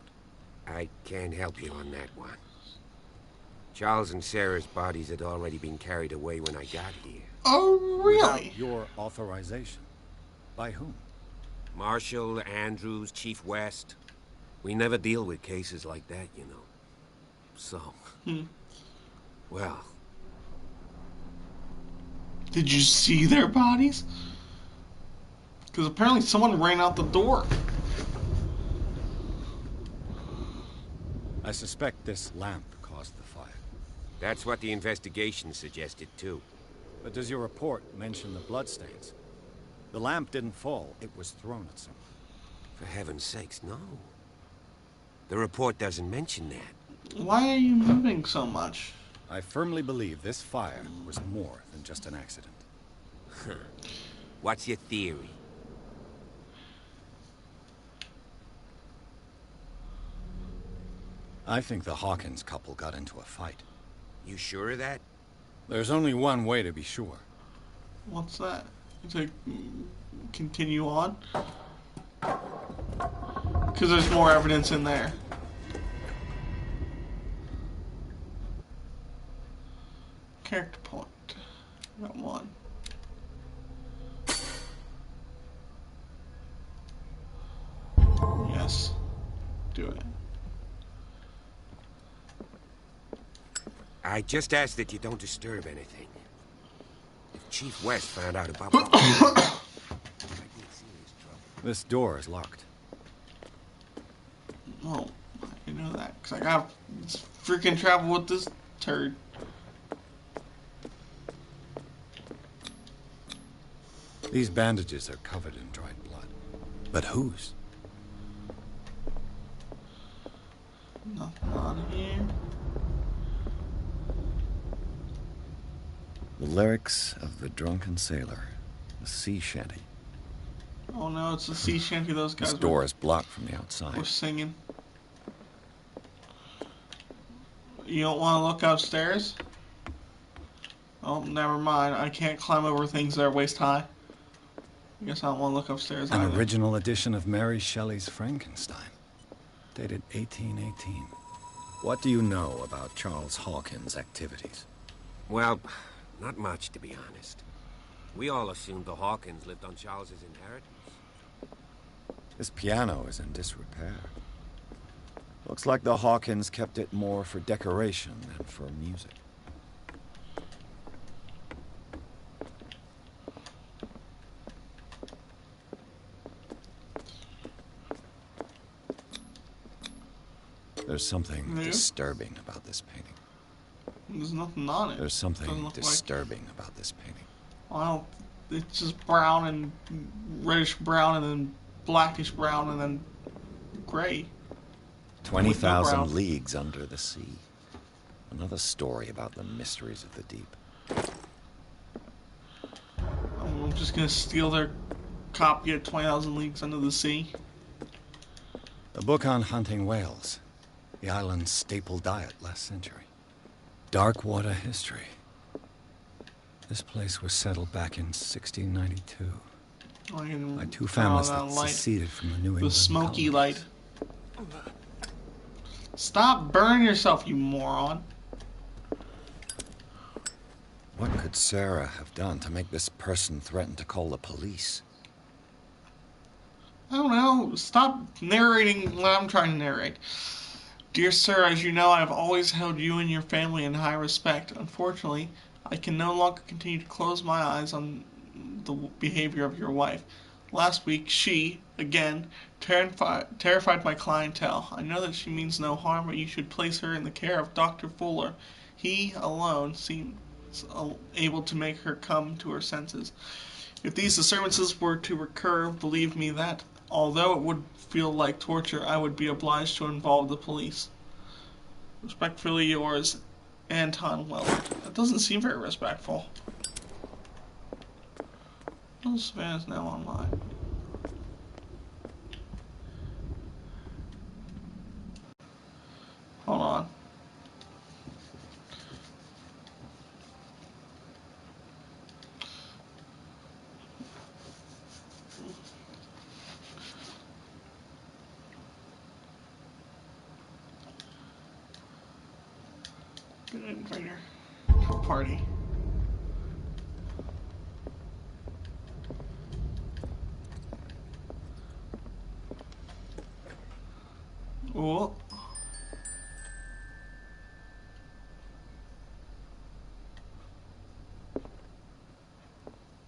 Speaker 16: I can't help you on that one. Charles and Sarah's bodies had already been carried away when I got here.
Speaker 1: Oh, really?
Speaker 3: Without your authorization? By whom?
Speaker 16: Marshall, Andrews, Chief West. We never deal with cases like that, you know. So... Well...
Speaker 1: Did you see their bodies? Because apparently someone ran out the door.
Speaker 3: I suspect this lamp caused the fire.
Speaker 16: That's what the investigation suggested, too.
Speaker 3: But does your report mention the bloodstains? The lamp didn't fall, it was thrown at someone.
Speaker 16: For heaven's sakes, no. The report doesn't mention that.
Speaker 1: Why are you moving so much?
Speaker 3: I firmly believe this fire was more than just an accident.
Speaker 16: What's your theory?
Speaker 3: I think the Hawkins couple got into a fight.
Speaker 16: You sure of that?
Speaker 3: There's only one way to be sure.
Speaker 1: What's that? To continue on? Because there's more evidence in there. Character point. Got one. Yes. Do it.
Speaker 16: I just ask that you don't disturb anything. If Chief West found out about what I'd be in serious trouble.
Speaker 3: This door is locked.
Speaker 1: Oh, I know that. Because I gotta freaking travel with this turd.
Speaker 3: These bandages are covered in dried blood. But whose?
Speaker 1: Nothing on here.
Speaker 3: The lyrics of the drunken sailor. A sea shanty.
Speaker 1: Oh no, it's a sea shanty those guys
Speaker 3: This door is blocked from the outside.
Speaker 1: were singing. You don't want to look upstairs? Oh, never mind. I can't climb over things that are waist high. I guess I don't want to look upstairs
Speaker 3: An
Speaker 1: either.
Speaker 3: original edition of Mary Shelley's Frankenstein. Dated 1818. What do you know about Charles Hawkins' activities?
Speaker 16: Well, not much, to be honest. We all assumed the Hawkins lived on Charles's inheritance.
Speaker 3: This piano is in disrepair. Looks like the Hawkins kept it more for decoration than for music. There's something disturbing about this painting.
Speaker 1: There's nothing on it.
Speaker 3: There's something disturbing about this painting.
Speaker 1: Well, it's just brown and reddish brown and then blackish brown and then gray.
Speaker 3: 20,000 leagues under the sea. Another story about the mysteries of the deep.
Speaker 1: I'm just gonna steal their copy of 20,000 Leagues Under the Sea.
Speaker 3: A book on hunting whales. The island's staple diet last century. Dark water history. This place was settled back in 1692 by two families that seceded from the New England
Speaker 1: The smoky
Speaker 3: colonies.
Speaker 1: light. Stop burning yourself, you moron.
Speaker 3: What could Sarah have done to make this person threaten to call the police?
Speaker 1: I don't know. Stop narrating what I'm trying to narrate. Dear sir, as you know, I have always held you and your family in high respect. Unfortunately, I can no longer continue to close my eyes on the behavior of your wife. Last week, she, again, terrified my clientele. I know that she means no harm, but you should place her in the care of Dr. Fuller. He alone seems able to make her come to her senses. If these disturbances were to recur, believe me that, although it would feel like torture, I would be obliged to involve the police. Respectfully yours, Anton Weller. That doesn't seem very respectful. This van is now online. Hold on. Inviter. Party. Oh.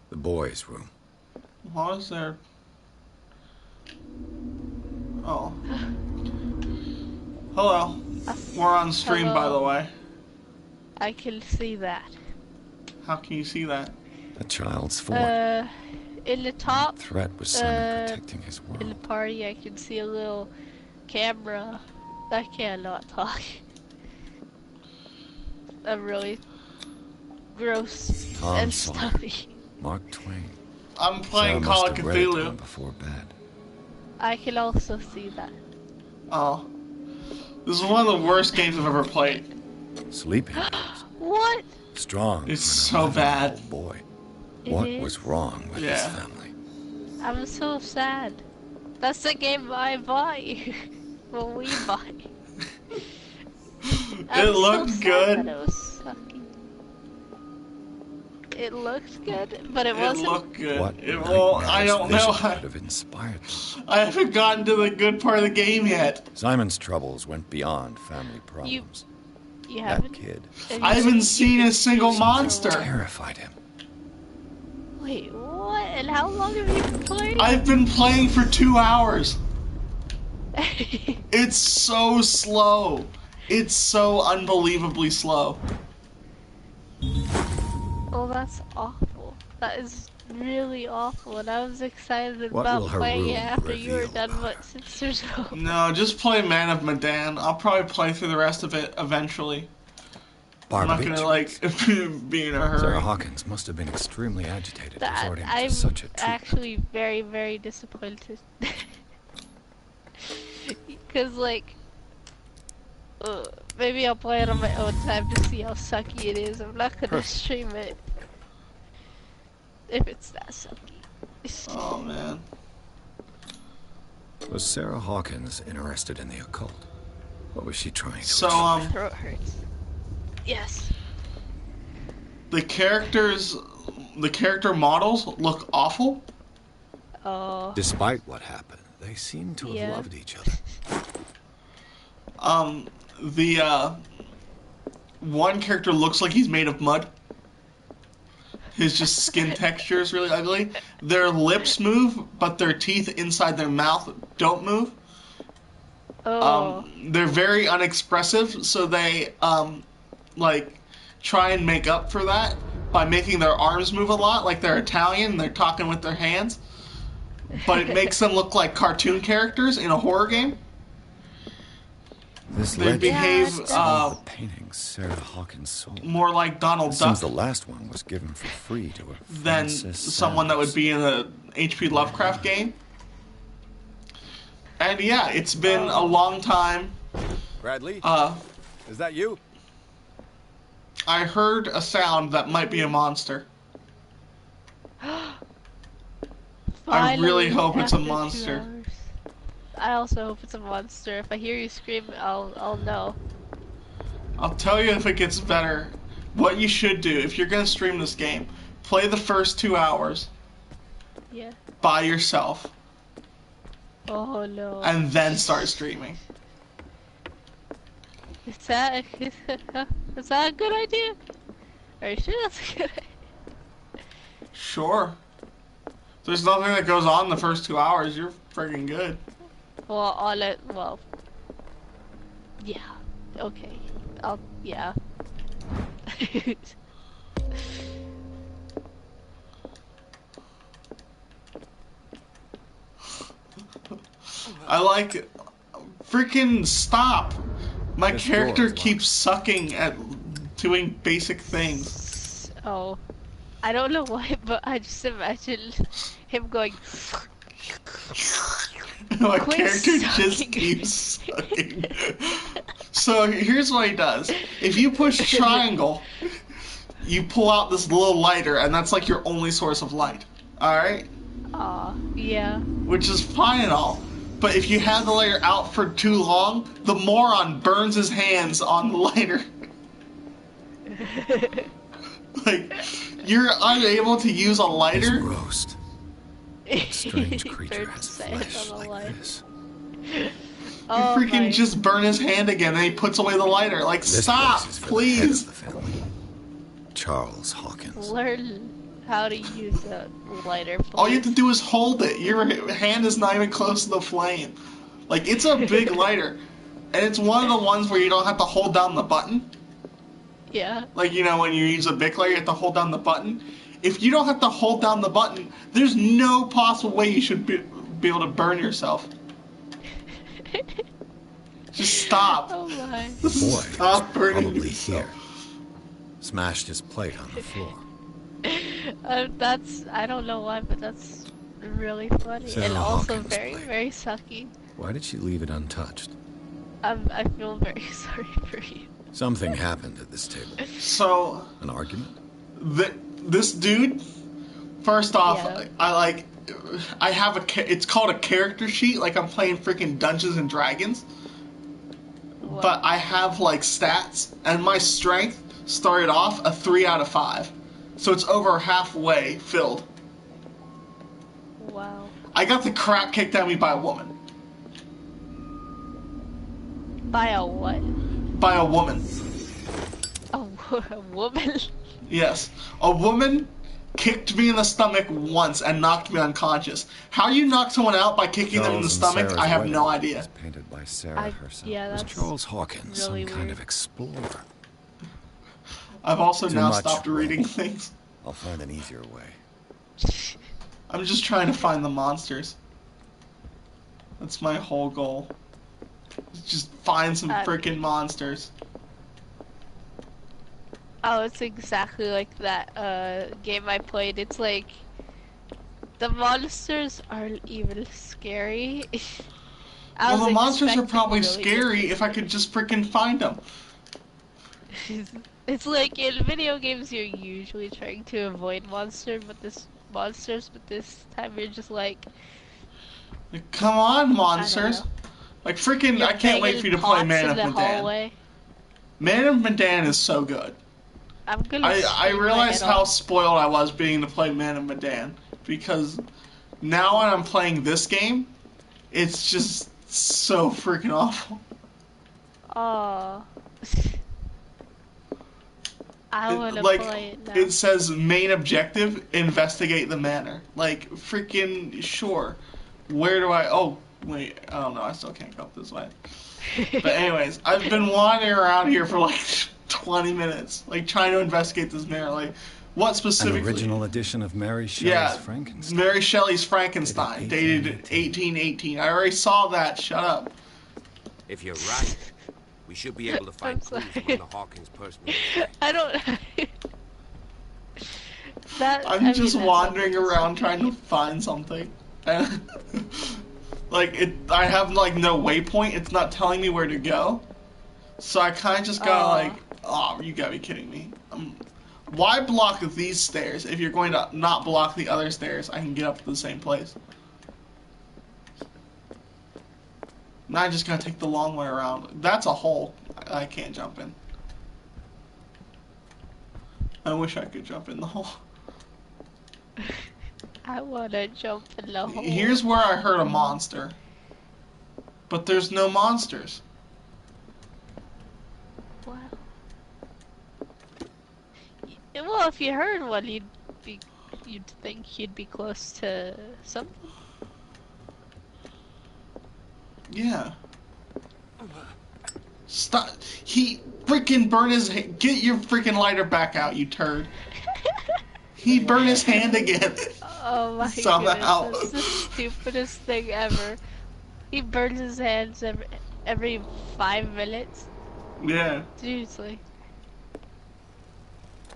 Speaker 3: The boys' room.
Speaker 1: What is there? Oh. Hello. We're on stream,
Speaker 18: Hello.
Speaker 1: by the way.
Speaker 18: I can see that.
Speaker 1: How can you see that?
Speaker 3: A child's form.
Speaker 18: In the top.
Speaker 3: Threat was Simon protecting his
Speaker 18: In the
Speaker 3: world.
Speaker 18: party, I can see a little camera. I cannot talk. I'm really gross
Speaker 3: Tom
Speaker 18: and
Speaker 3: Sawyer.
Speaker 18: stuffy.
Speaker 3: Mark Twain.
Speaker 1: I'm playing
Speaker 3: Sarah
Speaker 1: Call
Speaker 3: must
Speaker 1: of
Speaker 3: have read it to
Speaker 1: Cthulhu.
Speaker 3: him before bed.
Speaker 18: I can also see that.
Speaker 1: Oh. This is one of the worst games I've ever played.
Speaker 3: Sleeping.
Speaker 18: What?
Speaker 3: Strong.
Speaker 1: It's so bad.
Speaker 3: Boy.
Speaker 18: It
Speaker 3: What
Speaker 18: is?
Speaker 3: was wrong with his family?
Speaker 18: I'm so sad. That's the game I buy. Well, we buy.
Speaker 1: It looked good.
Speaker 18: That it was sucky. It looked good, but it
Speaker 1: It
Speaker 18: wasn't.
Speaker 1: looked good.
Speaker 3: What
Speaker 1: Well, I don't know.
Speaker 3: vision could have inspired them?
Speaker 1: I haven't gotten to the good part of the game yet.
Speaker 3: Simon's troubles went beyond family problems.
Speaker 18: You
Speaker 3: That
Speaker 18: haven't?
Speaker 3: kid
Speaker 1: I haven't seen a single monster.
Speaker 3: terrified him.
Speaker 18: Wait, what? And how long have you been playing?
Speaker 1: I've been playing for 2 hours. It's so slow. It's so unbelievably slow.
Speaker 18: Oh, that's awful. That is really awful, and I was excited
Speaker 3: What
Speaker 18: about
Speaker 3: will her
Speaker 18: playing it
Speaker 3: room
Speaker 18: after you were
Speaker 3: reveal
Speaker 18: done, but since there's no...
Speaker 1: No, just play Man of Medan. I'll probably play through the rest of it eventually. I'm not gonna, like, be in a hurry.
Speaker 3: Sarah Hawkins must have been extremely agitated resorting to
Speaker 18: I'm
Speaker 3: such a treatment.
Speaker 18: actually very, very disappointed. Because, like, maybe I'll play it on my own time to see how sucky it is. I'm not gonna stream it if it's that sucky.
Speaker 1: Oh, man.
Speaker 3: Was Sarah Hawkins interested in the occult? What was she trying to
Speaker 1: So,
Speaker 18: My throat hurts. Yes.
Speaker 1: the character models look awful.
Speaker 18: Oh.
Speaker 3: Despite what happened, they seem to have loved each other.
Speaker 1: The one character looks like he's made of mud. His just skin texture is really ugly. Their lips move, but their teeth inside their mouth don't move.
Speaker 18: Oh.
Speaker 1: They're very unexpressive, so they like try and make up for that by making their arms move a lot, like they're Italian and they're talking with their hands. But it makes them look like cartoon characters in a horror game.
Speaker 3: This
Speaker 1: They
Speaker 3: legend
Speaker 1: behave
Speaker 3: some of the paintings Sarah Hawkins sold.
Speaker 1: more like Donald
Speaker 3: It
Speaker 1: Duck
Speaker 3: seems the last one was given for free to a
Speaker 1: than
Speaker 3: Francis
Speaker 1: someone that would
Speaker 3: Sanders.
Speaker 1: be in a H.P. Lovecraft game. And yeah, it's been a long time.
Speaker 3: Bradley? Is that you?
Speaker 1: I heard a sound that might be a monster. I really
Speaker 18: Finally,
Speaker 1: hope it's a
Speaker 18: after 2
Speaker 1: monster.
Speaker 18: hours. I also hope it's a monster. If I hear you scream, I'll know.
Speaker 1: I'll tell you if it gets better. What you should do, if you're gonna stream this game, play the first 2 hours
Speaker 18: Yeah.
Speaker 1: by yourself,
Speaker 18: Oh no.
Speaker 1: and then start streaming.
Speaker 18: Is that a good idea? Are you sure that's a good idea?
Speaker 1: Sure. There's nothing that goes on the first 2 hours, you're friggin' good.
Speaker 18: Well, yeah. Okay. Yeah.
Speaker 1: I like it. Freaking stop! My
Speaker 3: This
Speaker 1: character
Speaker 3: door is
Speaker 1: keeps sucking at doing basic things.
Speaker 18: Oh. I don't know why, but I just imagine him going.
Speaker 1: My
Speaker 18: Quit
Speaker 1: character just
Speaker 18: sucking.
Speaker 1: keeps sucking. So here's what he does. If you push triangle, you pull out this little lighter, and that's like your only source of light. Alright?
Speaker 18: Aw, yeah.
Speaker 1: Which is fine and all. But if you have the lighter out for too long, the moron burns his hands on the lighter. Like, you're unable to use a lighter?
Speaker 3: This roast. What strange creature has flesh like this?
Speaker 1: You freaking just burn his hand again and he puts away the lighter. Like,
Speaker 3: This
Speaker 1: stop,
Speaker 3: place is for
Speaker 1: please.
Speaker 3: the head of the family. Charles Hawkins.
Speaker 18: Learn how to use a lighter, please.
Speaker 1: All you have to do is hold it. Your hand is not even close to the flame. Like, it's a big lighter. And it's one of the ones where you don't have to hold down the button.
Speaker 18: Yeah.
Speaker 1: Like, you know, when you use a Bic lighter, you have to hold down the button. If you don't have to hold down the button, there's no possible way you should be able to burn yourself. Just stop.
Speaker 18: Oh my.
Speaker 3: The boy
Speaker 1: Stop burning
Speaker 3: probably
Speaker 1: yourself.
Speaker 3: here. Smashed his plate on the floor.
Speaker 18: I don't know why, but that's really funny.
Speaker 3: Sarah
Speaker 18: and also
Speaker 3: Hawkins'
Speaker 18: very, very sucky.
Speaker 3: Why did she leave it untouched?
Speaker 18: I feel very sorry for you.
Speaker 3: Something happened at this table.
Speaker 1: So...
Speaker 3: An argument?
Speaker 1: This dude, first off,
Speaker 18: Yeah.
Speaker 1: I have it's called a character sheet, like I'm playing freaking Dungeons and Dragons.
Speaker 18: What?
Speaker 1: But I have, like, stats, and my strength started off a 3 out of 5. So it's over halfway filled.
Speaker 18: Wow.
Speaker 1: I got the crap kicked out of me by a woman.
Speaker 18: By a what?
Speaker 1: By a woman.
Speaker 18: A woman?
Speaker 1: Yes. A woman kicked me in the stomach once and knocked me unconscious. How you knock someone out by kicking them in the stomach, I have no idea.
Speaker 3: Was painted by Sarah herself.
Speaker 18: Yeah,
Speaker 3: was
Speaker 18: that's
Speaker 3: Charles Hawkins
Speaker 18: really
Speaker 3: some kind
Speaker 18: weird.
Speaker 3: of explorer?
Speaker 1: I've also
Speaker 3: Too
Speaker 1: now
Speaker 3: much
Speaker 1: stopped reading
Speaker 3: red.
Speaker 1: things.
Speaker 3: I'll find an easier way.
Speaker 1: I'm just trying to find the monsters. That's my whole goal. Just find some freaking monsters.
Speaker 18: Oh, it's exactly like that game I played. It's like the monsters aren't even scary.
Speaker 1: Well, the monsters are probably scary if I could just freaking find them.
Speaker 18: It's like in video games you're usually trying to avoid monsters, but this time you're just like,
Speaker 1: Come on, monsters! Like freaking, I can't wait for you to play Man of Medan. Man of Medan is so good. I realized how spoiled I was being to play Man of Medan, because now when I'm playing this game, it's just so freaking awful.
Speaker 18: Oh. I wanna play it now.
Speaker 1: It says main objective, investigate the manor. Like, freaking, sure. Where do I... Oh, wait. I don't know. I still can't go up this way. But anyways, I've been wandering around here for like 20 minutes. Like, trying to investigate this manor. Like, what specifically...
Speaker 3: An original edition of Mary Shelley's Frankenstein.
Speaker 1: Mary Shelley's Frankenstein, dated 1818. I already saw that. Shut up.
Speaker 16: If you're right, we should be able to find clues among the Hawkins personal.
Speaker 18: I don't...
Speaker 1: I'm just wandering around trying to find something. And like, I have like no waypoint. It's not telling me where to go. So I kind of just gotta like, oh, you gotta be kidding me. Why block these stairs if you're going to not block the other stairs? I can get up to the same place. Now I'm just gonna take the long way around. That's a hole I can't jump in. I wish I could jump in the hole.
Speaker 18: I wanna jump in the hole.
Speaker 1: Here's where I heard a monster. But there's no monsters.
Speaker 18: Wow. Well, if you heard one, you'd think you'd be close to something.
Speaker 1: Yeah. Stop. He freaking burned his hand. Get your freaking lighter back out, you turd. He burned his hand again.
Speaker 18: Oh my
Speaker 1: Somehow.
Speaker 18: goodness, that's the stupidest thing ever. He burns his hands every 5 minutes.
Speaker 1: Yeah.
Speaker 18: Seriously.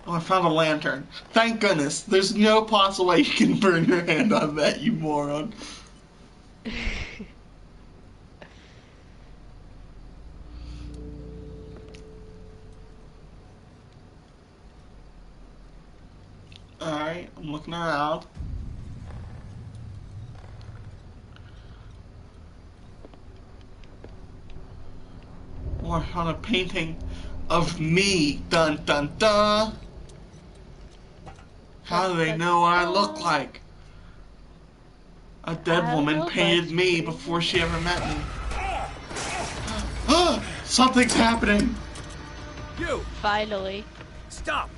Speaker 1: Oh, I found a lantern. Thank goodness. There's no possible way you can burn your hand on that, you moron. Alright, I'm looking around. Oh, I found a painting of me. Dun dun dun. How do they know what I look like? A dead woman painted me before she ever met me. Something's happening.
Speaker 18: You finally.
Speaker 8: Stop.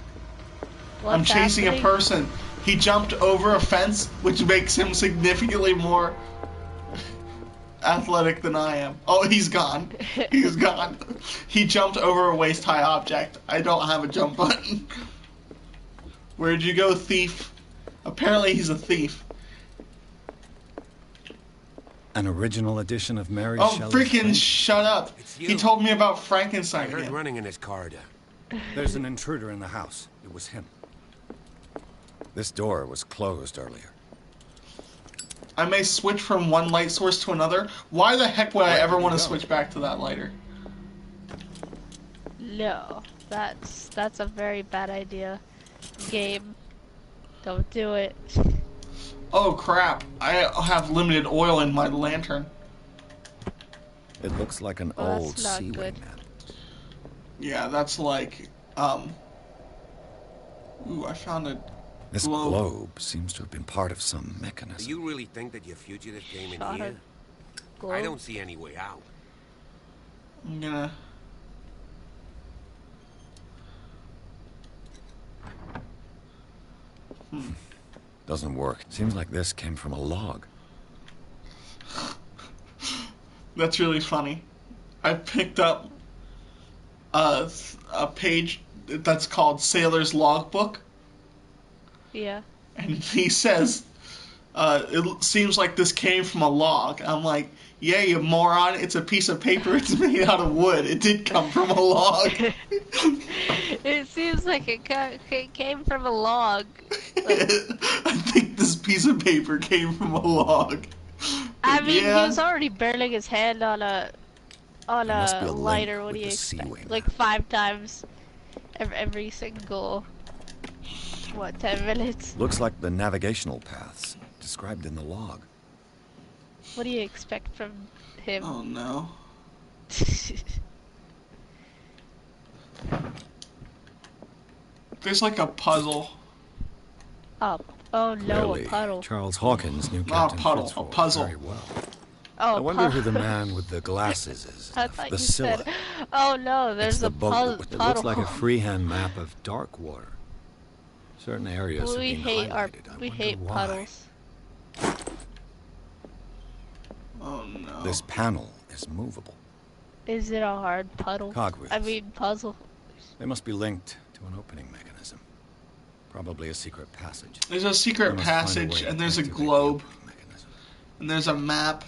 Speaker 18: What's
Speaker 1: I'm chasing
Speaker 18: happening?
Speaker 1: a person. He jumped over a fence, which makes him significantly more athletic than I am. Oh, he's gone. He's gone. He jumped over a waist-high object. I don't have a jump button. Where'd you go, thief? Apparently he's a thief.
Speaker 3: An original edition of Mary
Speaker 1: Oh,
Speaker 3: Shelley's
Speaker 1: freaking
Speaker 3: Frankenstein.
Speaker 1: Shut up. He told me about Frankenstein
Speaker 16: I heard
Speaker 1: again.
Speaker 16: running in this corridor.
Speaker 3: There's an intruder in the house. It was him. This door was closed earlier.
Speaker 1: I may switch from one light source to another. Why the heck would I ever want to switch back to that lighter?
Speaker 18: No, that's a very bad idea. Game. Don't do it.
Speaker 1: Oh crap, I have limited oil in my lantern.
Speaker 3: It looks like an
Speaker 18: Oh,
Speaker 3: old
Speaker 18: that's not
Speaker 3: Seaway
Speaker 18: good.
Speaker 3: map.
Speaker 1: Yeah, that's like, Ooh, I found a
Speaker 3: This
Speaker 1: globe.
Speaker 3: globe seems to have been part of some
Speaker 16: Do
Speaker 3: mechanism.
Speaker 16: you really think that your fugitive came in
Speaker 18: Shot
Speaker 16: here?
Speaker 18: her
Speaker 16: I
Speaker 18: globe.
Speaker 16: don't see any way out.
Speaker 1: I'm gonna...
Speaker 3: Doesn't work. Seems like this came from a log.
Speaker 1: That's really funny. I picked up a page that's called Sailor's Logbook,
Speaker 18: Yeah.
Speaker 1: and he says, it seems like this came from a log. I'm like, yeah, you moron, it's a piece of paper, it's made out of wood. It did come from a log.
Speaker 18: It seems like it came from a log.
Speaker 1: I think this piece of paper came from a log.
Speaker 18: I mean,
Speaker 1: Yeah.
Speaker 18: he was already burning his hand on a
Speaker 3: must be a link
Speaker 18: lighter. What do
Speaker 3: with
Speaker 18: you
Speaker 3: the
Speaker 18: expect?
Speaker 3: Seaway
Speaker 18: Like 5 times, every single 10 minutes.
Speaker 3: Looks like the navigational paths described in the log.
Speaker 18: What do you expect from him?
Speaker 1: Oh no. There's like a puzzle.
Speaker 18: Oh no,
Speaker 3: Clearly,
Speaker 18: a puddle.
Speaker 3: Charles Hawkins knew
Speaker 1: Not a
Speaker 3: Captain
Speaker 1: puddle, a
Speaker 3: Fitzroy
Speaker 1: puzzle.
Speaker 3: very well.
Speaker 18: Oh,
Speaker 3: I wonder who the man with the glasses is.
Speaker 18: I thought
Speaker 3: the
Speaker 18: you
Speaker 3: Scylla.
Speaker 18: said. Oh no,
Speaker 3: It's
Speaker 18: there's
Speaker 3: the
Speaker 18: a
Speaker 3: boat. It
Speaker 18: puddle.
Speaker 3: looks like a freehand map of dark water. Certain areas have
Speaker 18: We
Speaker 3: been
Speaker 18: hate
Speaker 3: highlighted. I
Speaker 18: we
Speaker 3: wonder
Speaker 18: hate
Speaker 3: why.
Speaker 18: puddles.
Speaker 1: Oh no.
Speaker 3: This panel is movable.
Speaker 18: Is it a hard puddle?
Speaker 3: Cogwheels.
Speaker 18: I mean puzzle.
Speaker 3: They must be linked to an opening mechanism. Probably a secret passage.
Speaker 1: There's a
Speaker 3: We
Speaker 1: secret
Speaker 3: must find a
Speaker 1: passage,
Speaker 3: way to
Speaker 1: and there's a
Speaker 3: activate the
Speaker 1: globe,
Speaker 3: opening mechanism.
Speaker 1: and there's a map.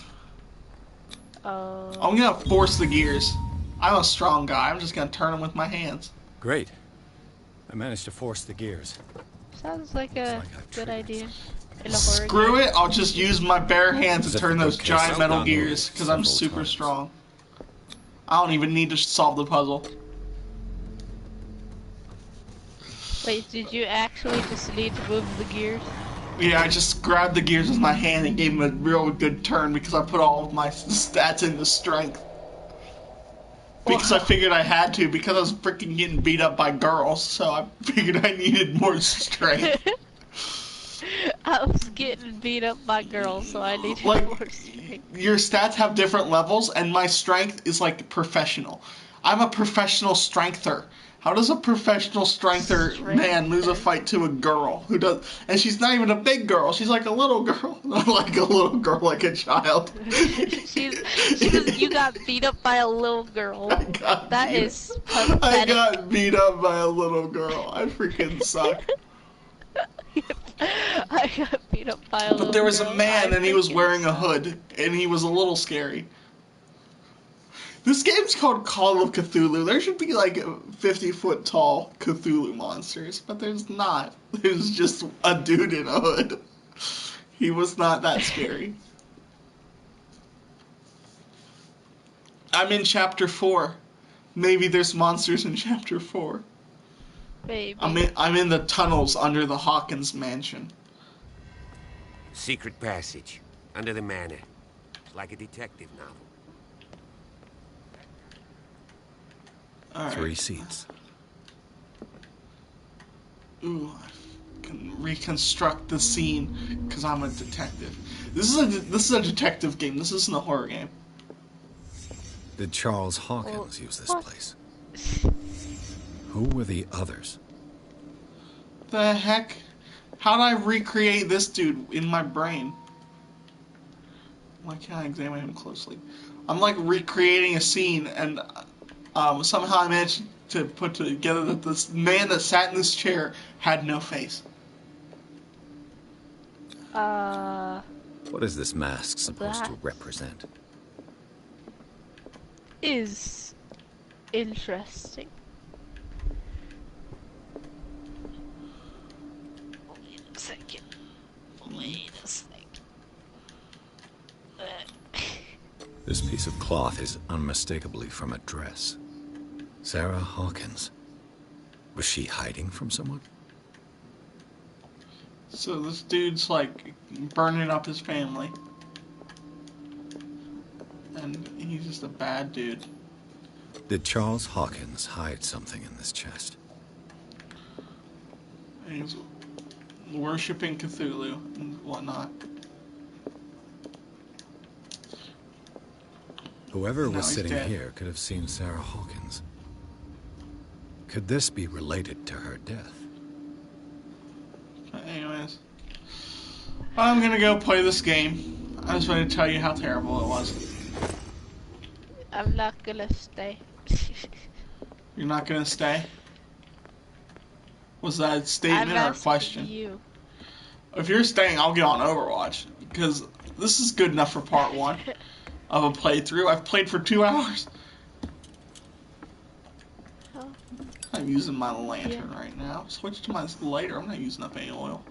Speaker 18: Oh.
Speaker 1: I'm gonna force the gears. I'm a strong guy. I'm just gonna turn them with my hands.
Speaker 3: Great. I managed to force the gears.
Speaker 18: Sounds like a good idea. In a horror
Speaker 1: Screw
Speaker 18: game.
Speaker 1: it. I'll just use my bare hands to
Speaker 3: Zip
Speaker 1: turn
Speaker 3: the
Speaker 1: those
Speaker 3: bookcase
Speaker 1: giant metal
Speaker 3: down
Speaker 1: gears, because I'm
Speaker 3: several
Speaker 1: super
Speaker 3: times.
Speaker 1: strong. I don't even need to solve the puzzle.
Speaker 18: Wait, did you actually just need to move the gears?
Speaker 1: Yeah, I just grabbed the gears with my hand and gave him a real good turn because I put all of my stats into strength. Because I figured I had to, because I was freaking getting beat up by girls, so I figured I needed more strength.
Speaker 18: I was getting beat up by girls, so I needed
Speaker 1: Like,
Speaker 18: more strength.
Speaker 1: your stats have different levels, and my strength is like professional. I'm a professional strengther. How does a professional strengther man lose a fight to a girl who does? And she's not even a big girl. She's like a little girl, not like a little girl, like a child.
Speaker 18: You got beat up by a little girl. That is pathetic.
Speaker 1: I got beat up by a little girl. I freaking suck.
Speaker 18: I got beat up by a little girl.
Speaker 1: But there was a man, and he was wearing a hood, and he was a little scary. This game's called Call of Cthulhu. There should be like 50-foot tall Cthulhu monsters, but there's not. There's just a dude in a hood. He was not that scary. I'm in chapter 4. Maybe there's monsters in chapter 4.
Speaker 18: Maybe.
Speaker 1: I'm in the tunnels under the Hawkins mansion.
Speaker 16: Secret passage. Under the manor. Like a detective novel.
Speaker 1: All
Speaker 3: 3
Speaker 1: right.
Speaker 3: seats.
Speaker 1: Ooh, I can reconstruct the scene because I'm a detective. This is a detective game. This isn't a horror game.
Speaker 3: Did Charles Hawkins use this place? Who were the others?
Speaker 1: The heck? How did I recreate this dude in my brain? Why can't I examine him closely? I'm like recreating a scene, and somehow I managed to put together that this man that sat in this chair had no face.
Speaker 3: What is this mask supposed to
Speaker 18: That
Speaker 3: represent?
Speaker 18: is interesting. Wait a second. Wait a second.
Speaker 3: This piece of cloth is unmistakably from a dress. Sarah Hawkins. Was she hiding from someone?
Speaker 1: So this dude's like burning up his family. And he's just a bad dude.
Speaker 3: Did Charles Hawkins hide something in this chest?
Speaker 1: And he's worshipping Cthulhu and whatnot.
Speaker 3: Whoever
Speaker 1: Now
Speaker 3: was
Speaker 1: he's
Speaker 3: sitting
Speaker 1: dead.
Speaker 3: here could have seen Sarah Hawkins. Could this be related to her death?
Speaker 1: But anyways, I'm gonna go play this game. I just want to tell you how terrible it was.
Speaker 18: I'm not gonna stay.
Speaker 1: You're not gonna stay? Was that a statement
Speaker 18: I'm
Speaker 1: or a
Speaker 18: asking
Speaker 1: question?
Speaker 18: you.
Speaker 1: If you're staying, I'll get on Overwatch because this is good enough for part 1 of a playthrough. I've played for 2 hours.
Speaker 18: Oh.
Speaker 1: I'm using my lantern right now. Switch to my lighter. I'm not using up any oil.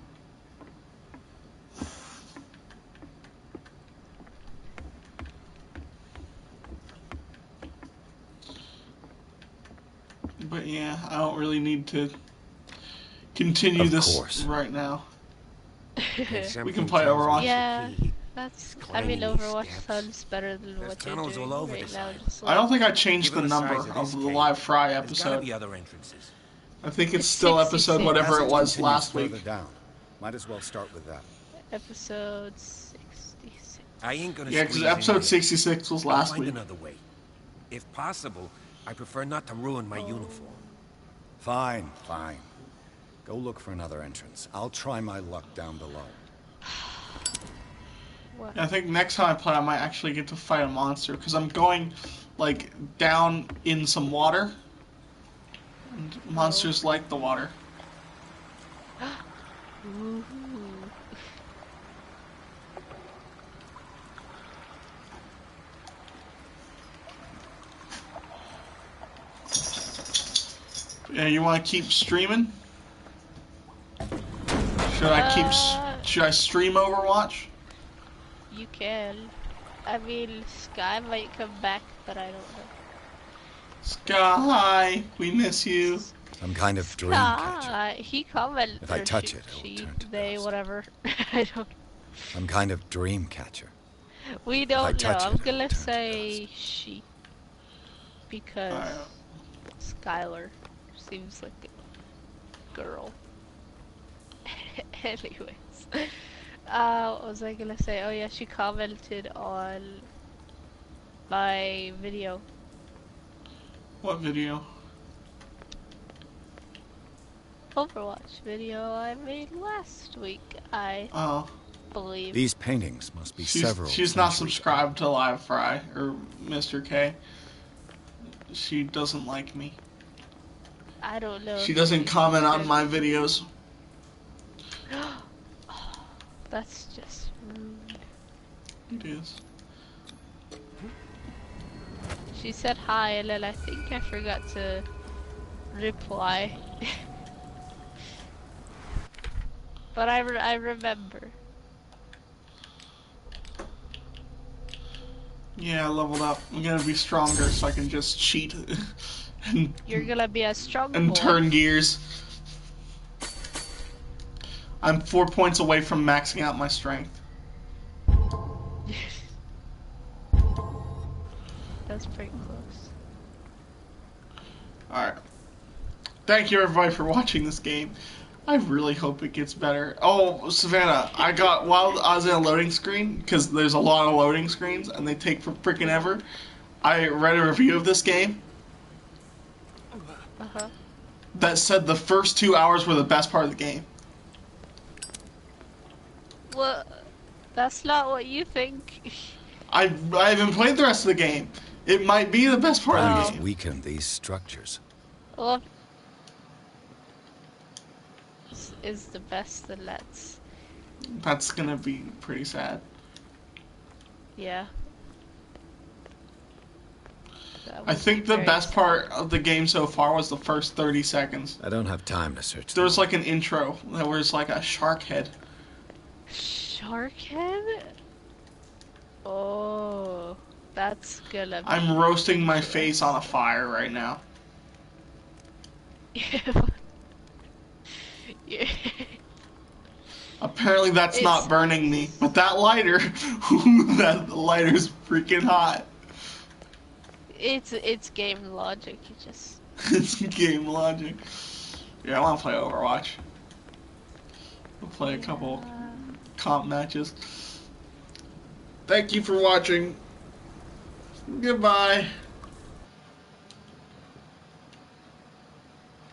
Speaker 1: But yeah, I don't really need to continue
Speaker 3: Of
Speaker 1: this
Speaker 3: course.
Speaker 1: right now. We can
Speaker 16: Something
Speaker 1: play
Speaker 16: tells me
Speaker 1: Overwatch.
Speaker 18: Yeah, that's. I mean,
Speaker 16: Climbing
Speaker 18: Overwatch
Speaker 16: steps.
Speaker 18: sounds better than
Speaker 16: There's
Speaker 18: what you're
Speaker 16: tunnels
Speaker 18: doing
Speaker 16: all over
Speaker 18: right
Speaker 16: this
Speaker 18: now.
Speaker 16: island.
Speaker 18: Just
Speaker 1: I don't
Speaker 18: like-
Speaker 1: think I changed the
Speaker 16: Given the
Speaker 1: number
Speaker 16: size of
Speaker 1: of
Speaker 16: this
Speaker 1: the
Speaker 16: cave,
Speaker 1: live Fry
Speaker 16: There's gotta
Speaker 1: episode.
Speaker 16: be other entrances.
Speaker 1: I think it's
Speaker 18: It's
Speaker 1: still episode
Speaker 18: 66.
Speaker 1: whatever it
Speaker 3: Passage
Speaker 1: was
Speaker 3: continues
Speaker 1: last week.
Speaker 3: further down. Might as well start with that.
Speaker 18: Episode 66.
Speaker 16: I ain't gonna
Speaker 1: Yeah, because
Speaker 16: squeeze in
Speaker 1: episode
Speaker 16: here.
Speaker 1: 66 was
Speaker 16: I'll
Speaker 1: last
Speaker 16: find
Speaker 1: week.
Speaker 16: another way. If possible, I prefer not to ruin my uniform.
Speaker 3: Fine, fine. Go look for another entrance. I'll try my luck down below.
Speaker 18: What?
Speaker 1: I think next time I play, I might actually get to fight a monster because I'm going like down in some water, and monsters like the water.
Speaker 18: Ooh.
Speaker 1: Yeah, you want to keep streaming? Should I stream Overwatch?
Speaker 18: You can. I mean, Sky might come back, but I don't know.
Speaker 1: Sky, we miss you.
Speaker 3: Some kind of dream catcher.
Speaker 18: He commented.
Speaker 3: If I
Speaker 18: or
Speaker 3: touch
Speaker 18: she,
Speaker 3: it, it will
Speaker 18: she,
Speaker 3: turn to
Speaker 18: they,
Speaker 3: dust.
Speaker 18: whatever. I don't.
Speaker 3: Some kind of dream catcher.
Speaker 18: We
Speaker 3: I
Speaker 18: don't know.
Speaker 3: touch it,
Speaker 18: I'm
Speaker 3: it will
Speaker 18: gonna
Speaker 3: turn to
Speaker 18: say she, because
Speaker 1: Alright.
Speaker 18: Skylar seems like a girl. Anyways, what was I gonna say? Oh yeah, she commented on my video.
Speaker 1: What video?
Speaker 18: Overwatch video I made last week, I believe.
Speaker 3: These paintings must be several.
Speaker 1: She's not
Speaker 3: centuries
Speaker 1: subscribed to Live Fry or Mr.K. She doesn't like me.
Speaker 18: I don't know.
Speaker 1: She
Speaker 18: if
Speaker 1: doesn't
Speaker 18: she's
Speaker 1: comment on
Speaker 18: subscribed.
Speaker 1: my videos.
Speaker 18: That's just rude.
Speaker 1: It is.
Speaker 18: She said hi, and then I think I forgot to reply. But I remember.
Speaker 1: Yeah, I leveled up. I'm gonna be stronger so I can just cheat and
Speaker 18: You're gonna be a strong boy.
Speaker 1: and turn gears. I'm 4 points away from maxing out my strength.
Speaker 18: That's pretty close.
Speaker 1: Alright. Thank you everybody for watching this game. I really hope it gets better. Oh, Savannah, while I was in a loading screen, because there's a lot of loading screens, and they take for freaking ever, I read a review of this game that said the first 2 hours were the best part of the game.
Speaker 18: Well, that's not what you think.
Speaker 1: I haven't played the rest of the game. It might be the best part of the game.
Speaker 3: Weaken these structures.
Speaker 18: Well, is the best, then
Speaker 1: That's gonna be pretty sad.
Speaker 18: Yeah.
Speaker 1: I think the best part of the game so far was the first 30 seconds.
Speaker 3: I don't have time to search.
Speaker 1: There was like an intro that was like a shark head.
Speaker 18: Shark head? Oh, that's gonna be...
Speaker 1: I'm roasting my face on a fire right now.
Speaker 18: Yeah.
Speaker 1: Apparently that's not burning me, but that lighter, that lighter's freaking hot.
Speaker 18: It's game logic. You just...
Speaker 1: It's game logic. Yeah, I want to play Overwatch. We'll play a couple comp matches. Thank you for watching. Goodbye.